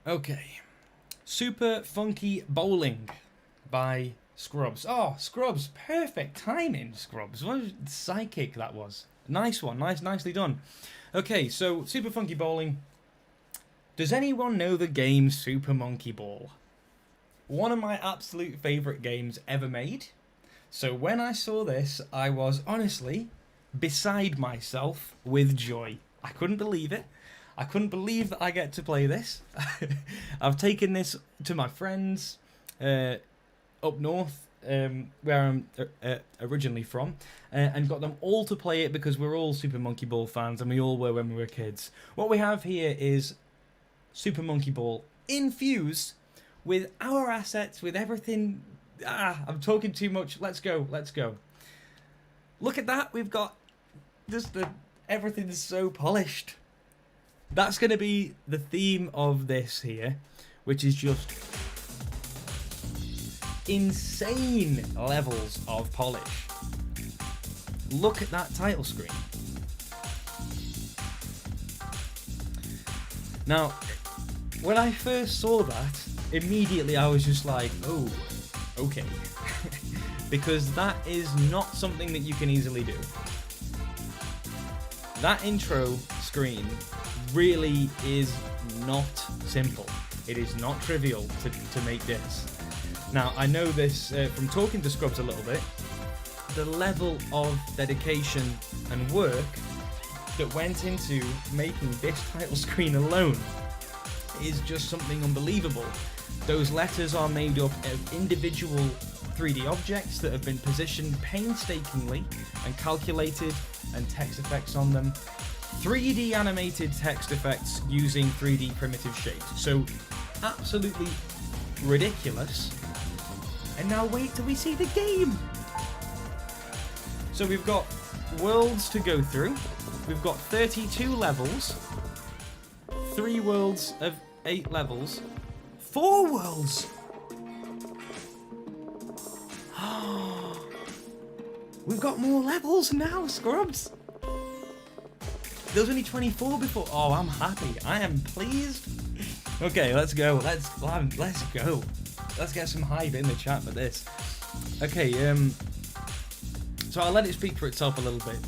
Okay. Super Funky Bowling by Scrubz. Oh, Scrubz. Perfect timing, Scrubz. What a psychic that was. Nice one. Nicely done. Okay, so Super Funky Bowling. Does anyone know the game Super Monkey Ball? One of my absolute favourite games ever made. So when I saw this, I was honestly beside myself with joy. I couldn't believe it. I couldn't believe that I get to play this. I've taken this to my friends up north, where I'm originally from, and got them all to play it because we're all Super Monkey Ball fans, and we all were when we were kids. What we have here is Super Monkey Ball in FUZE, with our assets, with everything. I'm talking too much. Let's go. Look at that. We've got just everything's so polished. That's going to be the theme of this here, which is just insane levels of polish. Look at that title screen. Now, when I first saw that, immediately I was just like, oh, okay. Because that is not something that you can easily do. That intro screen really is not simple. It is not trivial to make this. Now, I know this from talking to Scrubz a little bit. The level of dedication and work that went into making this title screen alone is just something unbelievable. Those letters are made up of individual 3D objects that have been positioned painstakingly and calculated, and text effects on them. 3D animated text effects using 3D primitive shapes. So, absolutely ridiculous. And now wait till we see the game! So we've got worlds to go through. We've got 32 levels. 3 worlds of 8 levels. 4 worlds! We've got more levels now, Scrubz! There was only 24 before. Oh, I'm happy. I am pleased. Okay, let's go. Let's go. Let's get some hype in the chat for this. Okay, So I'll let it speak for itself a little bit.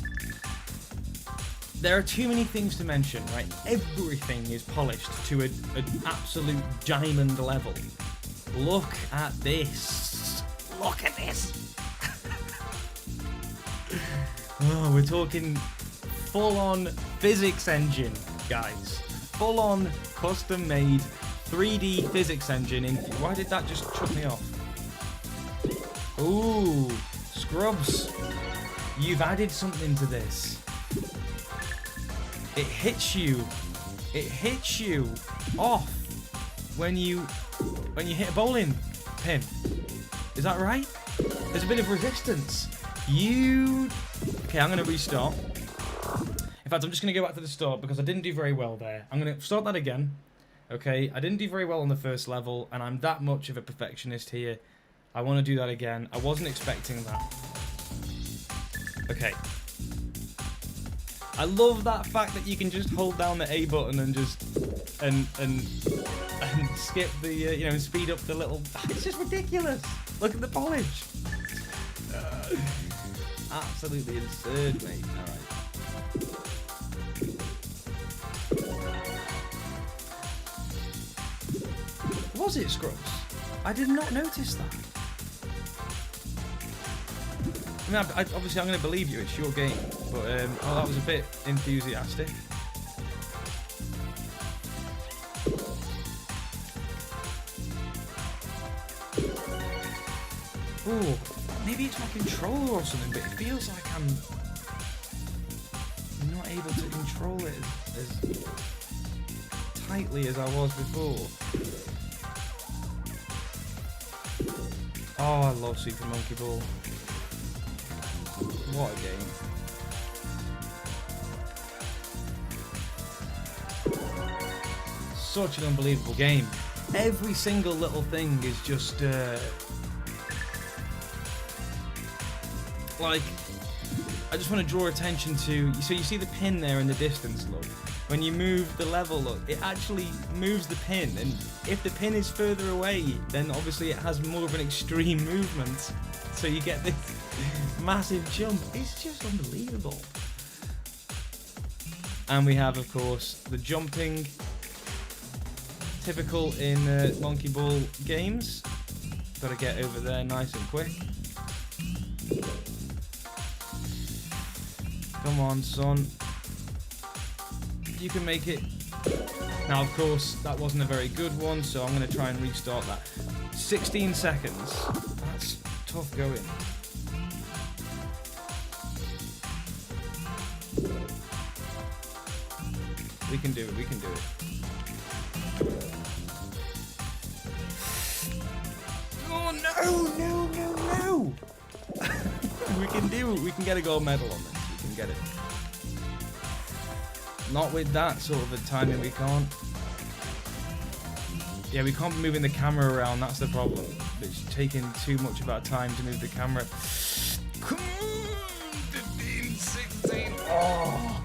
There are too many things to mention, right? Everything is polished to an absolute diamond level. Look at this. Look at this. Oh, we're talking full-on physics engine, guys. Full-on custom-made 3D physics engine. Why did that just chuck me off? Ooh, Scrubz. You've added something to this. It hits you off when you hit a bowling pin. Is that right? There's a bit of resistance. Okay, I'm gonna restart. In fact, I'm just gonna go back to the start because I didn't do very well there. I'm gonna start that again. Okay, I didn't do very well on the first level, and I'm that much of a perfectionist here. I want to do that again. I wasn't expecting that. Okay. I love that fact that you can just hold down the A button and just and skip the you know, and speed up the little. It's just ridiculous. Look at the polish. Absolutely absurd, mate. All right. Was it Scrubz? I did not notice that. I mean, obviously I'm going to believe you, it's your game, but oh, that was a bit enthusiastic. Ooh, maybe it's my controller or something, but it feels like I'm not able to control it as tightly as I was before. Oh, I love Super Monkey Ball. What a game. Such an unbelievable game. Every single little thing is just like, I just want to draw attention to, so you see the pin there in the distance, look. When you move the level, look, it actually moves the pin, and if the pin is further away, then obviously it has more of an extreme movement. So you get this massive jump. It's just unbelievable. And we have, of course, the jumping, typical in Monkey Ball games. Got to get over there nice and quick. Come on, son. You can make it. Now, of course, that wasn't a very good one, so I'm going to try and restart that. 16 seconds. That's tough going. We can do it, we can do it. Oh, no! We can do it. We can get a gold medal on this. We can get it. Not with that sort of a timing, we can't. Yeah, we can't be moving the camera around, that's the problem. It's taking too much of our time to move the camera. Come on! 15, 16. Oh!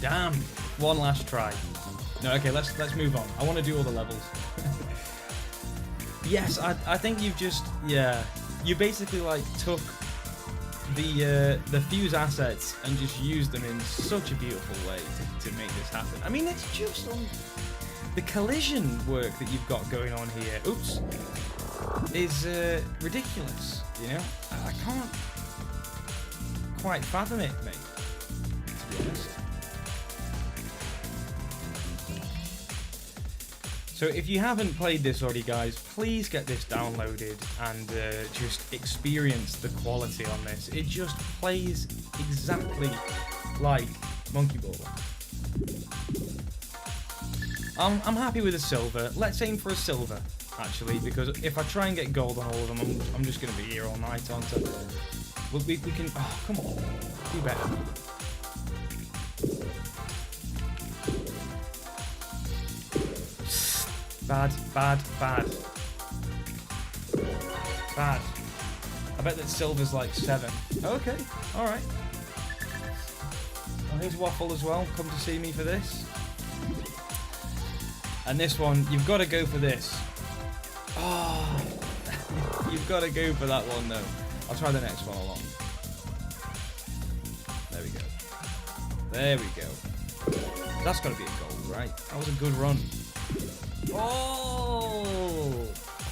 Damn! One last try. No, okay, let's move on. I want to do all the levels. Yes, I think you've just, yeah. You basically like took the FUZE assets and just used them in such a beautiful way to make this happen. I mean, it's just on the collision work that you've got going on here. Oops, is ridiculous. You know, I can't quite fathom it, mate. To be honest. So if you haven't played this already, guys, please get this downloaded and just experience the quality on this. It just plays exactly like Monkey Ball. I'm happy with a silver. Let's aim for a silver, actually, because if I try and get gold on all of them, I'm just going to be here all night, aren't I? We can... Oh, come on. Do better. Bad. Bad. I bet that silver's like 7. Okay, alright. Well, here's Waffle as well. Come to see me for this. And this one, you've got to go for this. Oh, You've got to go for that one, though. I'll try the next one along. There we go. There we go. That's got to be a goal, right? That was a good run. Oh!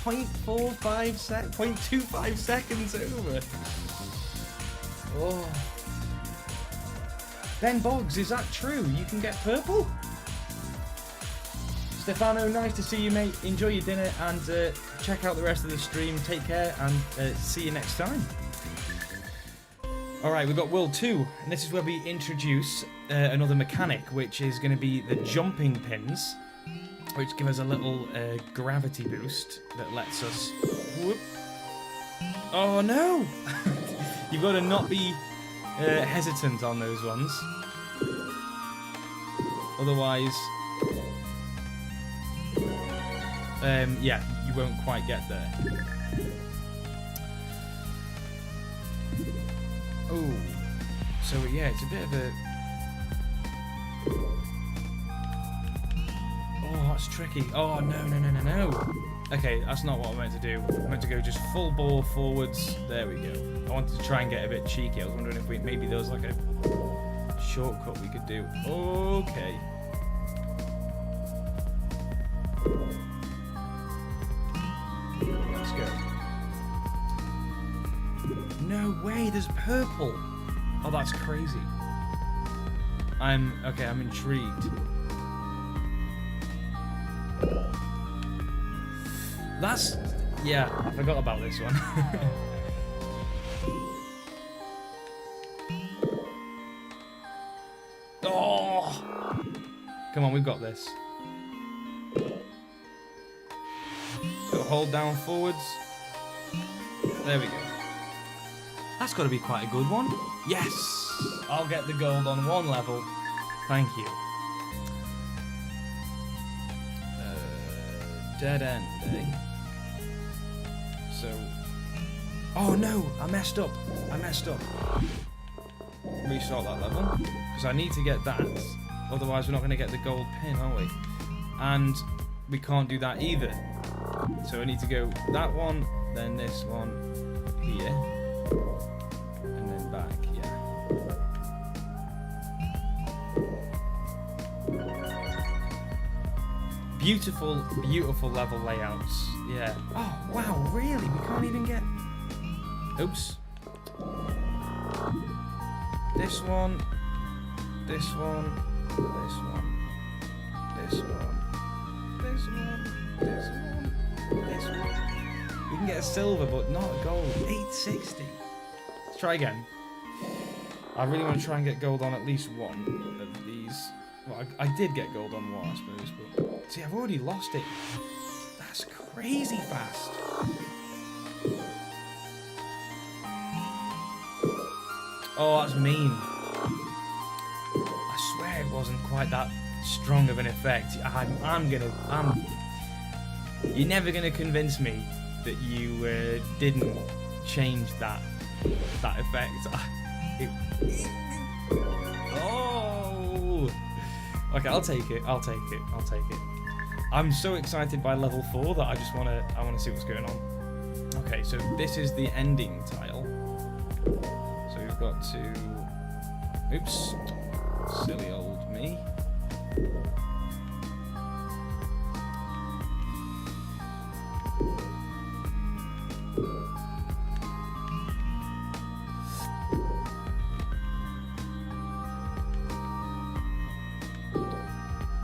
0.25 seconds over. Oh. Ben Boggs, is that true? You can get purple? Stefano, nice to see you, mate. Enjoy your dinner and check out the rest of the stream. Take care and see you next time. Alright, we've got World 2, and this is where we introduce another mechanic, which is going to be the jumping pins, which give us a little gravity boost that lets us... Whoop. Oh no! You've got to not be hesitant on those ones. Otherwise... yeah, you won't quite get there. Oh, so yeah, it's a bit of a... Oh, that's tricky. Oh, no. Okay, that's not what I meant to do. I meant to go just full ball forwards. There we go. I wanted to try and get a bit cheeky. I was wondering if maybe there was like a shortcut we could do. Okay. Let's go. No way, there's purple. Oh, that's crazy. I'm intrigued. That's... yeah, I forgot about this one. Oh! Come on, we've got this. Got to hold down forwards. There we go. That's got to be quite a good one. Yes! I'll get the gold on one level. Thank you. Dead end, eh? So... oh no! I messed up. Restart that level. Because I need to get that. Otherwise we're not going to get the gold pin, are we? And we can't do that either. So I need to go that one, then this one here. And then back, yeah. Beautiful, beautiful level layouts. Yeah. Oh, wow, really? We can't even get... oops. This one. This one. This one. This one. This one. This one. This one. We can get a silver, but not a gold. 860. Let's try again. I really want to try and get gold on at least one of these. Well, I did get gold on one, I suppose, but... see, I've already lost it. That's crazy fast. Oh, that's mean. I swear it wasn't quite that strong of an effect. You're never gonna convince me that you didn't change that effect. Oh. Okay, I'll take it. I'm so excited by level 4 that I wanna see what's going on. Okay, so this is the ending tile. So we've got to... oops. Silly old me.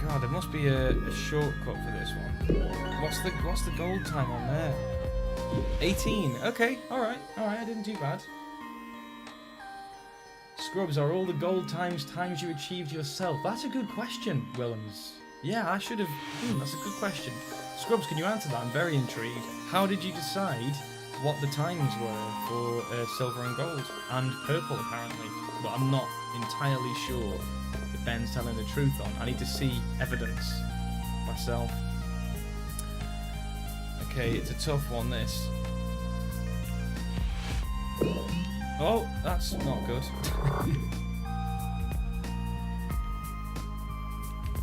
God, there must be a shortcut for this one. What's the gold time on there? 18. Okay, alright, I didn't do bad. Scrubz, are all the gold times you achieved yourself? That's a good question, Willems. Yeah, I should have... that's a good question. Scrubz, can you answer that? I'm very intrigued. How did you decide what the times were for silver and gold? And purple, apparently. But I'm not entirely sure that Ben's telling the truth on. I need to see evidence myself. Okay, it's a tough one, this. Oh, that's not good.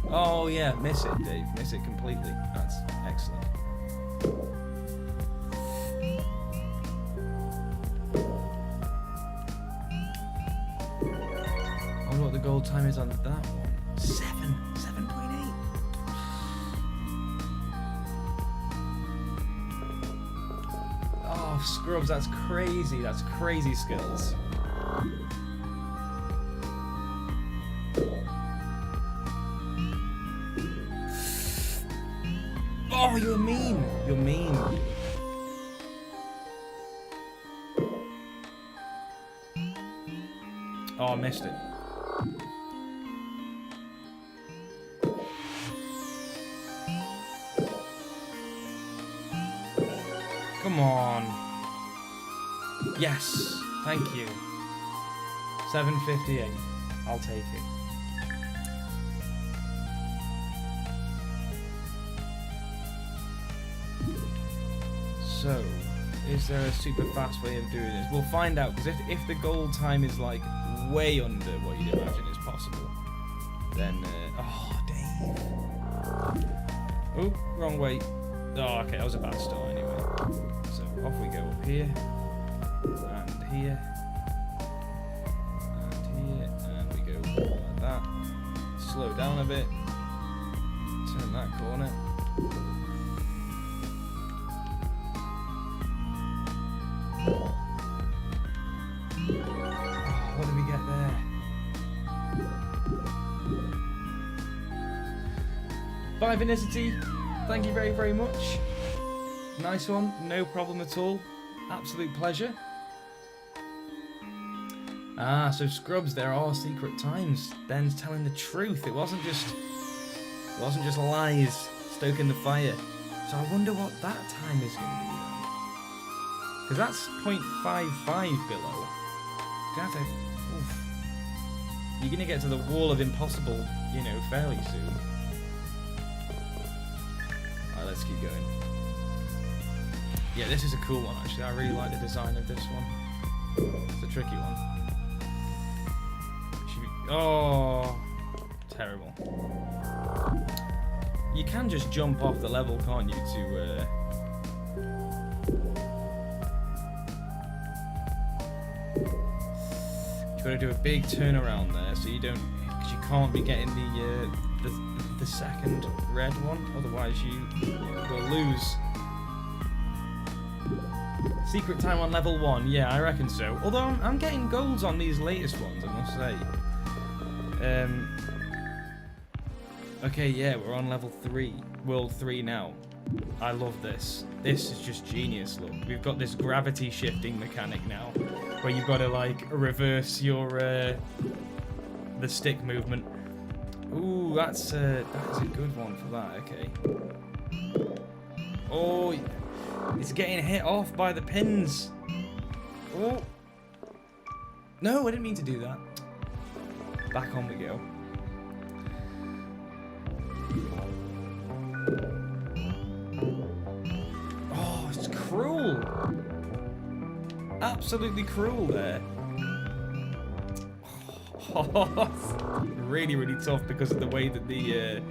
Oh yeah, miss it, Dave. Miss it completely. That's excellent. gold time is on that one? 7.8. Oh, Scrubz, that's crazy. That's crazy skills. Oh, you're mean. You're mean. Oh, I missed it. Come on. Yes. Thank you. 758. I'll take it. So, is there a super fast way of doing this? We'll find out, because if the gold time is like way under what you'd imagine is possible, then oh, Dave. Oh, wrong way. Oh, okay, that was a bad start anyway. So off we go up here, and here, and we go like that. Slow down a bit. Turn that corner. What did we get there? Bye, Vinicity. Thank you very, very much. Nice one. No problem at all. Absolute pleasure. Ah, so Scrubz, there are secret times. Ben's telling the truth. It wasn't just lies stoking the fire. So I wonder what that time is going to be then. Because that's 0.55 below. You're going to get to the wall of impossible, you know, fairly soon. Alright, let's keep going. Yeah, this is a cool one, actually. I really like the design of this one. It's a tricky one. Oh, terrible. You can just jump off the level, can't you, to... You've got to do a big turnaround there, so you don't... Because you can't be getting the second red one, otherwise you will lose. Secret time on level 1, yeah, I reckon so. Although I'm getting golds on these latest ones, I must say. Okay, yeah, we're on level 3, world 3 now. I love this. This is just genius, look. We've got this gravity shifting mechanic now, where you've got to, like, reverse your, the stick movement. Ooh, that is a good one for that, okay. Oh, it's getting hit off by the pins. Oh. No, I didn't mean to do that. Back on we go. Oh, it's cruel. Absolutely cruel there. Oh, it's really, really tough because of the way that the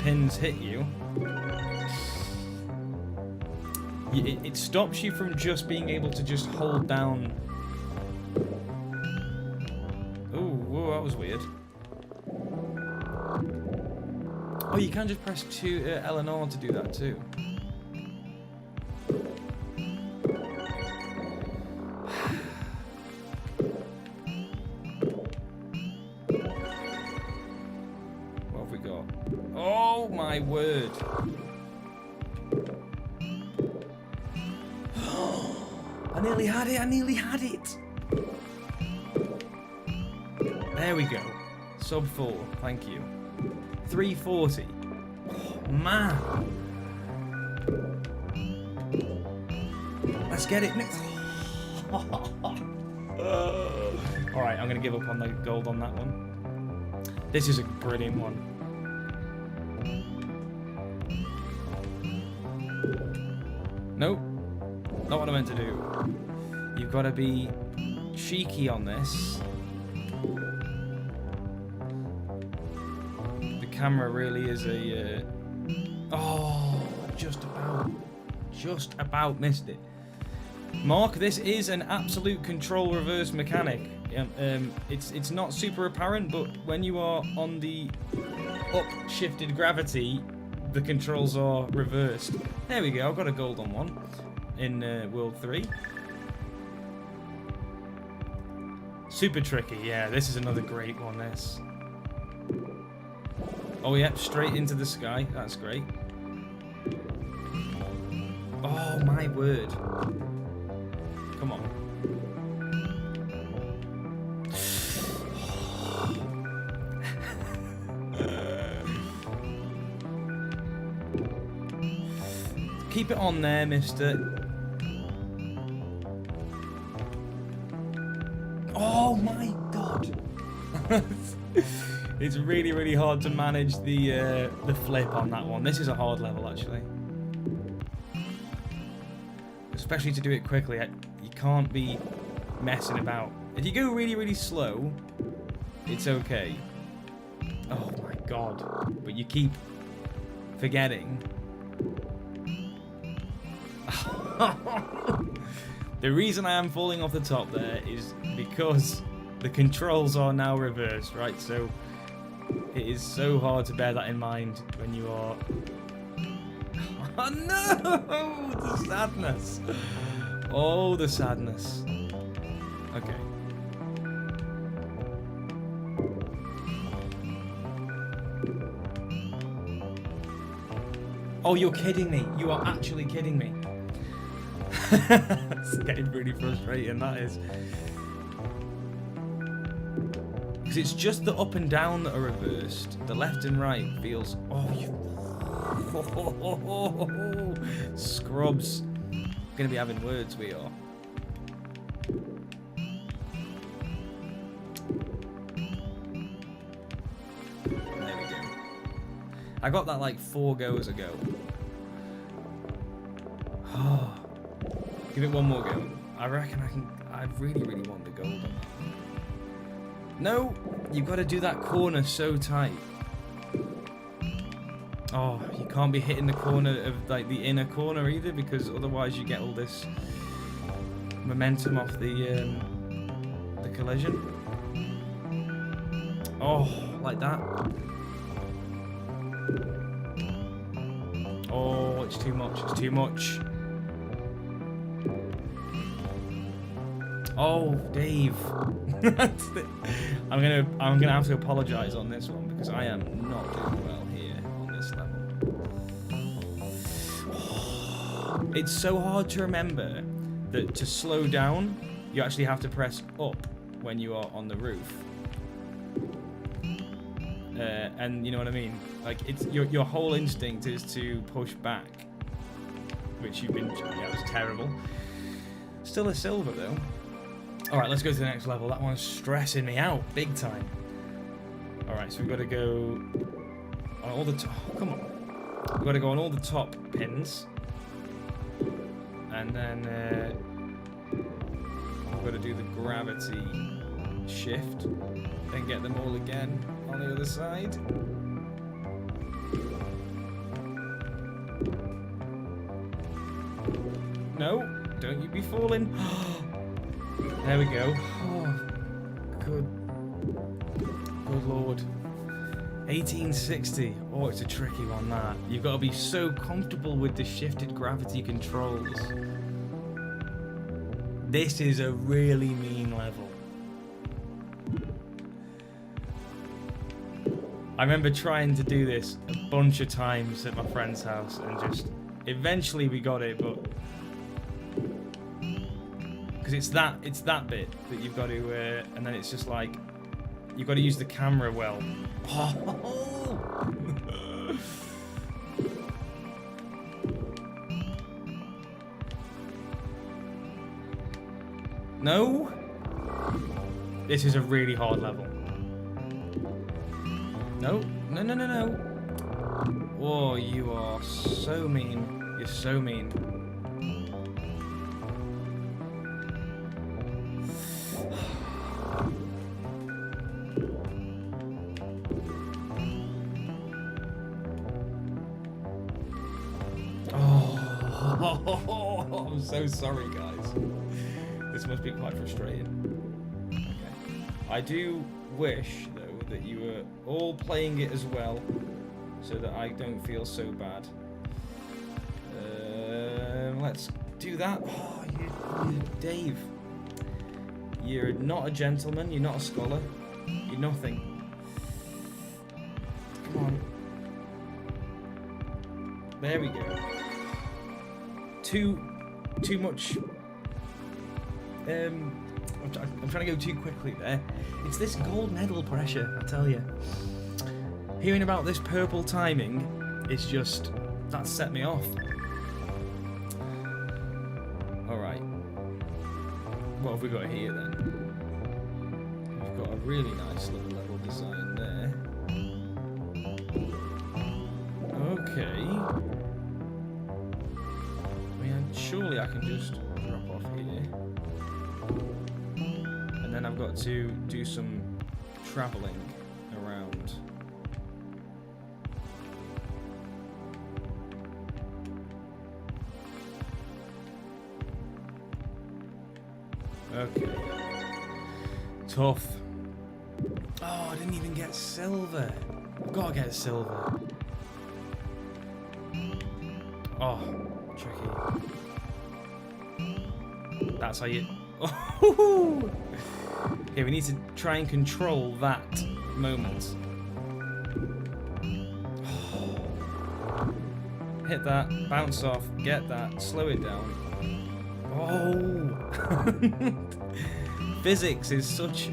pins hit you. It stops you from just being able to just hold down. Ooh, whoa, that was weird. Oh, you can just press L and R to do that too. What have we got? Oh my word. I nearly had it, I nearly had it. There we go. Sub 4, thank you. 340. Oh, man. Let's get it. Alright, I'm going to give up on the gold on that one. This is a brilliant one. Nope. Not what I meant to do. You've got to be cheeky on this. The camera really is a... Oh, just about missed it. Mark, this is an absolute control reverse mechanic. It's not super apparent, but when you are on the up-shifted gravity, the controls are reversed. There we go. I've got a gold on one in World 3. Super tricky. Yeah, this is another great one. This. Oh yeah, straight into the sky. That's great. Oh my word. Come on. Keep it on there, mister. Oh my god. It's really, really hard to manage the flip on that one. This is a hard level, actually. Especially to do it quickly. You can't be messing about. If you go really, really slow, it's okay. Oh my god. But you keep forgetting. The reason I am falling off the top there is because the controls are now reversed, right? So it is so hard to bear that in mind when you are... Oh no! The sadness. Oh, the sadness. Okay. Oh, you're kidding me. You are actually kidding me. It's getting really frustrating, that is. Because it's just the up and down that are reversed. The left and right feels... Oh, you... Scrubz. Gonna be having words, we are. There we go. I got that like 4 goes ago. Oh. Give it one more go. I reckon I can... I really, really want the gold on that. No! You've got to do that corner so tight. Oh, you can't be hitting the corner of, like, the inner corner either, because otherwise you get all this momentum off the collision. Oh, like that. Oh, it's too much. It's too much. Oh, Dave. I'm gonna have to apologise on this one because I am not doing well here on this level. It's so hard to remember that to slow down, you actually have to press up when you are on the roof. And you know what I mean? Like, it's your whole instinct is to push back, which you've been... Yeah, it was terrible. Still a silver though. Alright, let's go to the next level. That one's stressing me out big time. Alright, so we've got to go on all the top. Oh, come on. We've got to go on all the top pins. And then we've got to do the gravity shift. Then get them all again on the other side. No, don't you be falling. There we go. Oh, good lord. 1860. Oh, it's a tricky one, that. You've got to be so comfortable with the shifted gravity controls. This is a really mean level. I remember trying to do this a bunch of times at my friend's house and just... Eventually we got it, but... Because it's that bit that you've got to, and then it's just like you've got to use the camera well. Oh. No, this is a really hard level. No. Oh, you are so mean. You're so mean. Oh, I'm so sorry, guys. This must be quite frustrating. Okay. I do wish, though, that you were all playing it as well, so that I don't feel so bad. Let's do that. Oh, you Dave. You're not a gentleman, you're not a scholar, you're nothing. Come on. There we go. Too much. I'm trying to go too quickly there. It's this gold medal pressure, I tell you. Hearing about this purple timing is just, that set me off. Alright. What have we got here then? We've got a really nice little level design there. Okay. I mean, surely I can just drop off here. And then I've got to do some travelling around. Okay. Tough. Oh, I didn't even get silver. I've got to get silver. Oh, tricky. That's how you... Oh! Okay, we need to try and control that moment. Hit that, bounce off, get that, slow it down. Oh! Physics is such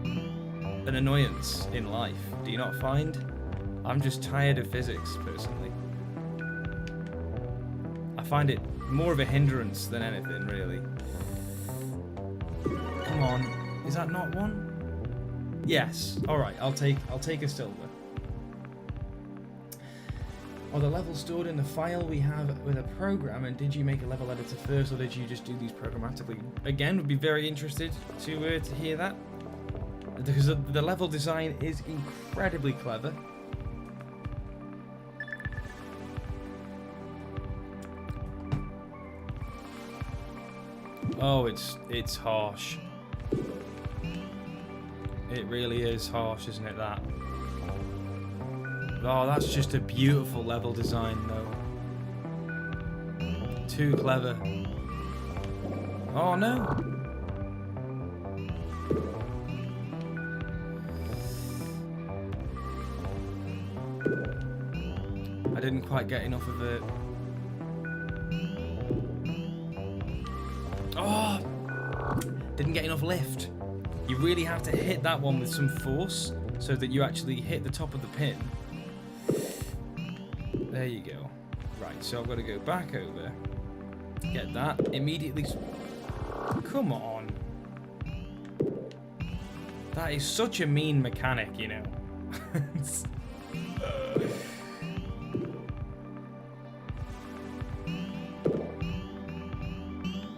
an annoyance in life, do you not find? I'm just tired of physics, personally. I find it more of a hindrance than anything, really. Come on, is that not one? Yes. All right, I'll take a silver. Are the levels stored in the file we have with a program, and did you make a level editor first, or did you just do these programmatically? Again, would be very interested to hear that, because the level design is incredibly clever. Oh, it's harsh. It really is harsh, isn't it, that? Oh, that's just a beautiful level design, though. Too clever. Oh, no. I didn't quite get enough of it. Oh! Didn't get enough lift. You really have to hit that one with some force so that you actually hit the top of the pin. There you go. Right, so I've got to go back over. Get that. Immediately... Come on. That is such a mean mechanic, you know.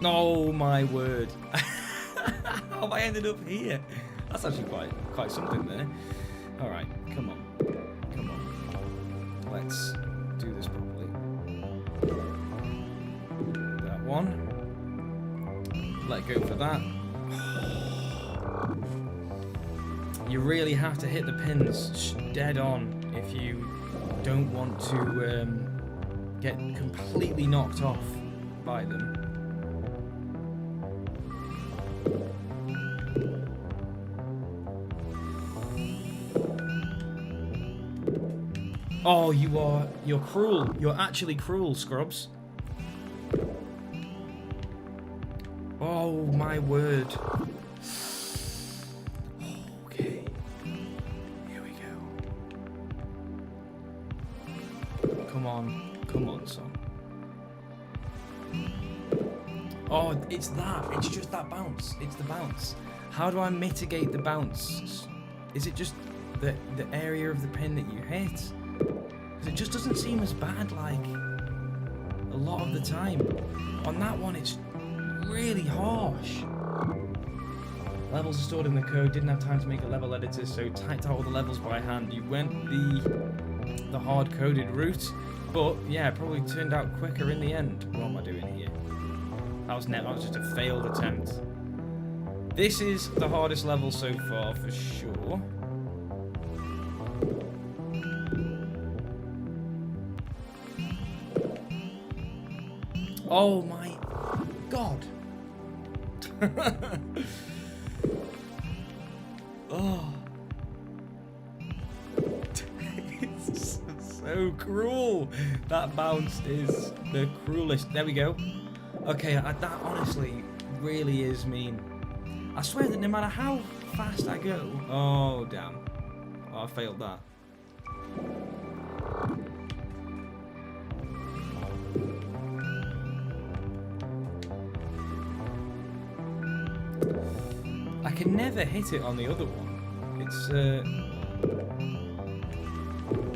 Oh my word. How have I ended up here? That's actually quite something there. Alright, come on. Come on. Let's do this properly. That one. Let go for that. You really have to hit the pins dead on if you don't want to get completely knocked off by them. Oh, you're cruel. You're actually cruel, Scrubz. Oh my word. Okay. Here we go. Come on, son. Oh, it's that. It's just that bounce. It's the bounce. How do I mitigate the bounce? Is it just the area of the pin that you hit? It just doesn't seem as bad, like, a lot of the time. On that one, it's really harsh. Levels are stored in the code. Didn't have time to make a level editor, so typed out all the levels by hand. You went the hard-coded route, but yeah, it probably turned out quicker in the end. What am I doing here? That was just a failed attempt. This is the hardest level so far, for sure. Oh my god. Oh. It's so cruel. That bounce is the cruelest. There we go. Okay, that honestly really is mean. I swear that no matter how fast I go... Oh, damn. Oh, I failed that. I can never hit it on the other one. It's,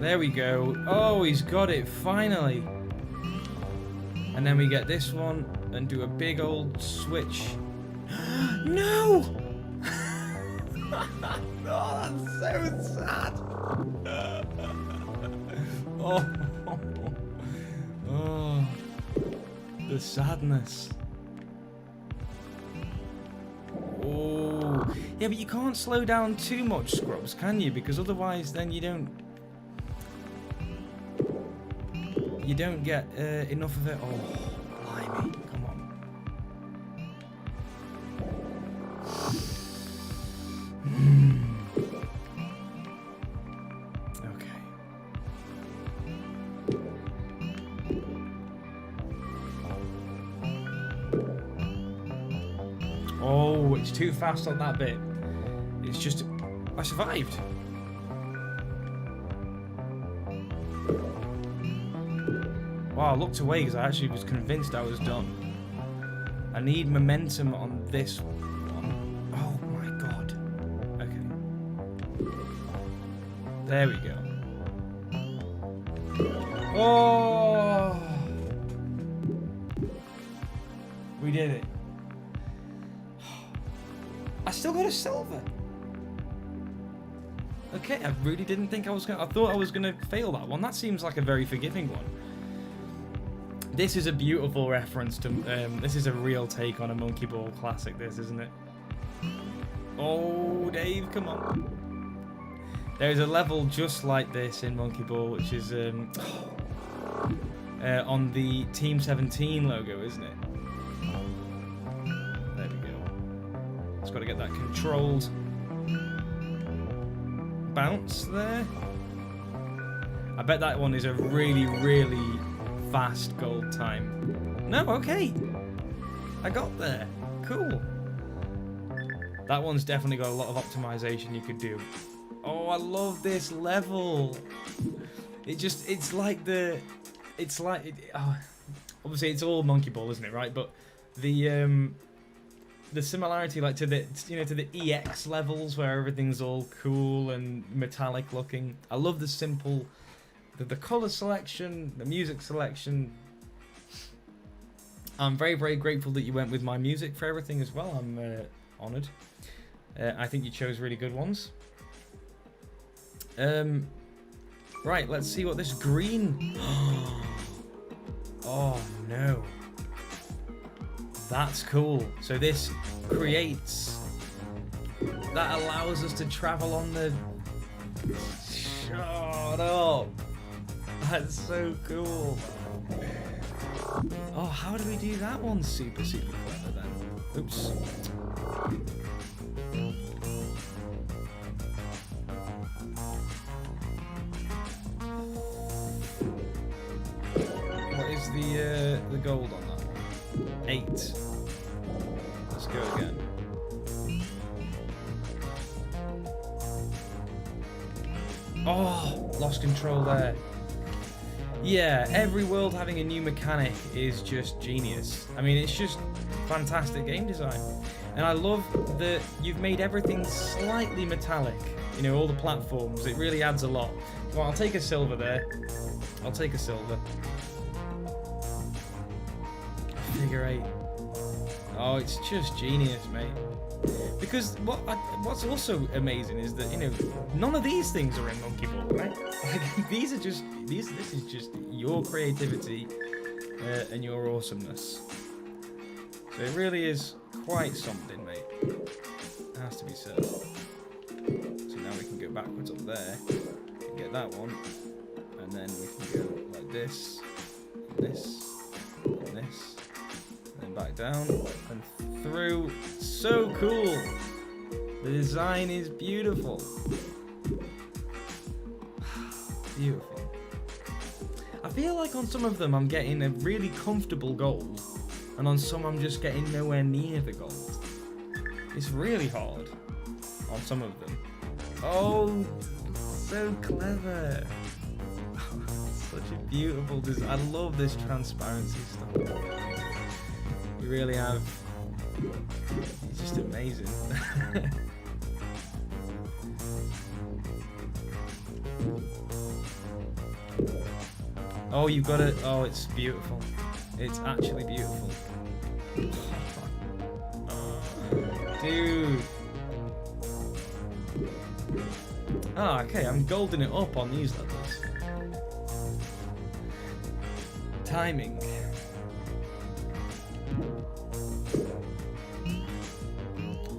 There we go. Oh, he's got it, finally. And then we get this one and do a big old switch. No! Oh, that's so sad. Oh. Oh. The sadness. Oh. Yeah, but you can't slow down too much, Scrubz, can you? Because otherwise then you don't get enough of it. Oh, blimey. Come on. Okay. Oh, it's too fast on that bit. It's just... I survived. Wow, I looked away because I actually was convinced I was done. I need momentum on this one. Oh my god. Okay. There we go. Oh! We did it. I still got a silver. Okay, I really didn't think I was gonna... I thought I was gonna fail that one. That seems like a very forgiving one. This is a beautiful reference to... this is a real take on a Monkey Ball classic, this, isn't it? Oh, Dave, come on. There's a level just like this in Monkey Ball, which is on the Team 17 logo, isn't it? There we go. Just got to get that controlled bounce there. I bet that one is a really, really fast gold time. No, okay. I got there. Cool. That one's definitely got a lot of optimization you could do. Oh, I love this level. It's like obviously it's all Monkey Ball, isn't it, right? But the similarity, like, to the EX levels where everything's all cool and metallic looking. I love the simple, the color selection, the music selection. I'm very, very grateful that you went with my music for everything as well. I'm honored. I think you chose really good ones. Right, let's see what this green... Oh, no. That's cool. So this creates... That allows us to travel on the... Shut up. That's so cool. Oh, how do we do that one super, super clever then? Oops. What is the gold on that one? 8. Let's go again. Oh, lost control there. Yeah, every world having a new mechanic is just genius. I mean, it's just fantastic game design. And I love that you've made everything slightly metallic. You know, all the platforms, it really adds a lot. Well, I'll take a silver there. I'll take a silver. Figure 8. Oh, it's just genius, mate. Because what's also amazing is that, you know, none of these things are in Monkey Ball, right? Like, these are just this is just your creativity and your awesomeness. So it really is quite something, mate. It has to be said. So now we can go backwards up there and get that one. And then we can go like this, and this, and this. And then back down and through. So cool! The design is beautiful. Beautiful. I feel like on some of them I'm getting a really comfortable gold, and on some I'm just getting nowhere near the gold. It's really hard on some of them. Oh, so clever. Such a beautiful design. I love this transparency stuff. You really have. It's just amazing. Oh, you've got it. Oh, it's beautiful. It's actually beautiful. Dude. Ah, okay, I'm golding it up on these levels. Timing.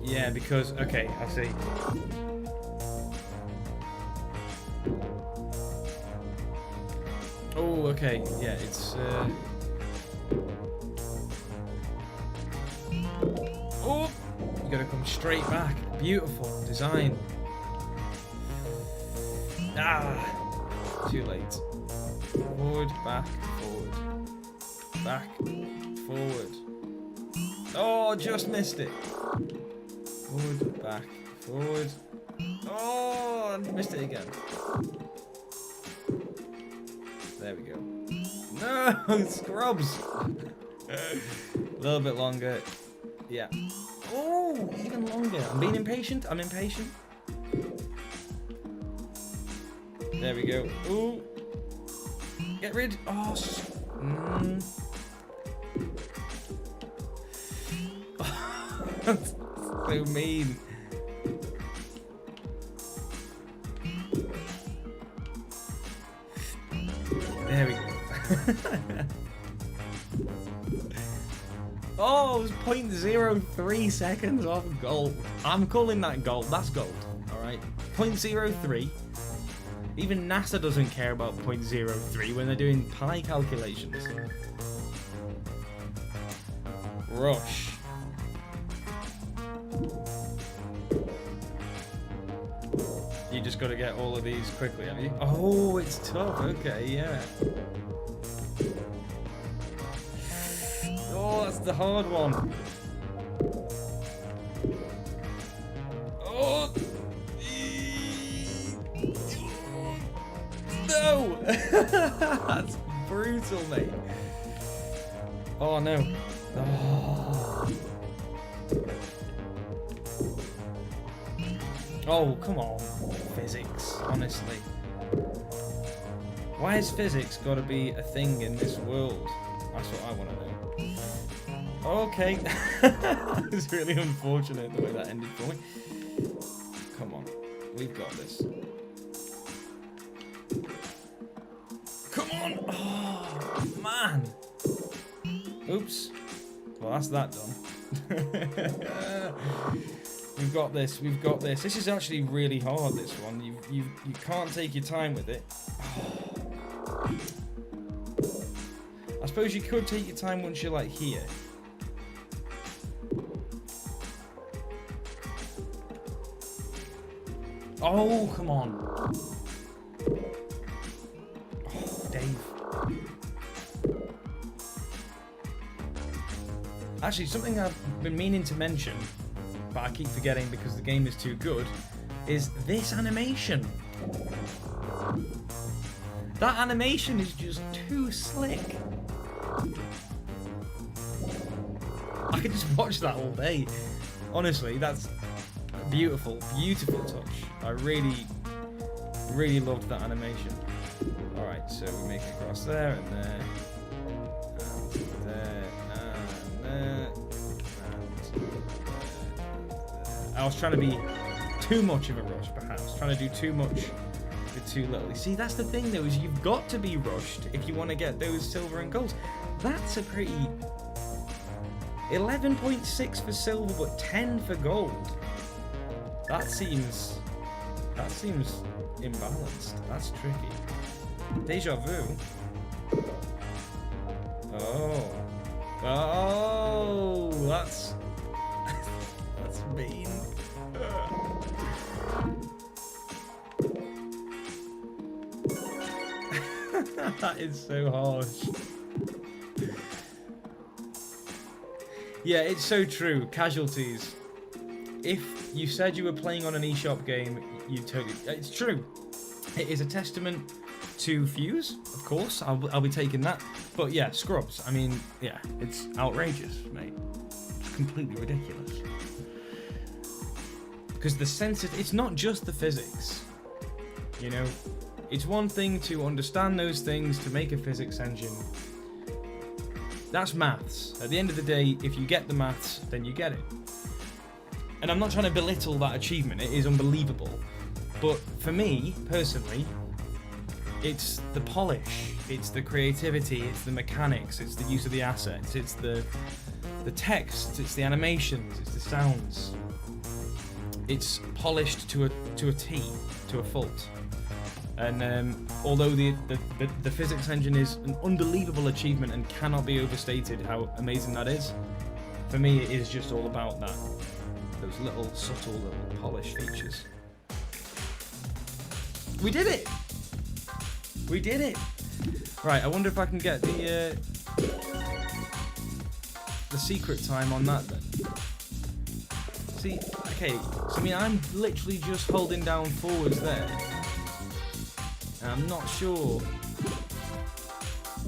Yeah, because, okay, I see. Oh, okay, yeah, it's, oh, you gotta come straight back. Beautiful design. Ah, too late. Forward, back, forward. Back, forward. Oh, just missed it. Forward, back, forward. Oh, I missed it again. There we go. No, Scrubz. A little bit longer. Yeah. Oh, even longer. I'm being impatient. I'm impatient. There we go. Ooh. Get rid. Oh. That's so mean. There we go. Oh, it was 0.03 seconds off gold. I'm calling that gold. That's gold. Alright. 0.03. Even NASA doesn't care about 0.03 when they're doing pi calculations. Rush. You just got to get all of these quickly, have you? Oh, it's tough. Okay, yeah. Oh, that's the hard one. Oh. No. That's brutal, mate. Oh, no. Oh. Oh, come on. Physics, honestly. Why has physics got to be a thing in this world? That's what I want to know. Okay. It's really unfortunate the way that ended for me. Come on. We've got this. Come on. Oh, man. Oops. Well, that's that done. We've got this. We've got this. This is actually really hard, this one. You can't take your time with it. I suppose you could take your time once you're like here. Oh, come on. Oh, Dave. Actually, something I've been meaning to mention, but I keep forgetting because the game is too good, is this animation. That animation is just too slick. I could just watch that all day. Honestly, that's a beautiful, beautiful touch. I really, really loved that animation. Alright, so we make it across there and there. And there, and there, and there. I was trying to be too much of a rush, perhaps. Trying to do too much with too little. See, that's the thing though, is you've got to be rushed if you want to get those silver and golds. That's a pretty 11.6 for silver, but 10 for gold. That seems imbalanced. That's tricky. Deja vu. Oh, that's mean. That is so harsh. Yeah, it's so true. Casualties. If you said you were playing on an eShop game, you totally... It's true. It is a testament to FUZE, of course. I'll be taking that. But yeah, Scrubz. I mean, yeah, it's outrageous, mate. It's completely ridiculous. Because it's not just the physics. You know? It's one thing to understand those things, to make a physics engine. That's maths. At the end of the day, if you get the maths, then you get it. And I'm not trying to belittle that achievement. It is unbelievable. But for me, personally, it's the polish, it's the creativity, it's the mechanics, it's the use of the assets, it's the text, it's the animations, it's the sounds. It's polished to a T, to a fault. And although the physics engine is an unbelievable achievement and cannot be overstated how amazing that is, for me it is just all about that. Those little subtle little polish features. We did it! We did it! Right, I wonder if I can get the secret time on that then. See, okay, so I mean I'm literally just holding down forwards there. And I'm not sure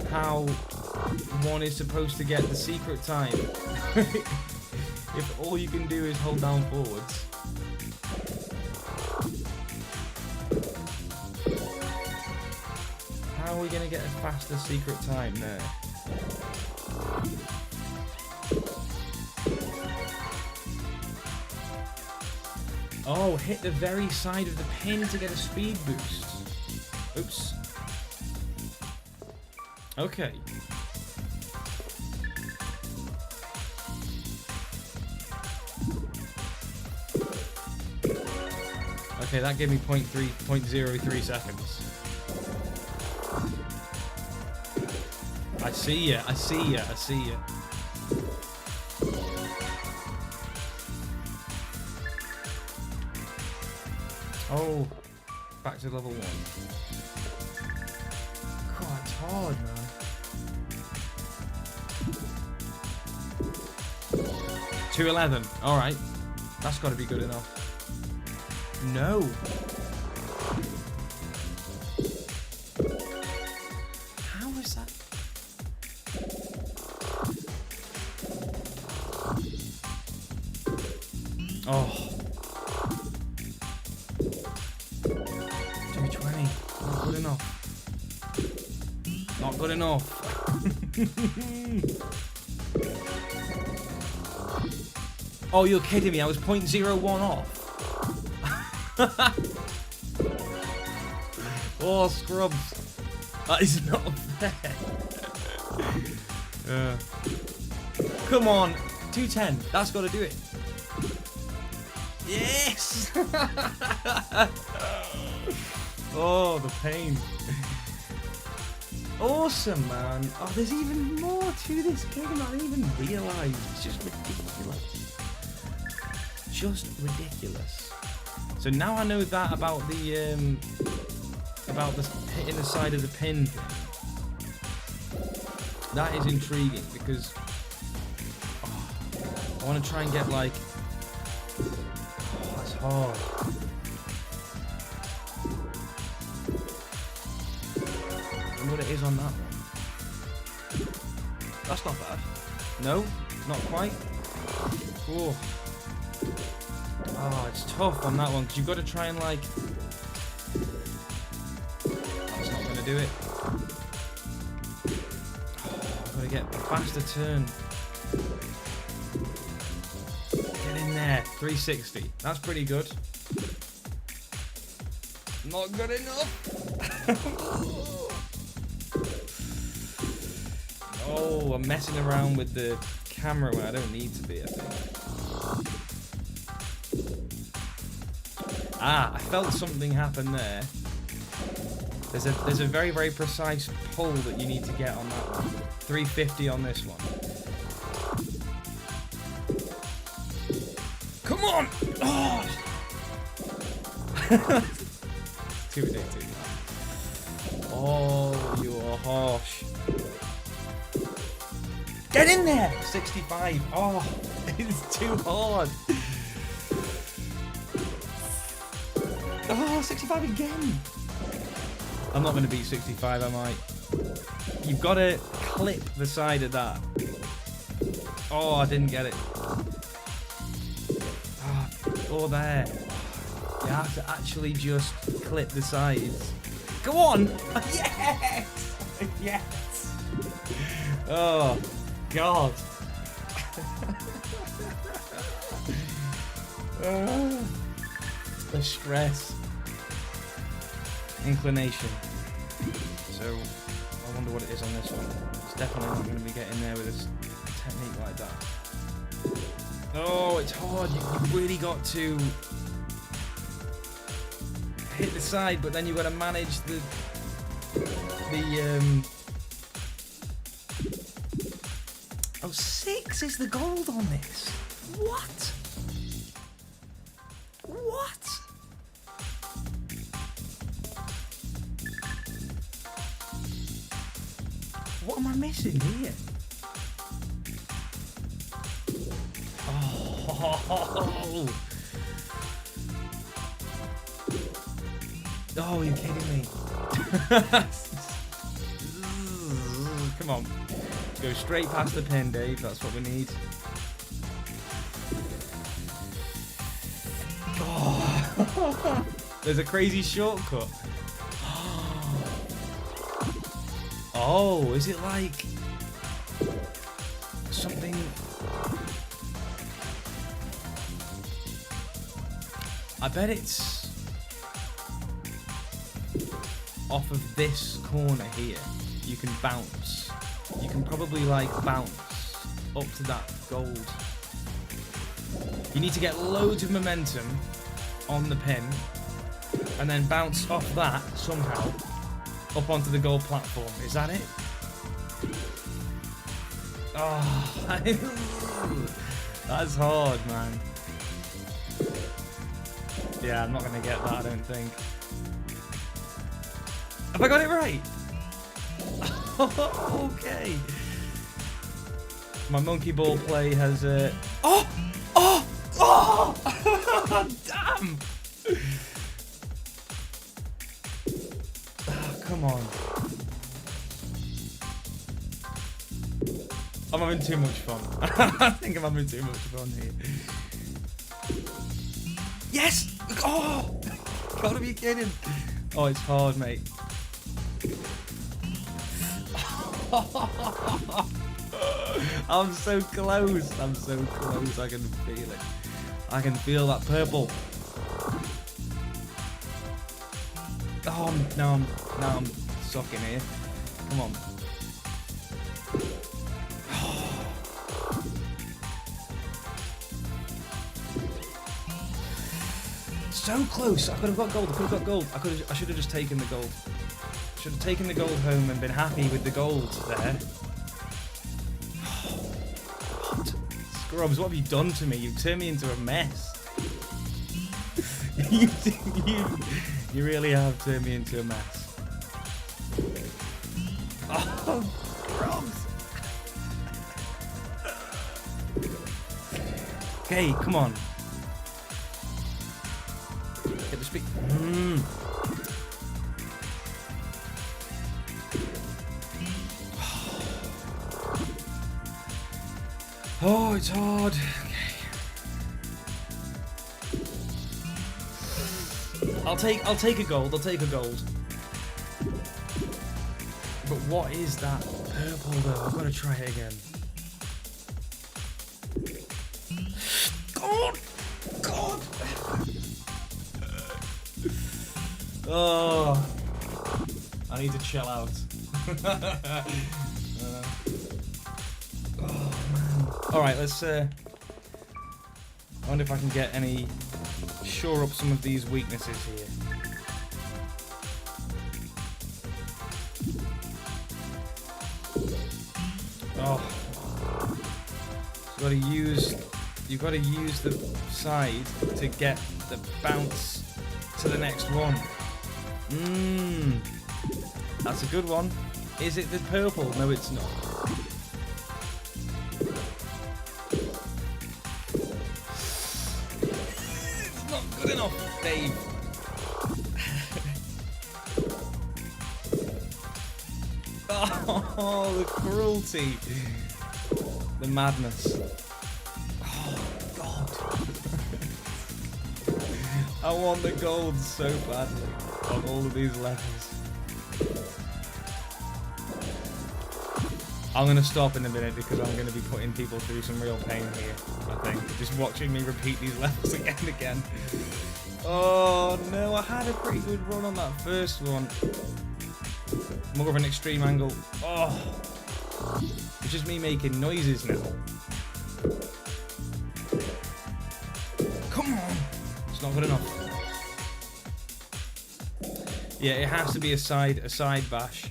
how one is supposed to get the secret time. If all you can do is hold down forwards. How are we going to get a faster secret time there? Oh, hit the very side of the pin to get a speed boost. Oops. Okay. Okay, that gave me 0.03 seconds. I see ya, I see ya, I see ya. Oh, back to level 1. God, it's hard, man. 2:11. All right, that's got to be good enough. No. How is that? Oh. 2:20. Not good enough. Not good enough. Oh, you're kidding me. I was 0.01 off. Oh, Scrubz. That is not fair. Come on. 2:10. That's got to do it. Yes! Oh, the pain. Awesome, man. Oh, there's even more to this game than I even realised. It's just ridiculous. Just ridiculous. So now I know that about the hitting the side of the pin thing. That is intriguing because I want to try and get like. Oh, that's hard. I wonder what it is on that one. That's not bad. No, not quite. Oh. Oh, it's tough on that one because you've got to try and like. That's not going to do it. Oh, I've got to get a faster turn. Get in there. 360. That's pretty good. Not good enough. Oh, I'm messing around with the camera when I don't need to be, I think. Ah, I felt something happen there. There's a very, very precise pull that you need to get on that one. 350 on this one. Come on! Oh! Too addictive. Oh, you are harsh. Get in there! 65. Oh, it's too hard. Oh, 65 again. I'm not going to beat 65, am I? You've got to clip the side of that. Oh, I didn't get it. Oh, there. You have to actually just clip the sides. Go on! Yes! Yes! Oh, God. The stress. Inclination. So, I wonder what it is on this one. It's definitely not going to be getting there with a technique like that. Oh, it's hard. You've really got to hit the side, but then you've got to manage the Oh, 6 is the gold on this. What? What? What am I missing here? Oh, oh, you're kidding me. Come on. Go straight past the pin, Dave. That's what we need. Oh. There's a crazy shortcut. Oh, is it like something? I bet it's off of this corner here. You can bounce. You can probably like bounce up to that gold. You need to get loads of momentum on the pin and then bounce off that somehow up onto the gold platform. Is that it? Oh, that's hard, man. Yeah, I'm not going to get that, I don't think. Have I got it right? Okay. My monkey ball play has Oh! Oh! Oh! Damn! Oh, come on. I'm having too much fun. I think I'm having too much fun here. Yes! Oh! Gotta be kidding. Oh, it's hard, mate. I'm so close. I'm so close. I can feel it. I can feel that purple. Oh, now I'm sucking here. Come on. So close. I could have got gold. I could have got gold. I should have just taken the gold. Should have taken the gold home and been happy with the gold there. What? Scrubz, what have you done to me? You've turned me into a mess. you really have turned me into a mess. Oh, Scrubz. Okay, come on. Get the speed. Oh, it's hard. Okay. I'll take a gold. I'll take a gold. But what is that purple though? I've got to try it again. God! God! Oh, I need to chill out. Oh man. Alright, let's I wonder if I can get any shore up some of these weaknesses here. Oh, you've got to use the side to get the bounce to the next one. That's a good one. Is it the purple? No, it's not. It's not good enough, Dave. Oh, the cruelty. The madness. Oh, God. I want the gold so badly on all of these levels. I'm going to stop in a minute because I'm going to be putting people through some real pain here, I think. Just watching me repeat these levels again and again. Oh, no, I had a pretty good run on that first one. More of an extreme angle. Oh, it's just me making noises now. Come on. It's not good enough. Yeah, it has to be a side bash.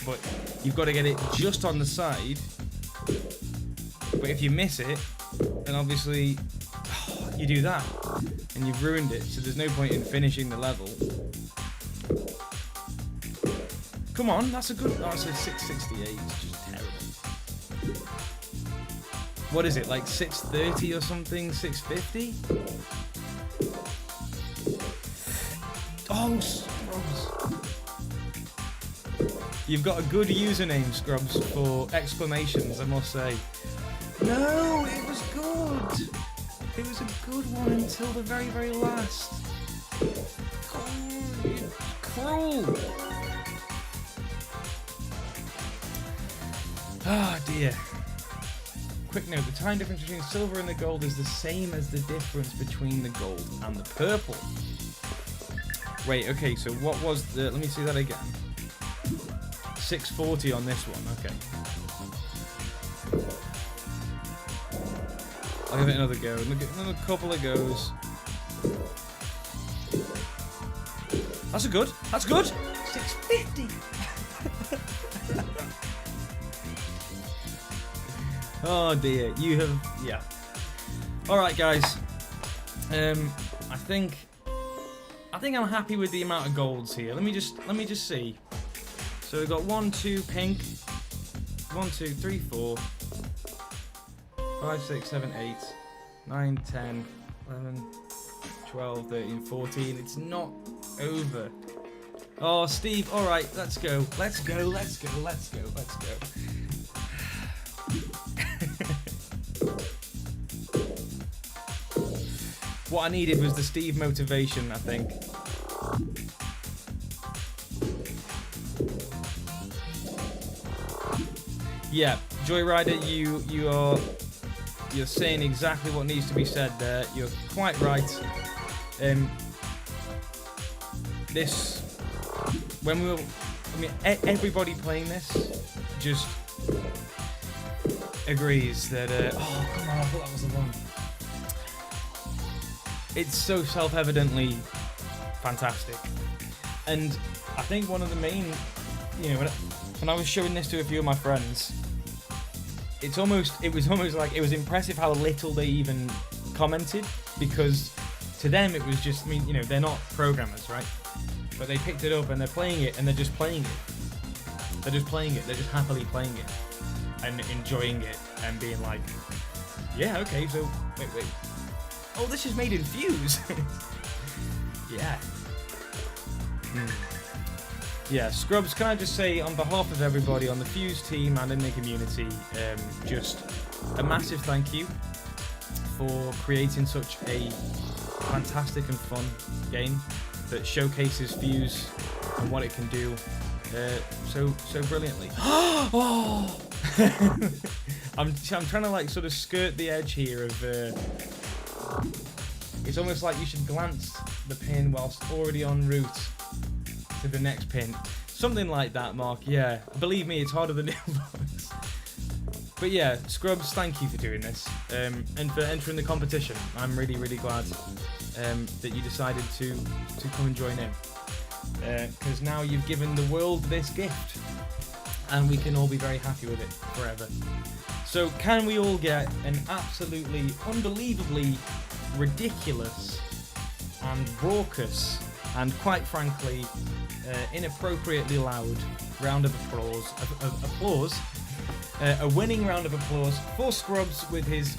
But you've got to get it just on the side. But if you miss it, then obviously you do that. And you've ruined it. So there's no point in finishing the level. Come on, that's a good... Oh, it's a 668. It's just terrible. What is it, like 630 or something? 650? Oh, Scrubz. You've got a good username, Scrubz, for exclamations, I must say. No, it was good. It was a good one until the very, very last. Oh, you're cruel. Ah, dear. Quick note, the time difference between silver and the gold is the same as the difference between the gold and the purple. Wait, okay, so what was the... Let me see that again. 640 on this one, okay. I'll give it another go. Another couple of goes. That's a good. That's good. 650. Oh dear, you have, yeah. All right, guys. I think I'm happy with the amount of golds here. Let me just see. So we've got 1, 2 pink, 1, 2, 3, 4, 5, 6, 7, 8, 9, 10, 11, 12, 13, 14. It's not over. Oh, Steve. All right, let's go. Let's go. Let's go. Let's go. Let's go. What I needed was the Steve motivation, I think. Yeah, Joyrider, you're saying exactly what needs to be said there. You're quite right. Everybody playing this just agrees that. Oh, come on! I thought that was the one. It's so self-evidently fantastic, and I think one of the main, when I was showing this to a few of my friends, it was almost like it was impressive how little they even commented, because to them it was just, they're not programmers, right? But they picked it up and they're playing it and they're just playing it. They're just playing it. They're just happily playing it and enjoying it and being like, yeah, okay, so wait. Oh, this is made in FUZE. Yeah. Yeah, Scrubz, can I just say on behalf of everybody on the FUZE team and in the community, just a massive thank you for creating such a fantastic and fun game that showcases FUZE and what it can do so brilliantly. Oh! I'm trying to sort of skirt the edge here of it's almost like you should glance the pin whilst already en route to the next pin. Something like that, Mark. Yeah, believe me, it's harder than it looks. But yeah, Scrubz, thank you for doing this and for entering the competition. I'm really, really glad that you decided to come and join in. Because now you've given the world this gift. And we can all be very happy with it forever. So can we all get an absolutely, unbelievably ridiculous and raucous and quite frankly inappropriately loud round of applause, a winning round of applause for Scrubz with his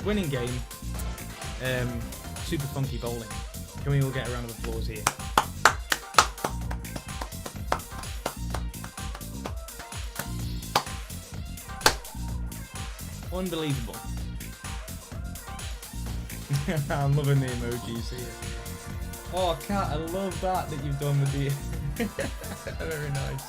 winning game, Super Funky Bowling. Can we all get a round of applause here? Unbelievable. I'm loving the emojis here. Oh, Kat, I love that you've done with the... Very nice.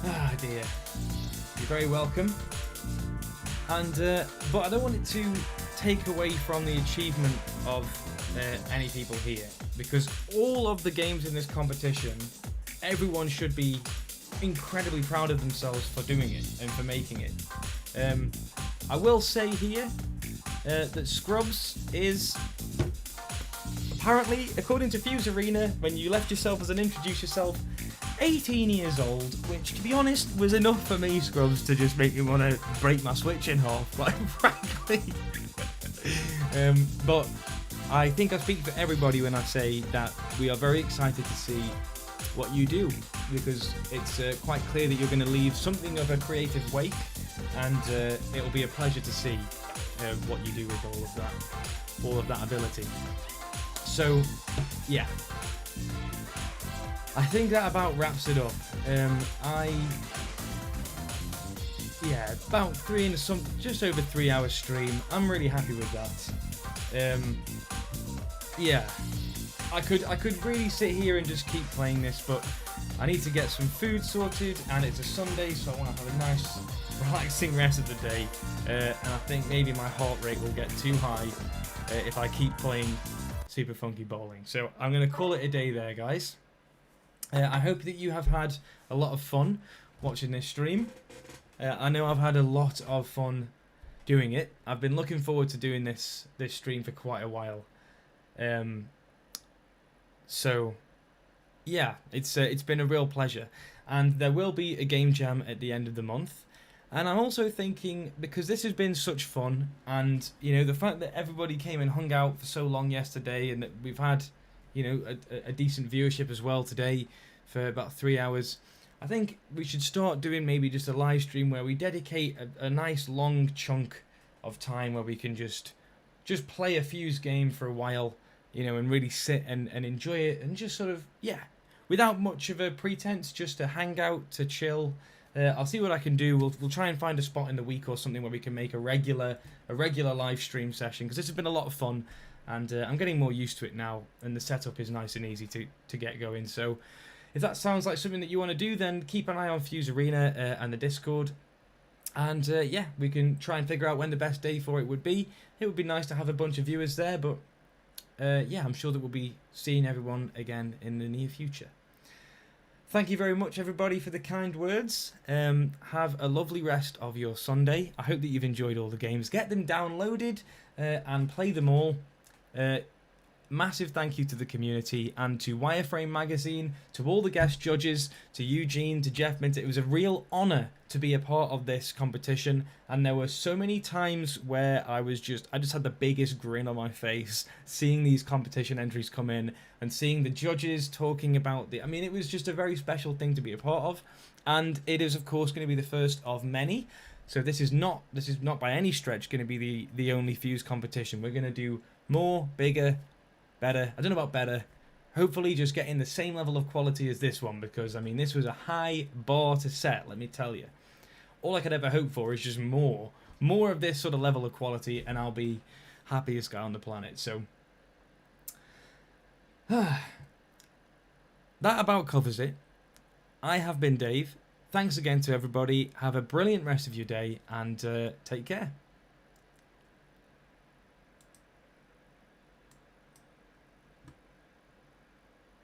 Ah, dear. You're very welcome. And but I don't want it to take away from the achievement of any people here, because all of the games in this competition, everyone should be incredibly proud of themselves for doing it and for making it. I will say here that Scrubz is apparently, according to FUZE Arena, when you left yourself as an introduce yourself, 18 years old, which, to be honest, was enough for me, Scrubz, to just make me want to break my Switch in half, quite frankly. But I think I speak for everybody when I say that we are very excited to see what you do, because it's quite clear that you're going to leave something of a creative wake, and it'll be a pleasure to see what you do with all of that ability. So, yeah. I think that about wraps it up. About just over 3 hours stream. I'm really happy with that. I could really sit here and just keep playing this, but I need to get some food sorted, and it's a Sunday, so I want to have a nice, relaxing rest of the day. And I think maybe my heart rate will get too high if I keep playing Super Funky Bowling. So I'm going to call it a day there, guys. I hope that you have had a lot of fun watching this stream. I know I've had a lot of fun doing it. I've been looking forward to doing this stream for quite a while. So, yeah, it's been a real pleasure. And there will be a game jam at the end of the month. And I'm also thinking, because this has been such fun, and, you know, the fact that everybody came and hung out for so long yesterday, and that we've had, you know, a decent viewership as well today for about 3 hours, I think we should start doing maybe just a live stream where we dedicate a nice long chunk of time where we can just play a FUZE game for a while, you know, and really sit and enjoy it, and just sort of, yeah, without much of a pretense, just to hang out, to chill. I'll see what I can do. We'll try and find a spot in the week or something where we can make a regular live stream session, because this has been a lot of fun, and I'm getting more used to it now, and the setup is nice and easy to get going. So if that sounds like something that you want to do, then keep an eye on FUZE Arena and the Discord, and yeah, we can try and figure out when the best day for it would be. It would be nice to have a bunch of viewers there, but yeah, I'm sure that we'll be seeing everyone again in the near future. Thank you very much, everybody, for the kind words. Have a lovely rest of your Sunday. I hope that you've enjoyed all the games. Get them downloaded and play them all. Massive thank you to the community and to Wireframe Magazine, to all the guest judges, to Eugene, to Jeff Minter. It was a real honour to be a part of this competition, and there were so many times where I just had the biggest grin on my face seeing these competition entries come in and seeing the judges talking about I mean, it was just a very special thing to be a part of, and it is of course going to be the first of many. So this is not by any stretch going to be the only FUZE competition. We're going to do more, bigger, better. I don't know about better. Hopefully just getting the same level of quality as this one, because, I mean, this was a high bar to set, let me tell you. All I could ever hope for is just more of this sort of level of quality, and I'll be happiest guy on the planet. So, that about covers it. I have been Dave. Thanks again to everybody. Have a brilliant rest of your day and take care.